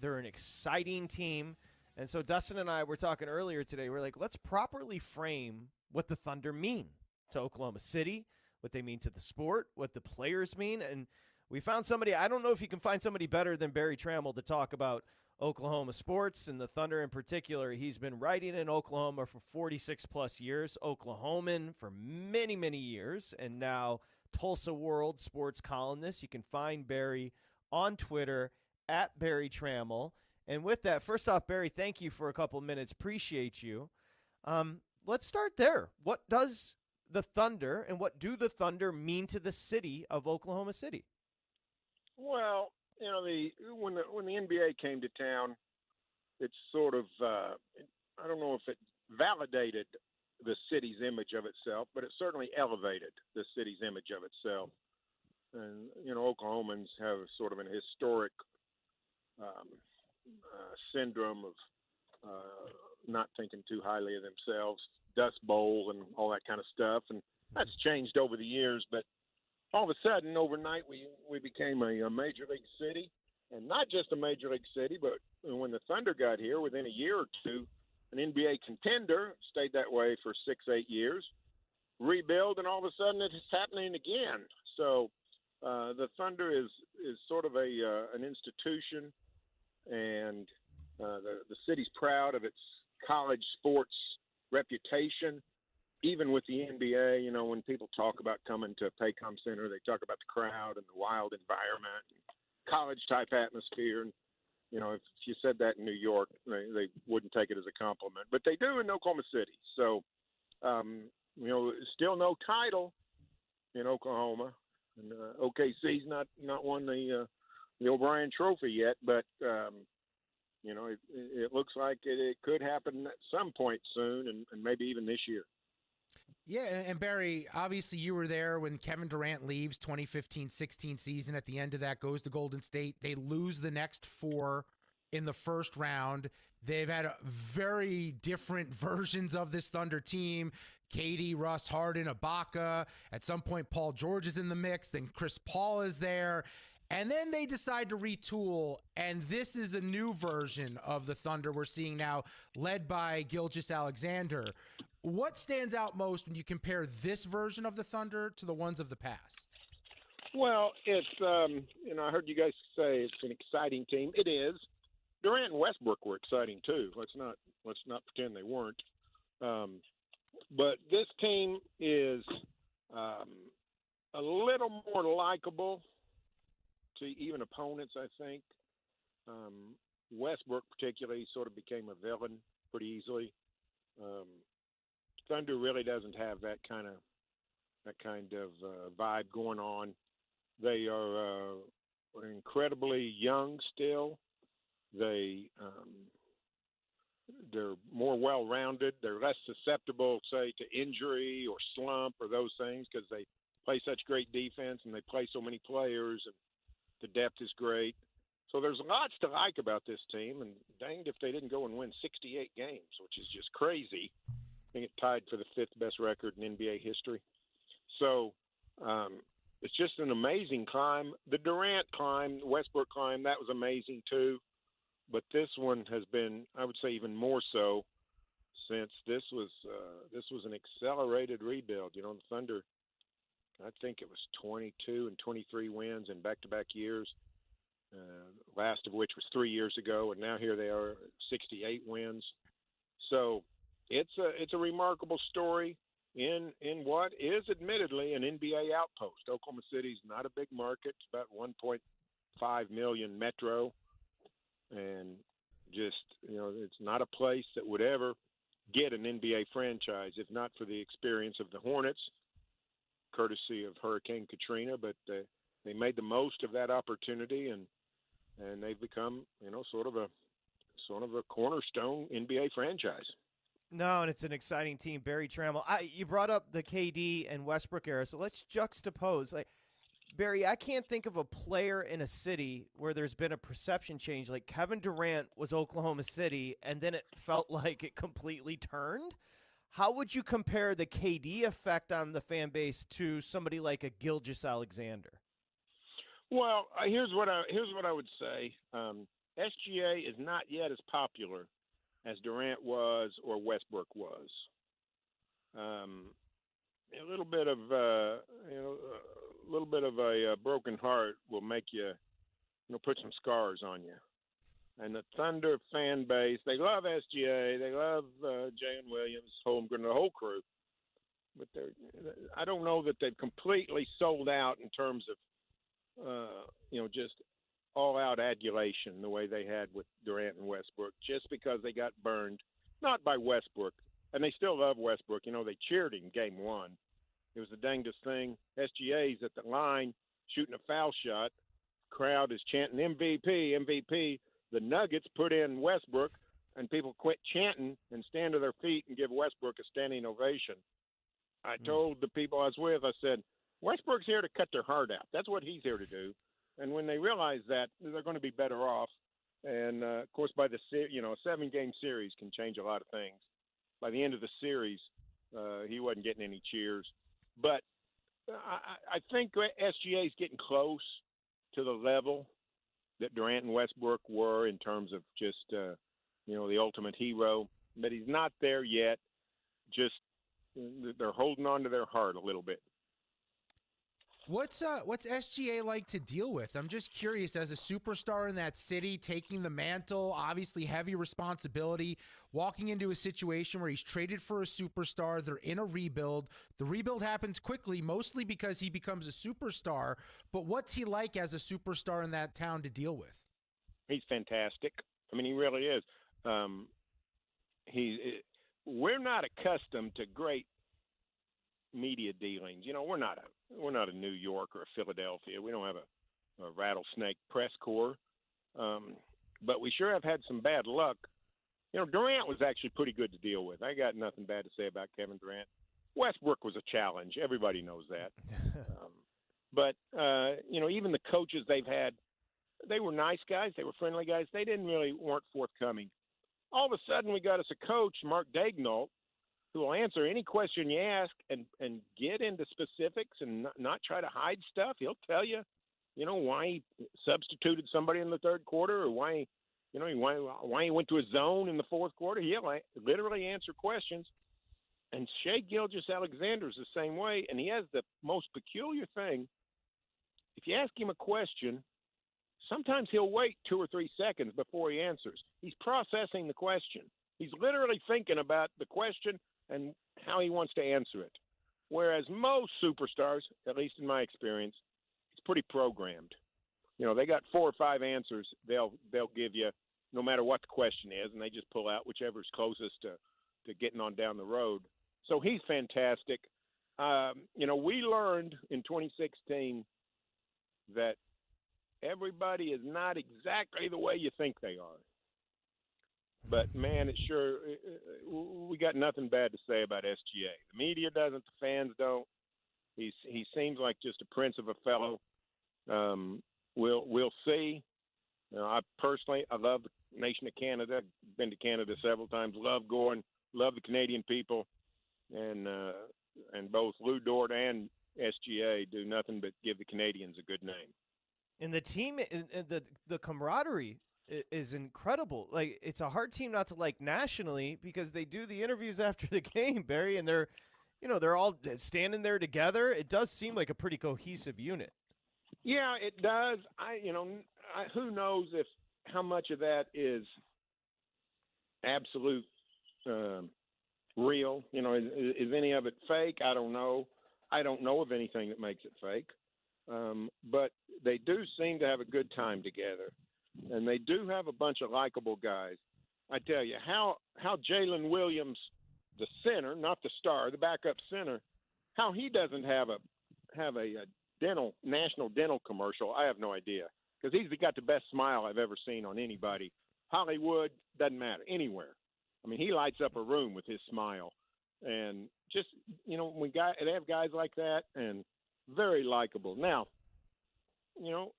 they're an exciting team. And so Dustin and I were talking earlier today. We're like, let's properly frame what the Thunder mean to Oklahoma City, what they mean to the sport, what the players mean. And we found somebody, I don't know if you can find somebody better than Barry Trammell to talk about Oklahoma sports and the Thunder in particular. He's been writing in Oklahoma for 46-plus years, Oklahoman for many, many years, and now Tulsa World sports columnist. You can find Barry on Twitter at Barry Trammell. And with that, first off, Barry, thank you for a couple minutes. Appreciate you. Let's start there. What does the Thunder and what do the Thunder mean to the city of Oklahoma City? Well, you know, when the NBA came to town, it's sort of I don't know if it validated the city's image of itself, but it certainly elevated the city's image of itself. And you know, Oklahomans have sort of an historic syndrome of not thinking too highly of themselves, Dust Bowl and all that kind of stuff, and that's changed over the years, but all of a sudden, overnight, we became a major league city, and not just a major league city, but when the Thunder got here, within a year or two, an NBA contender, stayed that way for 6-8 years, rebuild, and all of a sudden it's happening again. So the Thunder is sort of an institution, and the city's proud of its college sports reputation. Even with the NBA, you know, when people talk about coming to Paycom Center, they talk about the crowd and the wild environment, and college-type atmosphere. And, you know, if you said that in New York, they wouldn't take it as a compliment. But they do in Oklahoma City. So, you know, still no title in Oklahoma. And OKC's not won the O'Brien Trophy yet, but you know, it looks like it could happen at some point soon, and maybe even this year. Yeah, and Barry, obviously you were there when Kevin Durant leaves 2015-16 season. At the end of that, goes to Golden State. They lose the next 4 in the first round. They've had very different versions of this Thunder team. KD, Russ, Harden, Ibaka. At some point, Paul George is in the mix. Then Chris Paul is there. And then they decide to retool, and this is a new version of the Thunder we're seeing now, led by Gilgeous-Alexander. What stands out most when you compare this version of the Thunder to the ones of the past? Well, it's you know, I heard you guys say it's an exciting team. It is. Durant and Westbrook were exciting too. Let's not pretend they weren't. But this team is a little more likable to even opponents, I think. Westbrook particularly sort of became a villain pretty easily. Thunder really doesn't have that kind of vibe going on. They are incredibly young still. They're more well-rounded. They're less susceptible, say, to injury or slump or those things because they play such great defense and they play so many players, and the depth is great. So there's lots to like about this team, and danged if they didn't go and win 68 games, which is just crazy. I think it tied for the 5th best record in NBA history. So it's just an amazing climb. The Durant climb, Westbrook climb, that was amazing too. But this one has been, I would say, even more so since this was an accelerated rebuild. You know, the Thunder, I think it was 22 and 23 wins in back-to-back years, last of which was 3 years ago, and now here they are, 68 wins. So it's a remarkable story in what is admittedly an NBA outpost. Oklahoma City's not a big market; it's about 1.5 million metro, and just, you know, it's not a place that would ever get an NBA franchise if not for the experience of the Hornets, courtesy of Hurricane Katrina. But they made the most of that opportunity, and they've become, you know, sort of a cornerstone NBA franchise. No, and it's an exciting team. Barry Trammell, you brought up the KD and Westbrook era, so let's juxtapose. Like, Barry, I can't think of a player in a city where there's been a perception change. Like Kevin Durant was Oklahoma City, and then it felt like it completely turned. How would you compare the KD effect on the fan base to somebody like a Gilgeous-Alexander? Well, here's what I would say. SGA is not yet as popular as Durant was or Westbrook was. A little bit of a broken heart will make you put some scars on you. And the Thunder fan base, they love SGA, they love Jalen Williams, Holmgren, the whole crew. But I don't know that they've completely sold out in terms of just all-out adulation the way they had with Durant and Westbrook, just because they got burned, not by Westbrook. And they still love Westbrook. You know, they cheered him game one. It was the dangest thing. SGA's at the line shooting a foul shot. Crowd is chanting MVP, MVP. The Nuggets put in Westbrook, and people quit chanting and stand to their feet and give Westbrook a standing ovation. I told the people I was with, I said, Westbrook's here to cut their heart out. That's what he's here to do. And when they realize that, they're going to be better off. And, of course, by a 7-game series can change a lot of things. By the end of the series, he wasn't getting any cheers. But I think SGA is getting close to the level that Durant and Westbrook were in terms of just, the ultimate hero. But he's not there yet. Just they're holding on to their heart a little bit. What's SGA like to deal with? I'm just curious, as a superstar in that city, taking the mantle, obviously heavy responsibility, walking into a situation where he's traded for a superstar, they're in a rebuild. The rebuild happens quickly, mostly because he becomes a superstar. But what's he like as a superstar in that town to deal with? He's fantastic. I mean, he really is. We're not accustomed to great media dealings. You know, we're not a New York or a Philadelphia. We don't have a rattlesnake press corps. But we sure have had some bad luck. You know, Durant was actually pretty good to deal with. I got nothing bad to say about Kevin Durant. Westbrook was a challenge. Everybody knows that. But you know, even the coaches they've had, they were nice guys. They were friendly guys. They weren't forthcoming. All of a sudden, we got us a coach, Mark Daignault, who will answer any question you ask and get into specifics and not try to hide stuff. He'll tell you, you know, why he substituted somebody in the third quarter, or why he went to a zone in the fourth quarter. He'll literally answer questions. And Shai Gilgeous-Alexander's the same way, and he has the most peculiar thing. If you ask him a question, sometimes he'll wait 2 or 3 seconds before he answers. He's processing the question. He's literally thinking about the question and how he wants to answer it. Whereas most superstars, at least in my experience, it's pretty programmed. You know, they got 4 or 5 answers they'll give you no matter what the question is, and they just pull out whichever's closest to getting on down the road. So he's fantastic. You know, we learned in 2016 that everybody is not exactly the way you think they are. But, man, we got nothing bad to say about SGA. The media doesn't, the fans don't. He seems like just a prince of a fellow. We'll see. You know, I love the nation of Canada. Been to Canada several times. Love going. Love the Canadian people. And both Lou Dort and SGA do nothing but give the Canadians a good name. And the team, the camaraderie is incredible. Like, it's a hard team not to like nationally because they do the interviews after the game, Barry, and they're all standing there together. It does seem like a pretty cohesive unit. Yeah, it does. Who knows how much of that is absolute real? You know, is any of it fake? I don't know. I don't know of anything that makes it fake. But they do seem to have a good time together, and they do have a bunch of likable guys. I tell you, how Jalen Williams, the center, not the star, the backup center, how he doesn't have a national dental commercial, I have no idea, because he's got the best smile I've ever seen on anybody. Hollywood, doesn't matter, anywhere. I mean, he lights up a room with his smile, and just, you know, they have guys like that, and very likable. Now, you know,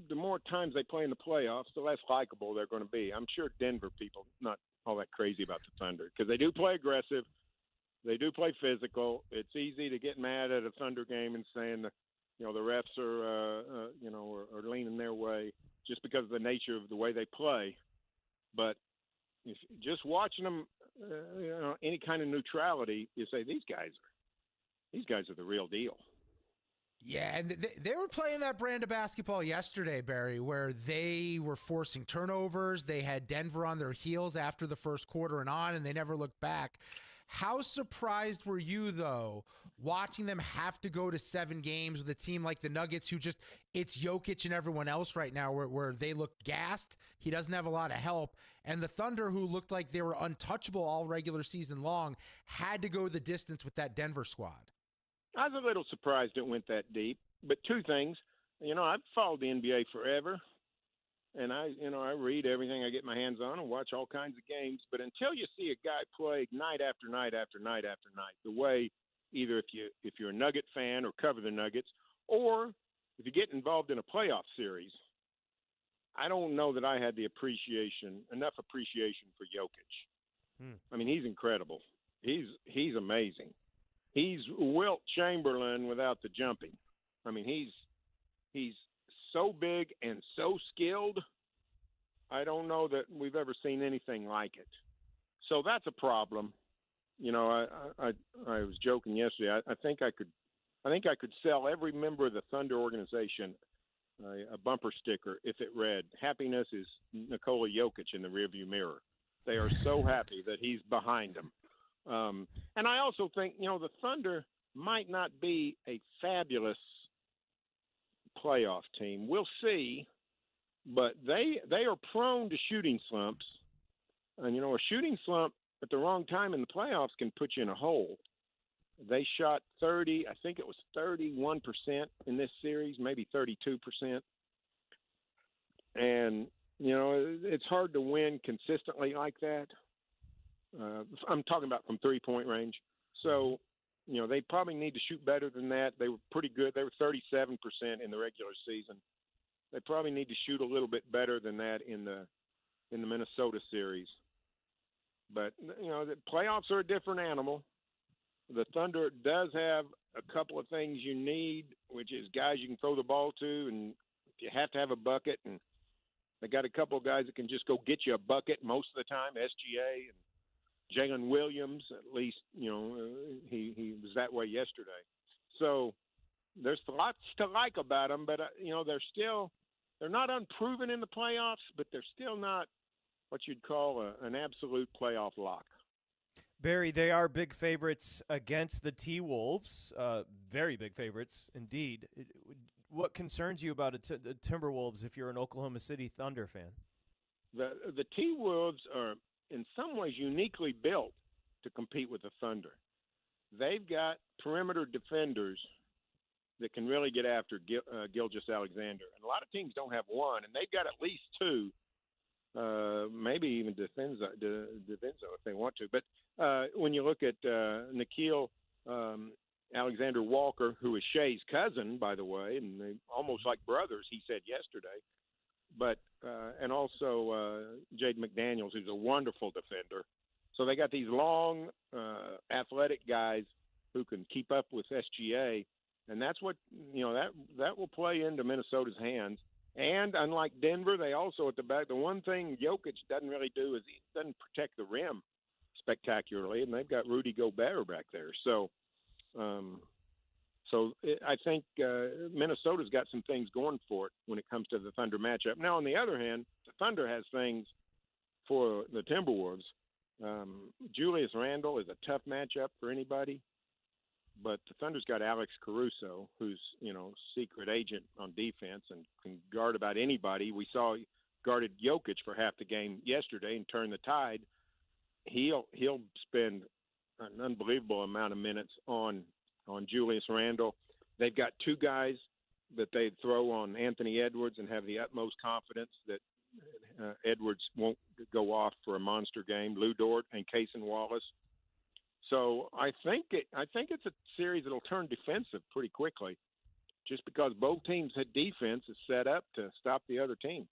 the more times they play in the playoffs, the less likable they're going to be. I'm sure Denver people not all that crazy about the Thunder because they do play aggressive, they do play physical. It's easy to get mad at a Thunder game and saying, you know, the refs are leaning their way just because of the nature of the way they play. But if just watching them, you know, any kind of neutrality, you say these guys are the real deal. Yeah, and they were playing that brand of basketball yesterday, Barry, where they were forcing turnovers. They had Denver on their heels after the first quarter and on, and they never looked back. How surprised were you, though, watching them have to go to 7 games with a team like the Nuggets, who just, it's Jokic and everyone else right now, where they look gassed. He doesn't have a lot of help. And the Thunder, who looked like they were untouchable all regular season long, had to go the distance with that Denver squad. I was a little surprised it went that deep, but 2 things. You know, I've followed the NBA forever, and I read everything I get my hands on and watch all kinds of games. But until you see a guy play night after night after night after night, the way either if you're a Nugget fan or cover the Nuggets, or if you get involved in a playoff series, I don't know that I had enough appreciation for Jokic. I mean, he's incredible. He's amazing. He's Wilt Chamberlain without the jumping. I mean, he's so big and so skilled. I don't know that we've ever seen anything like it. So that's a problem. you know, I was joking yesterday. I think I could sell every member of the Thunder organization a bumper sticker if it read, "Happiness is Nikola Jokic in the rearview mirror." They are so happy that he's behind them. And I also think, you know, the Thunder might not be a fabulous playoff team. We'll see. But they are prone to shooting slumps. And, you know, a shooting slump at the wrong time in the playoffs can put you in a hole. They shot 31% in this series, maybe 32%. And, you know, it's hard to win consistently like that. I'm talking about from three-point range. So, you know, they probably need to shoot better than that. They were pretty good. They were 37% in the regular season. They probably need to shoot a little bit better than that in the Minnesota series. But, you know, the playoffs are a different animal. The Thunder does have a couple of things you need, which is guys you can throw the ball to, and you have to have a bucket. And they got a couple of guys that can just go get you a bucket most of the time, SGA and Jalen Williams, at least, you know, he was that way yesterday. So there's lots to like about them, but, you know, they're not unproven in the playoffs, but they're still not what you'd call an absolute playoff lock. Barry, they are big favorites against the T-Wolves, very big favorites indeed. What concerns you about the Timberwolves if you're an Oklahoma City Thunder fan? The T-Wolves are in some ways uniquely built to compete with the Thunder. They've got perimeter defenders that can really get after Gilgeous-Alexander. And a lot of teams don't have one, and they've got at least two, maybe even DiVincenzo if they want to. But when you look at Nickeil Alexander-Walker, who is Shea's cousin, by the way, and they almost like brothers, he said yesterday, but and also Jaden McDaniels, who's a wonderful defender. So they got these long, athletic guys who can keep up with SGA, and that's what, you know, that will play into Minnesota's hands. And unlike Denver, they also at the back, the one thing Jokic doesn't really do is he doesn't protect the rim spectacularly, and they've got Rudy Gobert back there. So, I think Minnesota's got some things going for it when it comes to the Thunder matchup. Now, on the other hand, the Thunder has things for the Timberwolves. Julius Randle is a tough matchup for anybody, but the Thunder's got Alex Caruso, who's, you know, secret agent on defense and can guard about anybody. We saw he guarded Jokic for half the game yesterday and turned the tide. He'll spend an unbelievable amount of minutes on Julius Randle. They've got two guys that they throw on Anthony Edwards and have the utmost confidence that Edwards won't go off for a monster game, Lou Dort and Cason Wallace. So I think it's a series that'll turn defensive pretty quickly, just because both teams' defense is set up to stop the other team.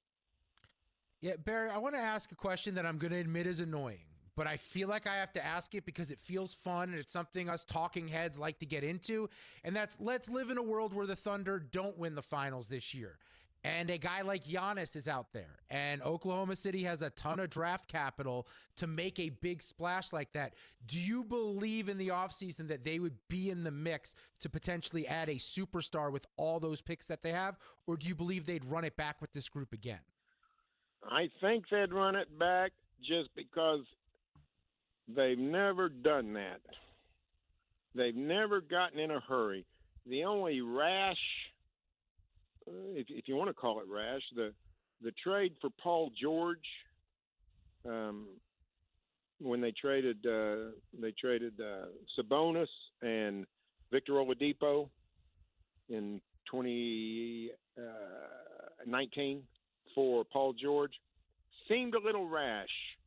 Yeah, Barry, I want to ask a question that I'm going to admit is annoying, but I feel like I have to ask it because it feels fun and it's something us talking heads like to get into, and that's, let's live in a world where the Thunder don't win the finals this year. And a guy like Giannis is out there, and Oklahoma City has a ton of draft capital to make a big splash like that. Do you believe in the offseason that they would be in the mix to potentially add a superstar with all those picks that they have, or do you believe they'd run it back with this group again? I think they'd run it back just because they've never done that. They've never gotten in a hurry. The only rash, if you want to call it rash, the trade for Paul George, when they traded Sabonis and Victor Oladipo in 2019 for Paul George, seemed a little rash,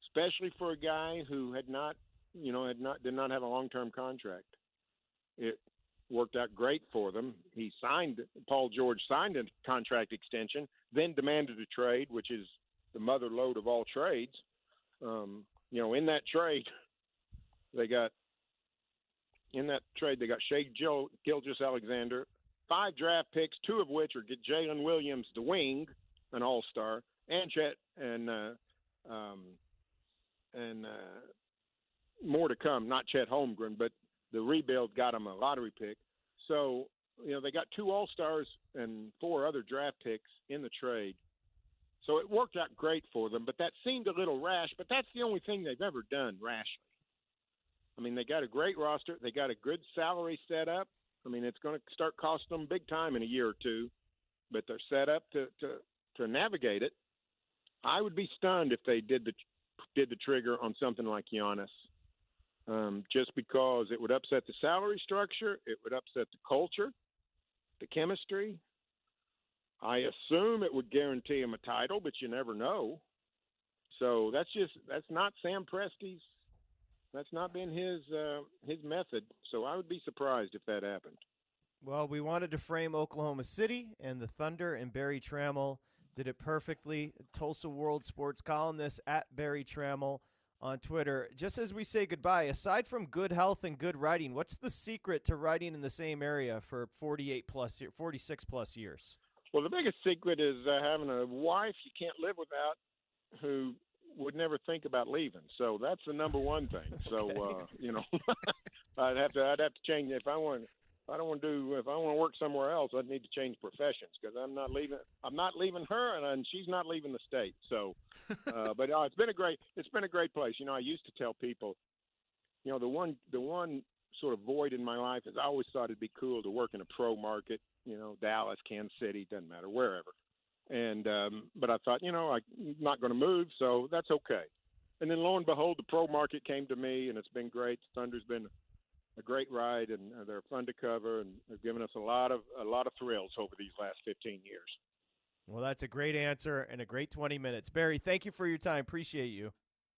especially for a guy who did not have a long-term contract. It worked out great for them. Paul George signed a contract extension, then demanded a trade, which is the mother lode of all trades. In that trade, they got Shea Gilgeous-Alexander, 5 draft picks, 2 of which are Jalen Williams, the wing, an all-star, and Chet and more to come. Not Chet Holmgren, but the rebuild got him a lottery pick. So, they got 2 All-Stars and 4 other draft picks in the trade. So it worked out great for them, but that seemed a little rash. But that's the only thing they've ever done rashly. I mean, they got a great roster. They got a good salary set up. I mean, it's going to start costing them big time in a year or two, but they're set up to navigate it. I would be stunned if they did the trigger on something like Giannis, just because it would upset the salary structure, it would upset the culture, the chemistry. I assume it would guarantee him a title, but you never know. So that's not Sam Presti's. That's not been his method. So I would be surprised if that happened. Well, we wanted to frame Oklahoma City, and the Thunder and Barry Trammell did it perfectly. Tulsa World Sports columnist at Barry Trammell on Twitter. Just as we say goodbye, aside from good health and good writing, what's the secret to writing in the same area for 46 plus years? Well, the biggest secret is having a wife you can't live without who would never think about leaving. So that's the number one thing. So, I'd have to change if I want to work somewhere else, I'd need to change professions because I'm not leaving her and she's not leaving the state. So, but it's been a great place. I used to tell people, the one sort of void in my life is I always thought it'd be cool to work in a pro market, Dallas, Kansas City, doesn't matter, wherever. And, but I thought, I'm not going to move, so that's okay. And then lo and behold, the pro market came to me and it's been great. Thunder's been a great ride and they're fun to cover and they've given us a lot of thrills over these last 15 years. Well, that's a great answer and a great 20 minutes. Barry, thank you for your time. Appreciate you.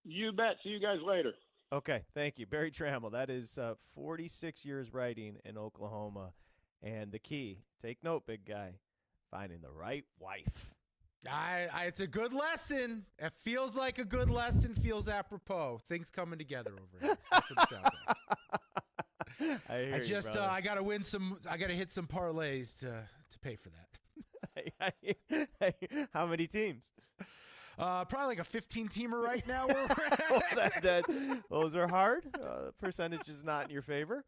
You bet. See you guys later. Okay, thank you. Barry Trammell, that is 46 years writing in Oklahoma. And the key, take note, big guy, finding the right wife. It's a good lesson. It feels like a good lesson, feels apropos. Things coming together over here. That's what it sounds like. I hear you, brother. I got to hit some parlays to pay for that. How many teams? Probably like a 15-teamer right now. Those are hard. Percentage is not in your favor.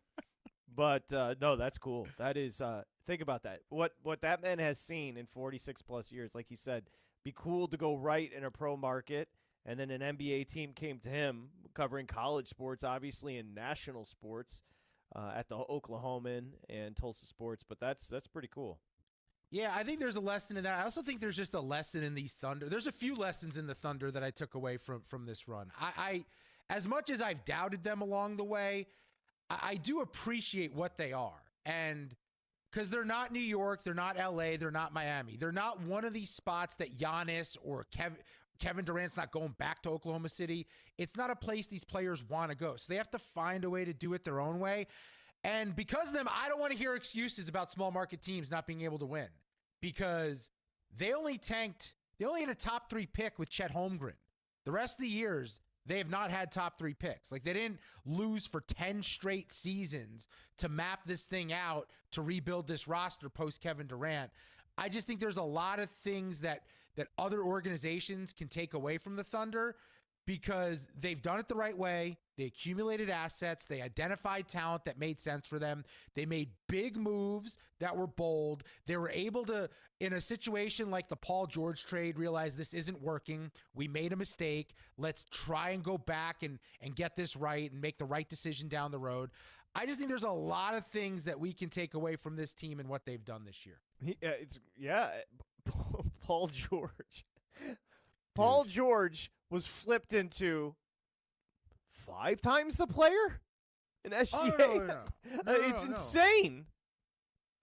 But, no, that's cool. That is, think about that. What that man has seen in 46-plus years, like he said, be cool to go right in a pro market, and then an NBA team came to him covering college sports, obviously, and national sports at the Oklahoman and Tulsa Sports. But that's pretty cool. Yeah, I think there's a lesson in that. I also think there's just a lesson in these Thunder. There's a few lessons in the Thunder that I took away from this run. I as much as I've doubted them along the way, I do appreciate what they are. And because they're not New York, they're not LA, they're not Miami. They're not one of these spots that Giannis or Kevin Durant's not going back to Oklahoma City. It's not a place these players want to go. So they have to find a way to do it their own way. And because of them, I don't want to hear excuses about small market teams not being able to win, because they only had a top 3 pick with Chet Holmgren. The rest of the years, they have not had top 3 picks. Like, they didn't lose for 10 straight seasons to map this thing out to rebuild this roster post Kevin Durant. I just think there's a lot of things that other organizations can take away from the Thunder, because they've done it the right way. They accumulated assets. They identified talent that made sense for them. They made big moves that were bold. They were able to, in a situation like the Paul George trade, realize this isn't working. We made a mistake. Let's try and go back and get this right and make the right decision down the road. I just think there's a lot of things that we can take away from this team and what they've done this year. Paul George. Paul George was flipped into 5 times the player in SGA. It's insane.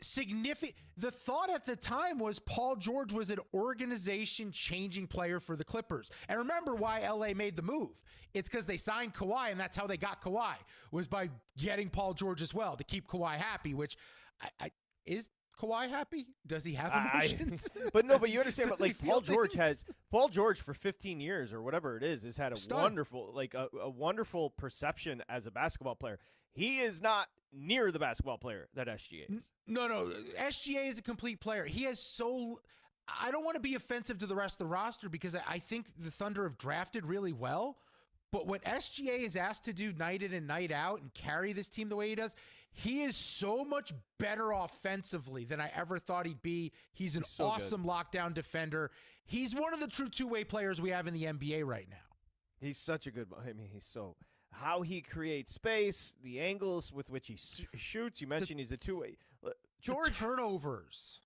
Significant. The thought at the time was Paul George was an organization-changing player for the Clippers. And remember why LA made the move. It's because they signed Kawhi, and that's how they got Kawhi, was by getting Paul George as well to keep Kawhi happy, which is Kawhi happy? Does he have emotions? But you understand, but like Paul George for 15 years or whatever it is, has had a wonderful perception as a basketball player. He is not near the basketball player that SGA is. No. SGA is a complete player. He has I don't want to be offensive to the rest of the roster, because I think the Thunder have drafted really well, But what SGA is asked to do night in and night out and carry this team the way he does, he is so much better offensively than I ever thought he'd be. He's an awesome lockdown defender. He's one of the true two-way players we have in the NBA right now. He's such a good – I mean, he's so – how he creates space, the angles with which he shoots. You mentioned he's a two-way. George – turnovers.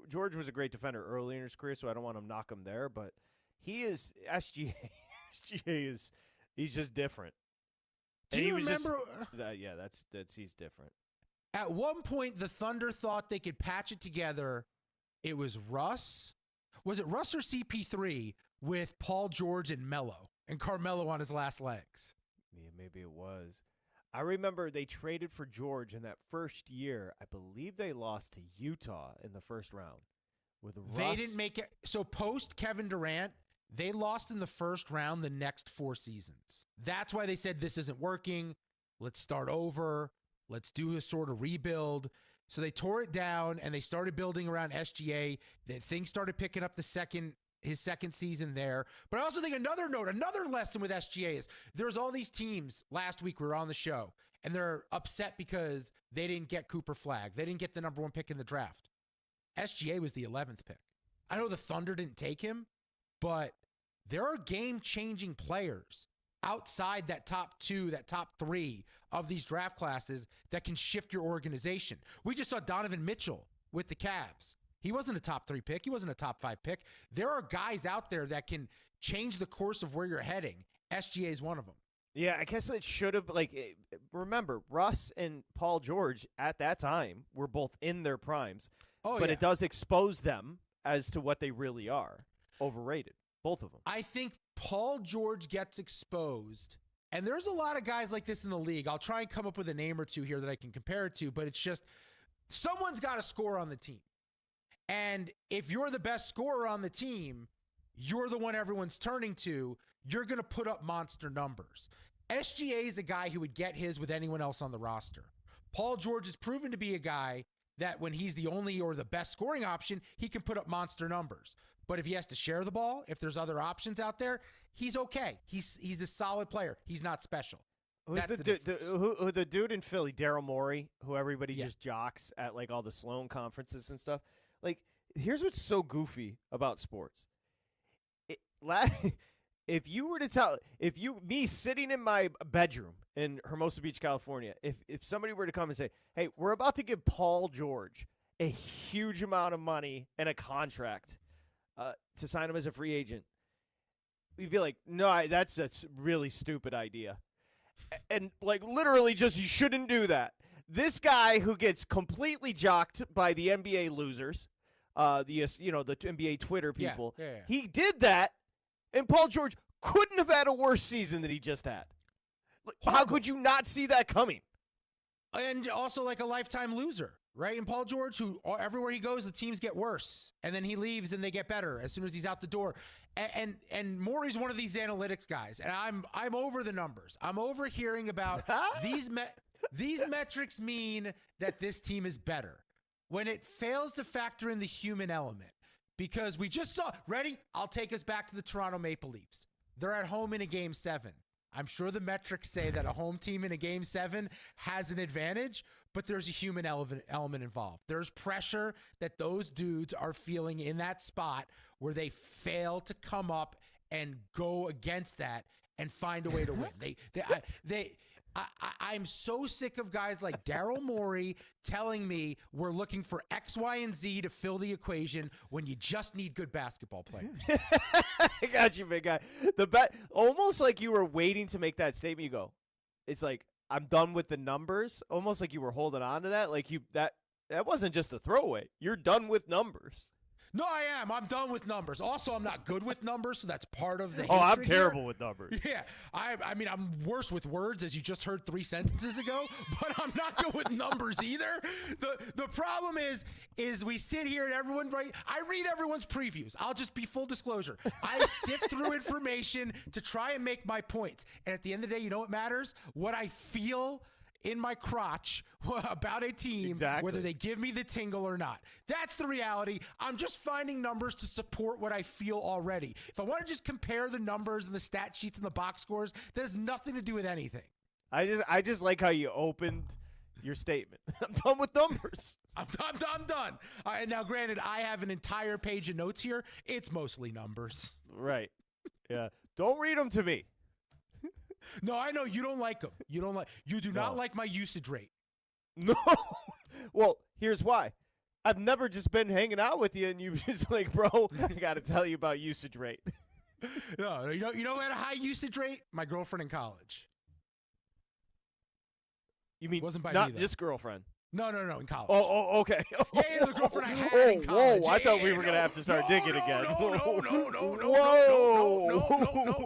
George was a great defender early in his career, so I don't want to knock him there. But he is – SGA is – he's just different. Do you remember? Yeah, that's he's different. At one point, the Thunder thought they could patch it together. It was Russ. Was it Russ or CP3 with Paul George and Melo and Carmelo on his last legs? Yeah, maybe it was. I remember they traded for George in that first year. I believe they lost to Utah in the first round. With Russ. They didn't make it. So post Kevin Durant, they lost in the first round the next 4 seasons. That's why they said this isn't working. Let's start over. Let's do a sort of rebuild. So they tore it down and they started building around SGA. Then things started picking up his second season there. But I also think another lesson with SGA is there's all these teams. Last week we were on the show and they're upset because they didn't get Cooper Flagg. They didn't get the number 1 pick in the draft. SGA was the 11th pick. I know the Thunder didn't take him, but there are game-changing players outside that top 2, that top 3 of these draft classes that can shift your organization. We just saw Donovan Mitchell with the Cavs. He wasn't a top 3 pick. He wasn't a top 5 pick. There are guys out there that can change the course of where you're heading. SGA is one of them. Yeah, I guess it should have, remember, Russ and Paul George at that time were both in their primes. But it does expose them as to what they really are. Overrated. Both of them. I think Paul George gets exposed, and there's a lot of guys like this in the league. I'll try and come up with a name or two here that I can compare it to, but it's just someone's got to score on the team. And if you're the best scorer on the team, you're the one everyone's turning to. You're going to put up monster numbers. SGA is a guy who would get his with anyone else on the roster. Paul George has proven to be a guy that when he's the only or the best scoring option, he can put up monster numbers. But if he has to share the ball, if there's other options out there, he's okay. He's a solid player. He's not special. Who's the dude in Philly, Daryl Morey, who everybody just jocks at all the Sloan conferences and stuff? Here's what's so goofy about sports. If you were to tell, me sitting in my bedroom in Hermosa Beach, California, if somebody were to come and say, hey, we're about to give Paul George a huge amount of money and a contract to sign him as a free agent, we'd be like, no, that's a really stupid idea. And literally just, you shouldn't do that. This guy who gets completely jocked by the NBA losers, the NBA Twitter people, he did that. And Paul George couldn't have had a worse season than he just had. How could you not see that coming? And also a lifetime loser, right? And Paul George, who everywhere he goes, the teams get worse. And then he leaves and they get better as soon as he's out the door. And Morey's one of these analytics guys. And I'm over the numbers. I'm over hearing about these metrics mean that this team is better. When it fails to factor in the human element. Because we just saw, ready? I'll take us back to the Toronto Maple Leafs. They're at home in a Game 7. I'm sure the metrics say that a home team in a Game 7 has an advantage, but there's a human element involved. There's pressure that those dudes are feeling in that spot where they fail to come up and go against that and find a way to win. I'm so sick of guys like Daryl Morey telling me we're looking for X, Y, and Z to fill the equation when you just need good basketball players. I got you, big guy. Almost like you were waiting to make that statement. You go, it's like, I'm done with the numbers. Almost like you were holding on to that. That wasn't just a throwaway. You're done with numbers. No, I am. I'm done with numbers. Also, I'm not good with numbers, so that's part of the I'm terrible with numbers. Yeah. I mean, I'm worse with words, as you just heard 3 sentences ago, but I'm not good with numbers either. The problem is we sit here and I read everyone's previews. I'll just be full disclosure. I sift through information to try and make my points. And at the end of the day, you know what matters? What I feel in my crotch about a team, whether they give me the tingle or not. That's the reality. I'm just finding numbers to support what I feel already. If I want to just compare the numbers and the stat sheets and the box scores, that has nothing to do with anything. I just like how you opened your statement. I'm done with numbers. I'm done. And now, granted, I have an entire page of notes here. It's mostly numbers. Right. Yeah. Don't read them to me. No, I know you don't like them. You do not like my usage rate. No. Well, here's why. I've never just been hanging out with you and you just like, bro, I got to tell you about usage rate. No, you know who had a high usage rate? My girlfriend in college. You mean wasn't by not me, though. this girlfriend? No, in college. Oh, okay. Yeah, the girlfriend I had in college. Whoa, I thought we were going to have to start digging again.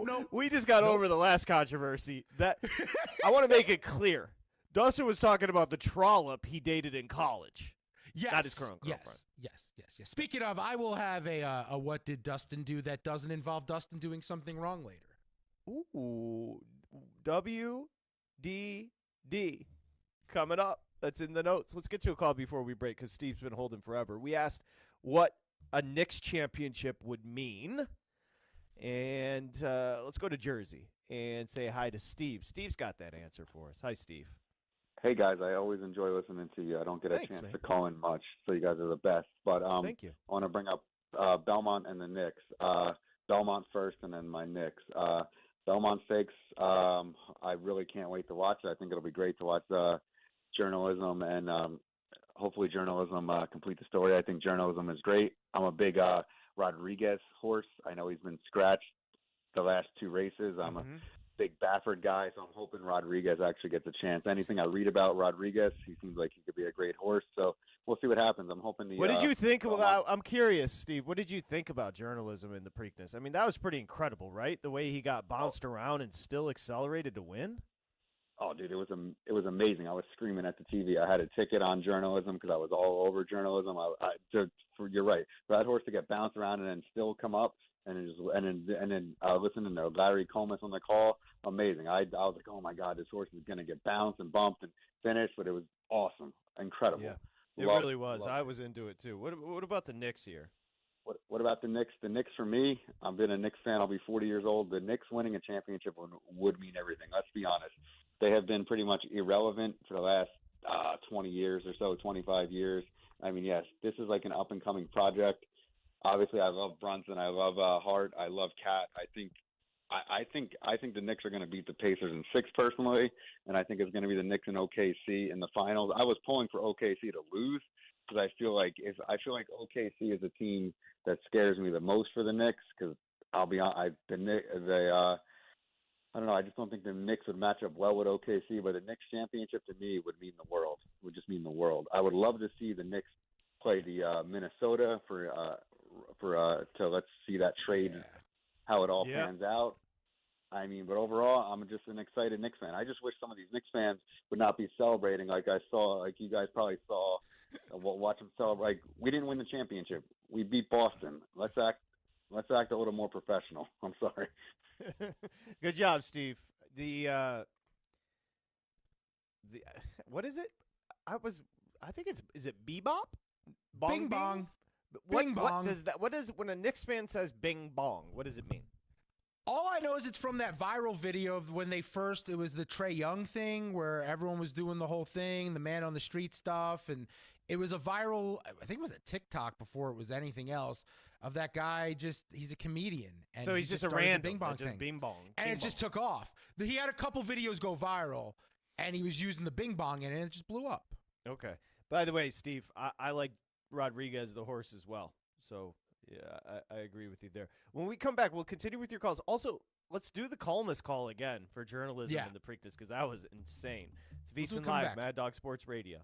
No. We just got over the last controversy. I want to make it clear. Dustin was talking about the trollop he dated in college. Yes. Not his current girlfriend. Yes. Speaking of, I will have a what did Dustin do that doesn't involve Dustin doing something wrong later. Ooh. WDD. Coming up. That's in the notes. Let's get to a call before we break because Steve's been holding forever. We asked what a Knicks championship would mean. And let's go to Jersey and say hi to Steve. Steve's got that answer for us. Hi, Steve. Hey, guys. I always enjoy listening to you. I don't get a chance to call in much, so you guys are the best. But thank you. I want to bring up Belmont and the Knicks. Belmont first and then my Knicks. Belmont stakes, I really can't wait to watch it. I think it'll be great to watch journalism and hopefully journalism complete the story. I think journalism is great. I'm a big Rodriguez horse. I know he's been scratched the last two races. I'm a big Baffert guy, so I'm hoping Rodriguez actually gets a chance. Anything I read about Rodriguez, he seems like he could be a great horse. So we'll see what happens. I'm hoping What did you think about? I'm curious, Steve. What did you think about journalism in the Preakness? I mean, that was pretty incredible, right? The way he got bounced around and still accelerated to win. Oh, dude, it was amazing. I was screaming at the TV. I had a ticket on journalism because I was all over journalism. You're right. For that horse to get bounced around and then still come up and then listening to Larry Comas on the call, amazing. I was like, oh my God, this horse is gonna get bounced and bumped and finished, but it was awesome, incredible. Yeah, it really was. I was into it too. What about the Knicks here? What about the Knicks? The Knicks for me, I've been a Knicks fan. I'll be 40 years old. The Knicks winning a championship would mean everything. Let's be honest. They have been pretty much irrelevant for the last 20 years or so, 25 years. I mean, yes, this is like an up-and-coming project. Obviously, I love Brunson. I love Hart. I love Cat. I think the Knicks are going to beat the Pacers in 6 personally, and I think it's going to be the Knicks and OKC in the finals. I was pulling for OKC to lose because I feel like OKC is a team that scares me the most for the Knicks because I'll be honest, I don't know. I just don't think the Knicks would match up well with OKC, but the Knicks championship to me would mean the world. It would just mean the world. I would love to see the Knicks play the Minnesota to let's see that trade, how it all pans out. I mean, but overall, I'm just an excited Knicks fan. I just wish some of these Knicks fans would not be celebrating like you guys probably saw. Watch them celebrate. Like, we didn't win the championship. We beat Boston. Let's act a little more professional. I'm sorry. Good job, Steve. The what is it? I think is it bebop? Bing bong. Bing bong. What does when a Knicks fan says bing bong? What does it mean? All I know is it's from that viral video of when it was the Trae Young thing where everyone was doing the whole thing, the man on the street stuff, and it was a viral, I think it was a TikTok before it was anything else, of that guy he's a comedian. And so he's just a random bing bong thing. Bing bong. And bing it just bong. took off. He had a couple videos go viral, and he was using the bing bong, and it just blew up. Okay. By the way, Steve, I like Rodriguez the horse as well. So, yeah, I agree with you there. When we come back, we'll continue with your calls. Also, let's do the Columnist call again for journalism in the Preakness because that was insane. It's VSiN Live, Mad Dog Sports Radio.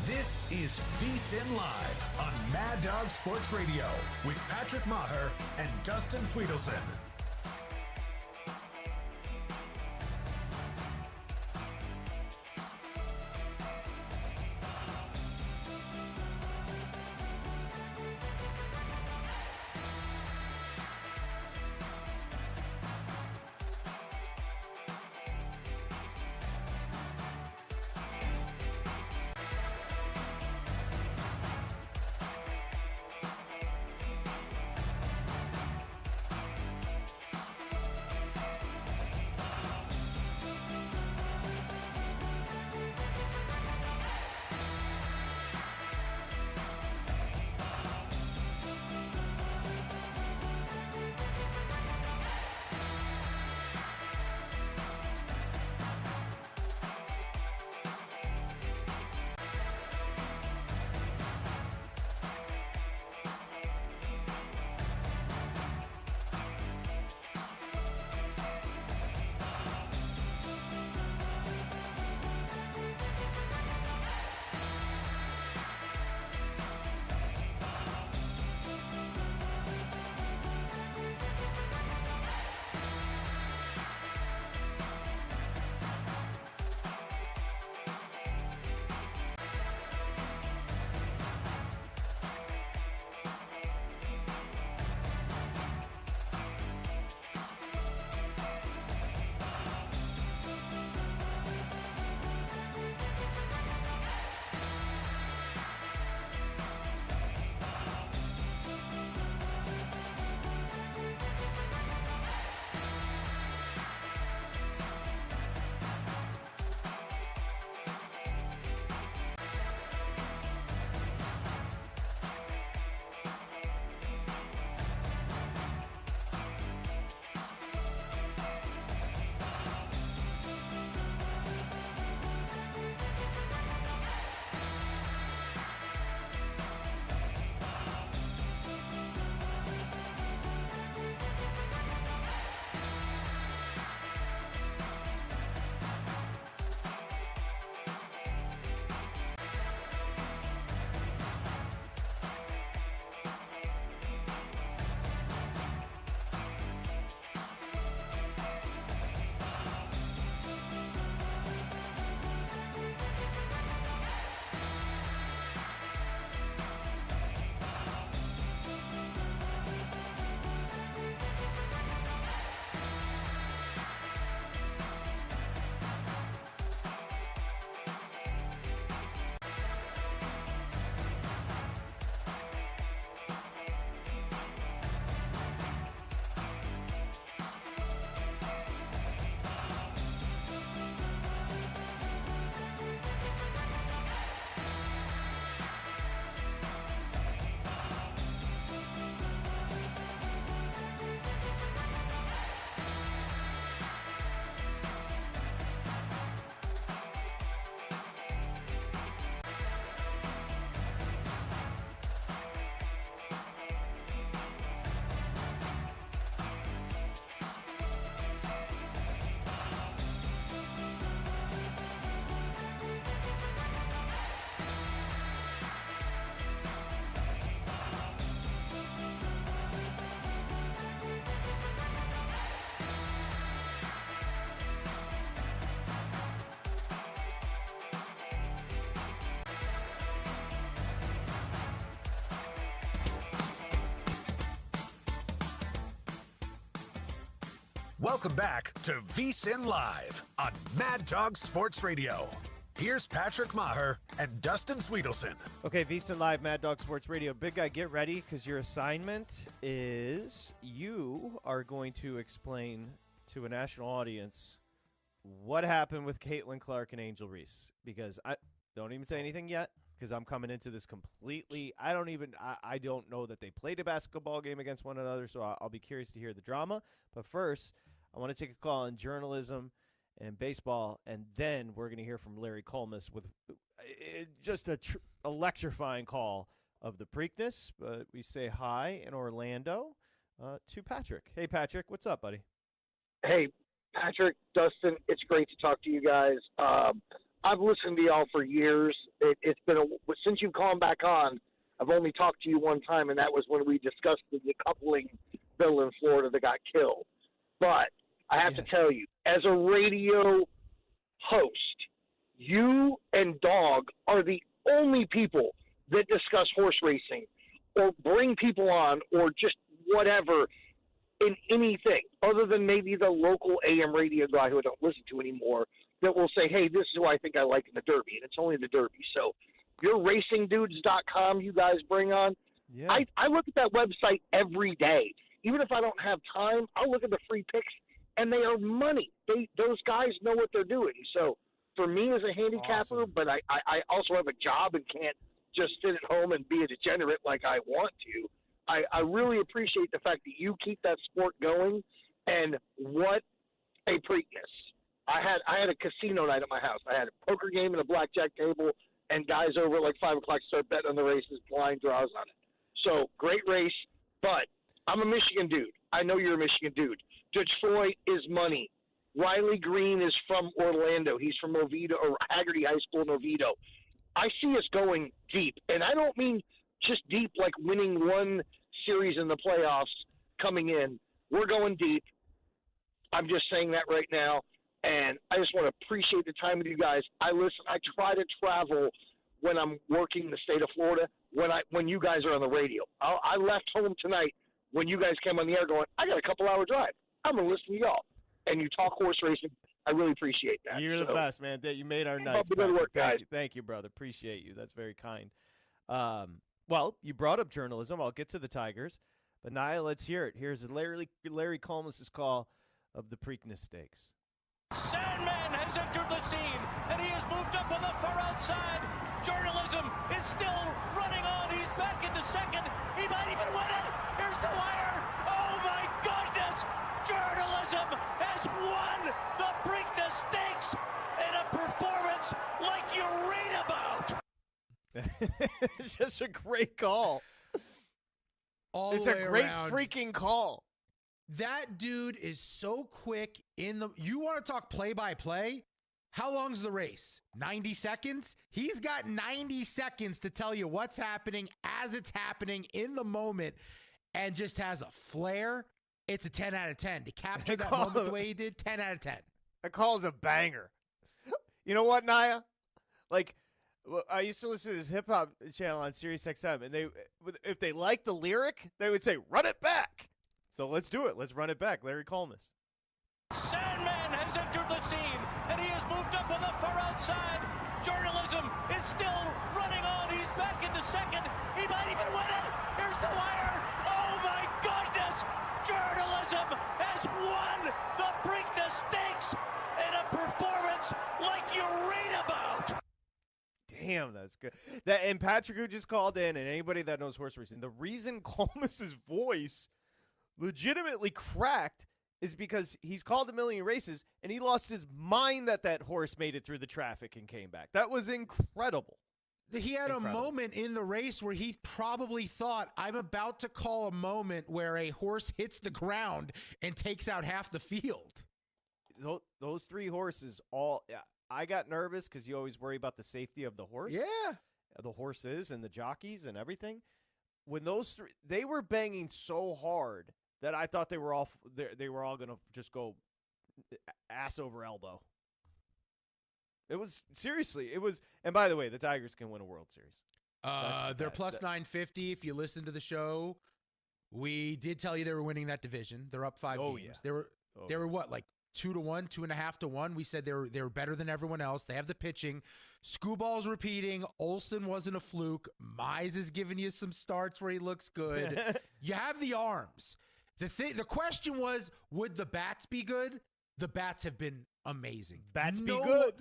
This is VSiN Live on Mad Dog Sports Radio with Patrick Meagher and Dustin Swedelson. Welcome back to VSiN Live on Mad Dog Sports Radio. Here's Patrick Maher and Dustin Swedelson. Okay, VSiN Live, Mad Dog Sports Radio. Big guy, get ready, because your assignment is you are going to explain to a national audience what happened with Caitlin Clark and Angel Reese. Because I don't even say anything yet, because I'm coming into this completely. I don't know that they played a basketball game against one another, so I'll be curious to hear the drama. But first, I want to take a call on journalism and baseball, and then we're going to hear from Larry Colmus with just a electrifying call of the Preakness. But we say hi in Orlando to Patrick. Hey, Patrick, what's up, buddy? Hey, Patrick, Dustin, it's great to talk to you guys. I've listened to y'all for years. It's been since you've come back on, I've only talked to you one time, and that was when we discussed the decoupling bill in Florida that got killed. But I have to tell you, as a radio host, you and Dog are the only people that discuss horse racing or bring people on or just whatever in anything other than maybe the local AM radio guy who I don't listen to anymore that will say, hey, this is who I think I like in the Derby, and it's only the Derby. So your racingdudes.com you guys bring on, I look at that website every day. Even if I don't have time, I'll look at the free picks, and they are money. Those guys know what they're doing. So for me as a handicapper, but I also have a job and can't just sit at home and be a degenerate like I want to. I really appreciate the fact that you keep that sport going, and what a Preakness. I had a casino night at my house. I had a poker game and a blackjack table, and guys over at like 5 o'clock start betting on the races, blind draws on it. So great race, but I'm a Michigan dude. I know you're a Michigan dude. Detroit is money. Riley Green is from Orlando. He's from Oviedo, or Haggerty High School in Oviedo. I see us going deep, and I don't mean just deep like winning one series in the playoffs coming in. We're going deep. I'm just saying that right now, and I just want to appreciate the time with you guys. I try to travel when I'm working the state of Florida when you guys are on the radio. I left home tonight when you guys came on the air going, I got a couple-hour drive. I'm going to listen to y'all. And you talk horse racing. I really appreciate that. You're the best, man. You made our nights. Good work, guys. Thank you, brother. Appreciate you. That's very kind. Well, you brought up journalism. I'll get to the Tigers. But, Nia, let's hear it. Here's Larry Colmus' call of the Preakness Stakes. Sandman has entered the scene, and he has moved up on the far outside. Journalism is still running on. He's back into second. He might even win it. Here's the wire. Oh, my goodness. Journalism has won the Preakness Stakes in a performance like you read about. It's just a great call. It's a great freaking call. That dude is so quick you want to talk play-by-play? How long's the race? 90 seconds? He's got 90 seconds to tell you what's happening as it's happening in the moment, and just has a flair. It's a 10 out of 10. To capture that moment the way he did, 10 out of 10. That call is a banger. You know what, Nia? Like, I used to listen to this hip-hop channel on Sirius XM, and if they liked the lyric, they would say, run it back. So let's do it. Let's run it back. Larry Colmus. Sandman has entered the scene, and he has moved up on the far outside. Journalism is still running on. He's back into second. He might even win it. Here's the wire. Oh, my goodness. Journalism has won the Preakness Stakes in a performance like you read about. Damn, that's good. And Patrick, who just called in, and anybody that knows horse racing, the reason Colmus's voice legitimately cracked is because he's called a million races, and he lost his mind that horse made it through the traffic and came back. That was incredible. He had a moment in the race where he probably thought, I'm about to call a moment where a horse hits the ground and takes out half the field. Those three horses I got nervous because you always worry about the safety of the horse. Yeah. The horses and the jockeys and everything. When those three, they were banging so hard that I thought they were all going to just go ass over elbow. It was and by the way, the Tigers can win a World Series. They're plus 950. If you listen to the show, we did tell you they were winning that division. They're up 5 games. Yeah. They were what, like 2-1, 2.5-1. We said they were better than everyone else. They have the pitching. Scooball's repeating. Olsen wasn't a fluke. Mize is giving you some starts where he looks good. You have the arms. The question was, would the bats be good? The bats have been amazing. Bats be good.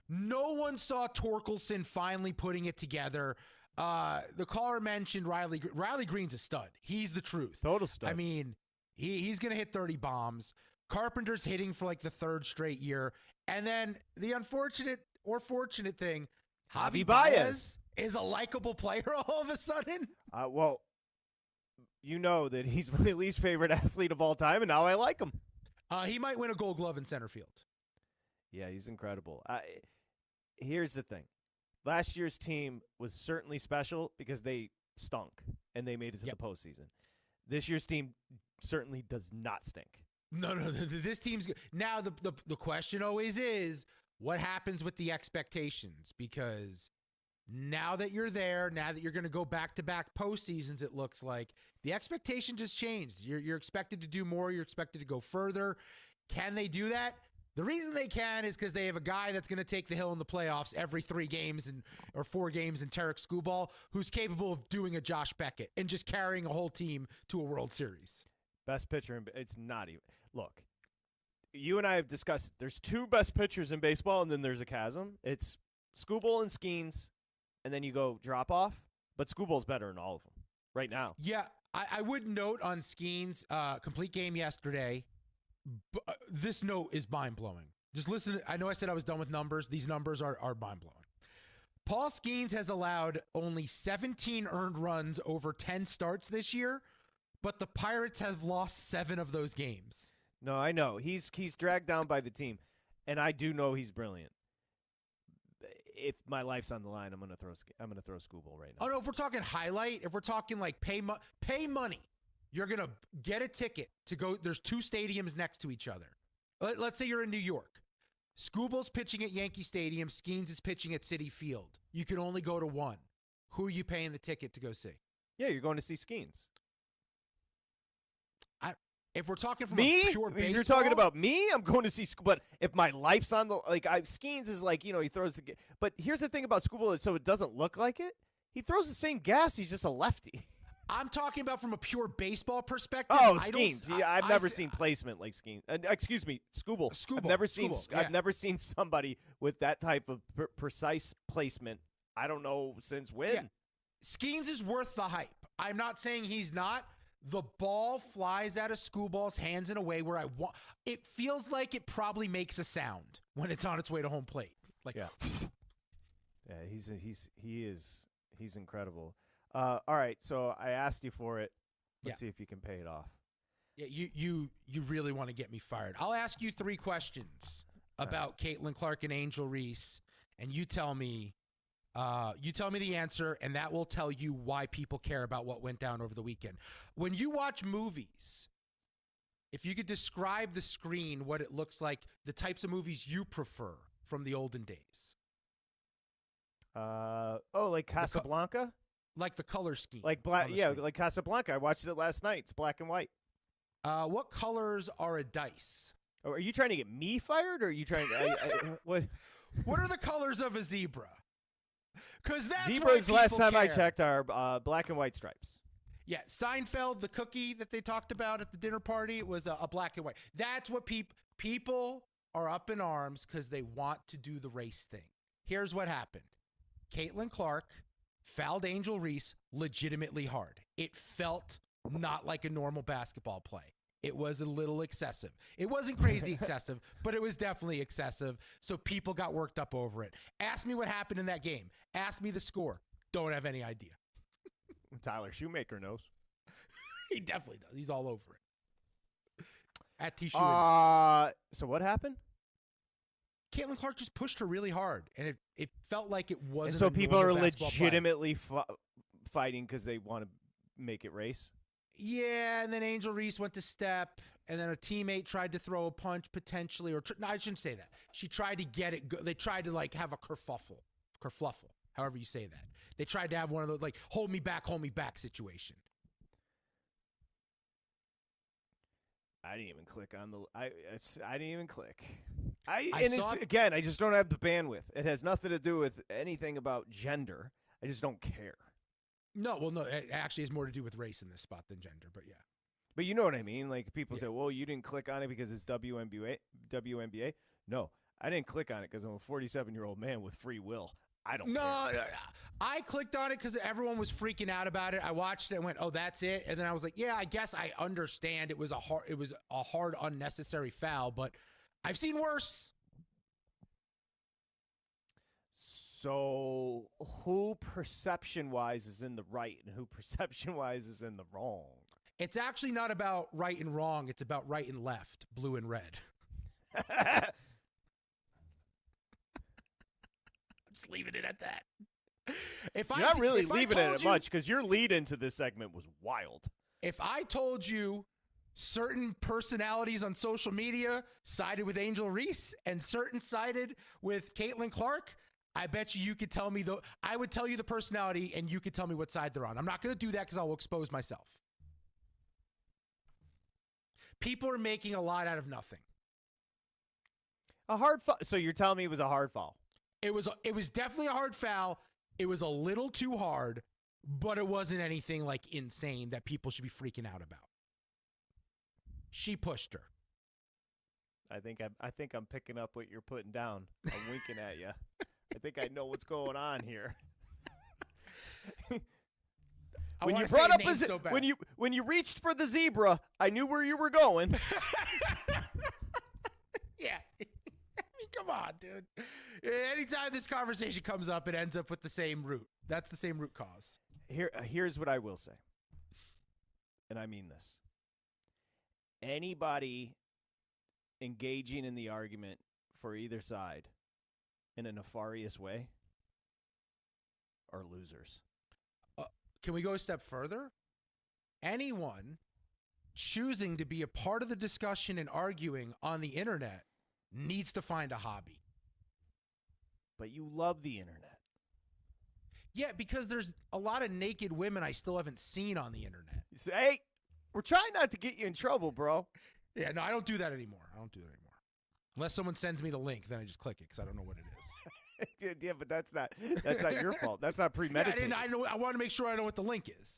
No one saw Torkelson finally putting it together. The caller mentioned Riley. Riley Green's a stud. He's the truth. Total stud. I mean, he's going to hit 30 bombs. Carpenter's hitting for like the third straight year. And then the unfortunate or fortunate thing, Javi Baez is a likable player all of a sudden. Well, you know that he's my least favorite athlete of all time, and now I like him. He might win a Gold Glove in center field. Yeah, he's incredible. Here's the thing. Last year's team was certainly special because they stunk, and they made it to the postseason. This year's team certainly does not stink. No. This team's good. Now, the question always is, what happens with the expectations? Because now that you're there, now that you're going to go back-to-back postseasons, it looks like, the expectation just changed. You're expected to do more. You're expected to go further. Can they do that? The reason they can is because they have a guy that's going to take the hill in the playoffs every 3 games or 4 games in Tarek Skubal, who's capable of doing a Josh Beckett and just carrying a whole team to a World Series. Best pitcher, it's not even. Look, you and I have discussed there's 2 best pitchers in baseball, and then there's a chasm. It's Skubal and Skeens, and then you go drop off. But Skubal's better than all of them right now. Yeah, I would note on Skeens, complete game yesterday. This note is mind-blowing. Just listen. I know I said I was done with numbers. These numbers are mind-blowing. Paul Skeens has allowed only 17 earned runs over 10 starts this year, but the Pirates have lost 7 of those games. No, I know. He's dragged down by the team, and I do know he's brilliant. If my life's on the line, I'm gonna throw Skubal right now. Oh no, if we're talking highlight, if we're talking like pay money, you're gonna get a ticket to go. There's 2 stadiums next to each other. Let's say you're in New York. Skubal's pitching at Yankee Stadium. Skeens is pitching at Citi Field. You can only go to one. Who are you paying the ticket to go see? Yeah, you're going to see Skeens. If we're talking from me, a pure baseball, you're talking about me. I'm going to see, but if my life's on the Skeens is like, he throws the. But here's the thing about Skubal, so it doesn't look like it. He throws the same gas. He's just a lefty. I'm talking about from a pure baseball perspective. Oh, Skeens. Yeah, I've never seen placement like Skeens. Excuse me, Skubal. I've never seen somebody with that type of precise placement. I don't know since when. Yeah. Skeens is worth the hype. I'm not saying he's not. The ball flies out of Skubal's hands in a way where it feels like it probably makes a sound when it's on its way to home plate. Like, yeah, he's incredible. All right, so I asked you for it. Let's see if you can pay it off. Yeah, you really want to get me fired. I'll ask you 3 questions about Caitlin Clark and Angel Reese, and you tell me the answer, and that will tell you why people care about what went down over the weekend. When you watch movies, if you could describe the screen, what it looks like, the types of movies you prefer from the olden days. Like Casablanca? Like the color scheme. Like like Casablanca. I watched it last night. It's black and white. What colors are a dice? Oh, are you trying to get me fired, or are you trying to what? What are the colors of a zebra? Because that's zebras. Last time care. I checked are black and white stripes. Yeah, Seinfeld, the cookie that they talked about at the dinner party, was a black and white. That's what people are up in arms because they want to do the race thing. Here's what happened. Caitlin Clark fouled Angel Reese legitimately hard. It felt not like a normal basketball play. It was a little excessive. It wasn't crazy excessive, but it was definitely excessive. So people got worked up over it. Ask me what happened in that game. Ask me the score. Don't have any idea. Tyler Shoemaker knows. He definitely does. He's all over it. At T. So what happened? Caitlin Clark just pushed her really hard, and it felt like it wasn't. And so people are legitimately fighting because they want to make it race? Yeah, and then Angel Reese went to step, and then a teammate tried to throw a punch potentially, no, I shouldn't say that. She tried to get it. They tried to have a kerfluffle, however you say that. They tried to have one of those hold me back situation. I didn't even click on the. I didn't even click. Again, I just don't have the bandwidth. It has nothing to do with anything about gender. I just don't care. No, it actually has more to do with race in this spot than gender, but yeah. But you know what I mean? Like, people say, well, you didn't click on it because it's WNBA. No, I didn't click on it because I'm a 47-year-old man with free will. I don't care. I clicked on it because everyone was freaking out about it. I watched it and went, oh, that's it. And then I was like, yeah, I guess I understand it was a hard, unnecessary foul, but I've seen worse. So who perception-wise is in the right and who perception-wise is in the wrong? It's actually not about right and wrong. It's about right and left, blue and red. I'm just leaving it at that. You're not really leaving it at much because your lead into this segment was wild. If I told you certain personalities on social media sided with Angel Reese and certain sided with Caitlin Clark, I bet you could tell me I would tell you the personality and you could tell me what side they're on. I'm not going to do that because I will expose myself. People are making a lot out of nothing. A hard foul. So you're telling me it was a hard foul? It was definitely a hard foul. It was a little too hard, but it wasn't anything like insane that people should be freaking out about. She pushed her. I think I'm picking up what you're putting down. I'm winking at you. I think I know what's going on here. When you brought up when you reached for the zebra, I knew where you were going. Yeah. I mean, come on, dude. Anytime this conversation comes up, it ends up with the same root. That's the same root cause. Here's what I will say. And I mean this. Anybody engaging in the argument for either side in a nefarious way are losers. Can we go a step further? Anyone choosing to be a part of the discussion and arguing on the internet needs to find a hobby. But you love the internet. Yeah, because there's a lot of naked women I still haven't seen on the internet. Hey, we're trying not to get you in trouble, bro. Yeah, no, I don't do that anymore. Unless someone sends me the link, then I just click it because I don't know what it is. Yeah, but that's not your fault. That's not premeditated. Yeah, I want to make sure I know what the link is.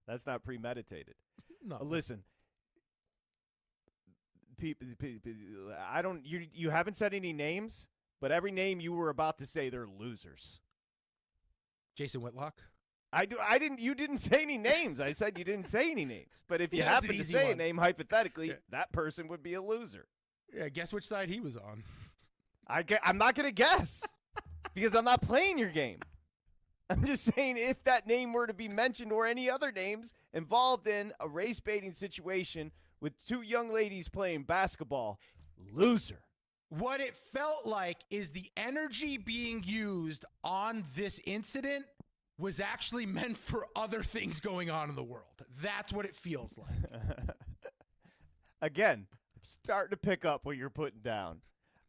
That's not premeditated. No. Listen. People, I don't. You haven't said any names, but every name you were about to say, they're losers. Jason Whitlock. I didn't. You didn't say any names. I said you didn't say any names. But if you happen to say a name hypothetically, that person would be a loser. Yeah. Guess which side he was on. I'm not gonna guess because I'm not playing your game. I'm just saying if that name were to be mentioned or any other names involved in a race baiting situation with two young ladies playing basketball, loser. What it felt like is the energy being used on this incident was actually meant for other things going on in the world. That's what it feels like. Again, I'm starting to pick up what you're putting down.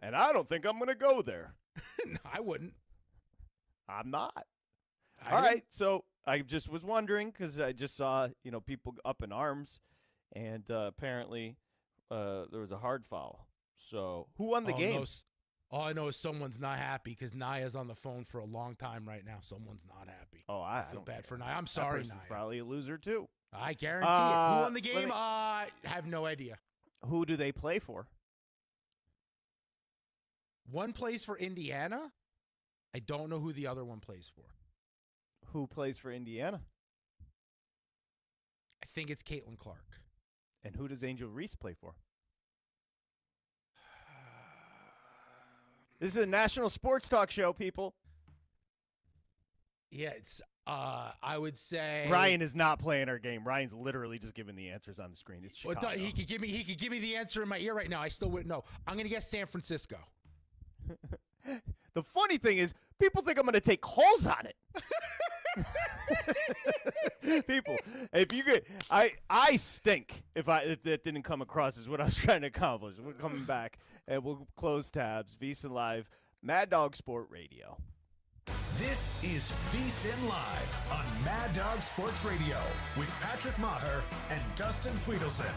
And I don't think I'm going to go there. No, I wouldn't. I'm not. All right, so I just was wondering because I just saw, people up in arms, and apparently there was a hard foul. So who won the game? All I know is someone's not happy because Naya's on the phone for a long time right now. Someone's not happy. Oh, I feel bad care. for Naya. I'm sorry, Naya. Probably a loser too. I guarantee it. Who won the game? I have no idea. Who do they play for? One plays for Indiana. I don't know who the other one plays for. Who plays for Indiana? I think it's Caitlin Clark. And who does Angel Reese play for? This is a national sports talk show, people. Yeah, it's I would say Ryan is not playing our game. Ryan's literally just giving the answers on the screen. It's Chicago. He could give me the answer in my ear right now. I still wouldn't know. I'm going to guess San Francisco. The funny thing is, people think I'm going to take calls on it. People, if you could, I stink if that didn't come across as what I was trying to accomplish. We're coming back and we'll close tabs. VSiN Live, Mad Dog Sport Radio. This is VSiN Live on Mad Dog Sports Radio with Patrick Meagher and Dustin Swedelson.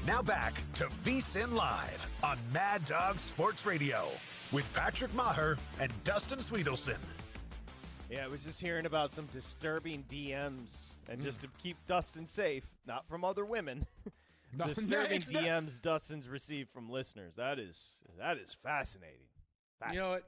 Now back to VSiN Live on Mad Dog Sports Radio with Patrick Maher and Dustin Swedelson. Yeah, I was just hearing about some disturbing DMs, and just to keep Dustin safe, not from other women, disturbing DMs Dustin's received from listeners. That is fascinating. You know,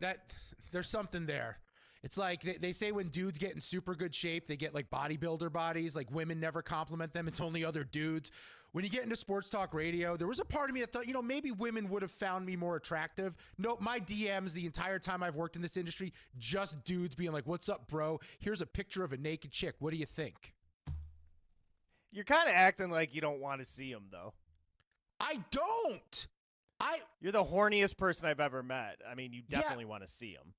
there's something there. It's like they say when dudes get in super good shape, they get like bodybuilder bodies. Like women never compliment them. It's only other dudes. When you get into sports talk radio, there was a part of me that thought, maybe women would have found me more attractive. No, my DMs the entire time I've worked in this industry, just dudes being like, "What's up, bro? Here's a picture of a naked chick. What do you think?" You're kind of acting like you don't want to see them, though. I don't. You're the horniest person I've ever met. I mean, you definitely want to see them.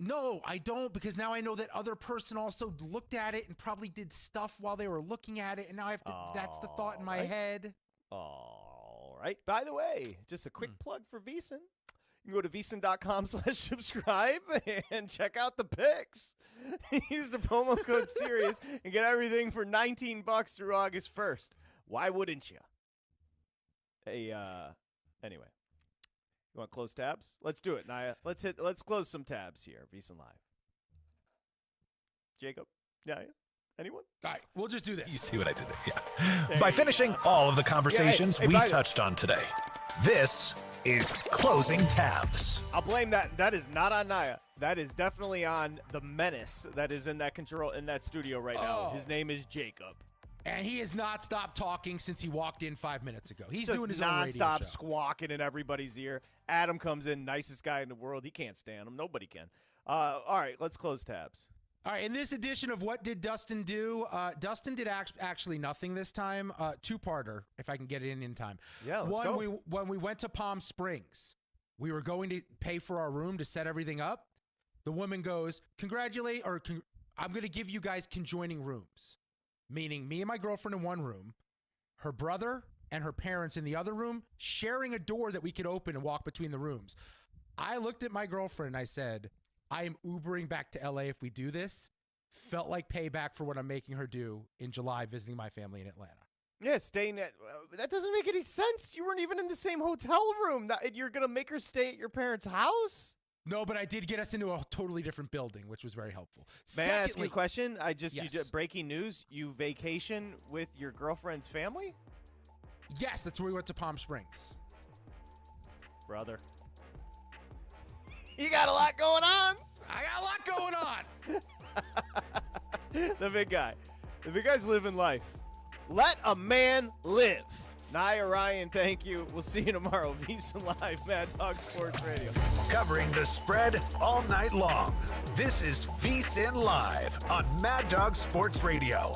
No, I don't, because now I know that other person also looked at it and probably did stuff while they were looking at it, and now I have to. That's the thought in my head. All right. By the way, just a quick plug for VSiN. You can go to VSiN.com/subscribe and check out the picks. Use the promo code SERIOUS and get everything for $19 through August 1st. Why wouldn't you? Hey, anyway. You want to close tabs? Let's do it, Naya. Let's close some tabs here. VSiN Live. Jacob? Naya? Anyone? All right, we'll just do this. You see what I did there? Yeah. By finishing all of the conversations we touched on today, this is closing tabs. I'll blame that. That is not on Naya. That is definitely on the menace that is in that studio right now. His name is Jacob. And he has not stopped talking since he walked in 5 minutes ago. He's just doing his own radio nonstop show. Squawking in everybody's ear. Adam comes in, nicest guy in the world. He can't stand him. Nobody can. All right, let's close tabs. All right, in this edition of What Did Dustin Do? Dustin did actually nothing this time. Two-parter, if I can get it in time. Yeah, let's go. When we went to Palm Springs, we were going to pay for our room to set everything up. The woman goes, I'm going to give you guys conjoining rooms. Meaning me and my girlfriend in one room, her brother and her parents in the other room, sharing a door that we could open and walk between the rooms. I looked at my girlfriend and I said, I am Ubering back to LA if we do this. Felt like payback for what I'm making her do in July visiting my family in Atlanta. Yeah, staying at that doesn't make any sense. You weren't even in the same hotel room. You're going to make her stay at your parents' house? No, but I did get us into a totally different building, which was very helpful. May I ask you a question? Breaking news, you vacation with your girlfriend's family? Yes, that's where we went to Palm Springs. Brother. You got a lot going on. I got a lot going on. The big guy. The big guy's living life. Let a man live. Naya Ryan, thank you. We'll see you tomorrow. VSiN Live, Mad Dog Sports Radio. Covering the spread all night long. This is VSiN Live on Mad Dog Sports Radio.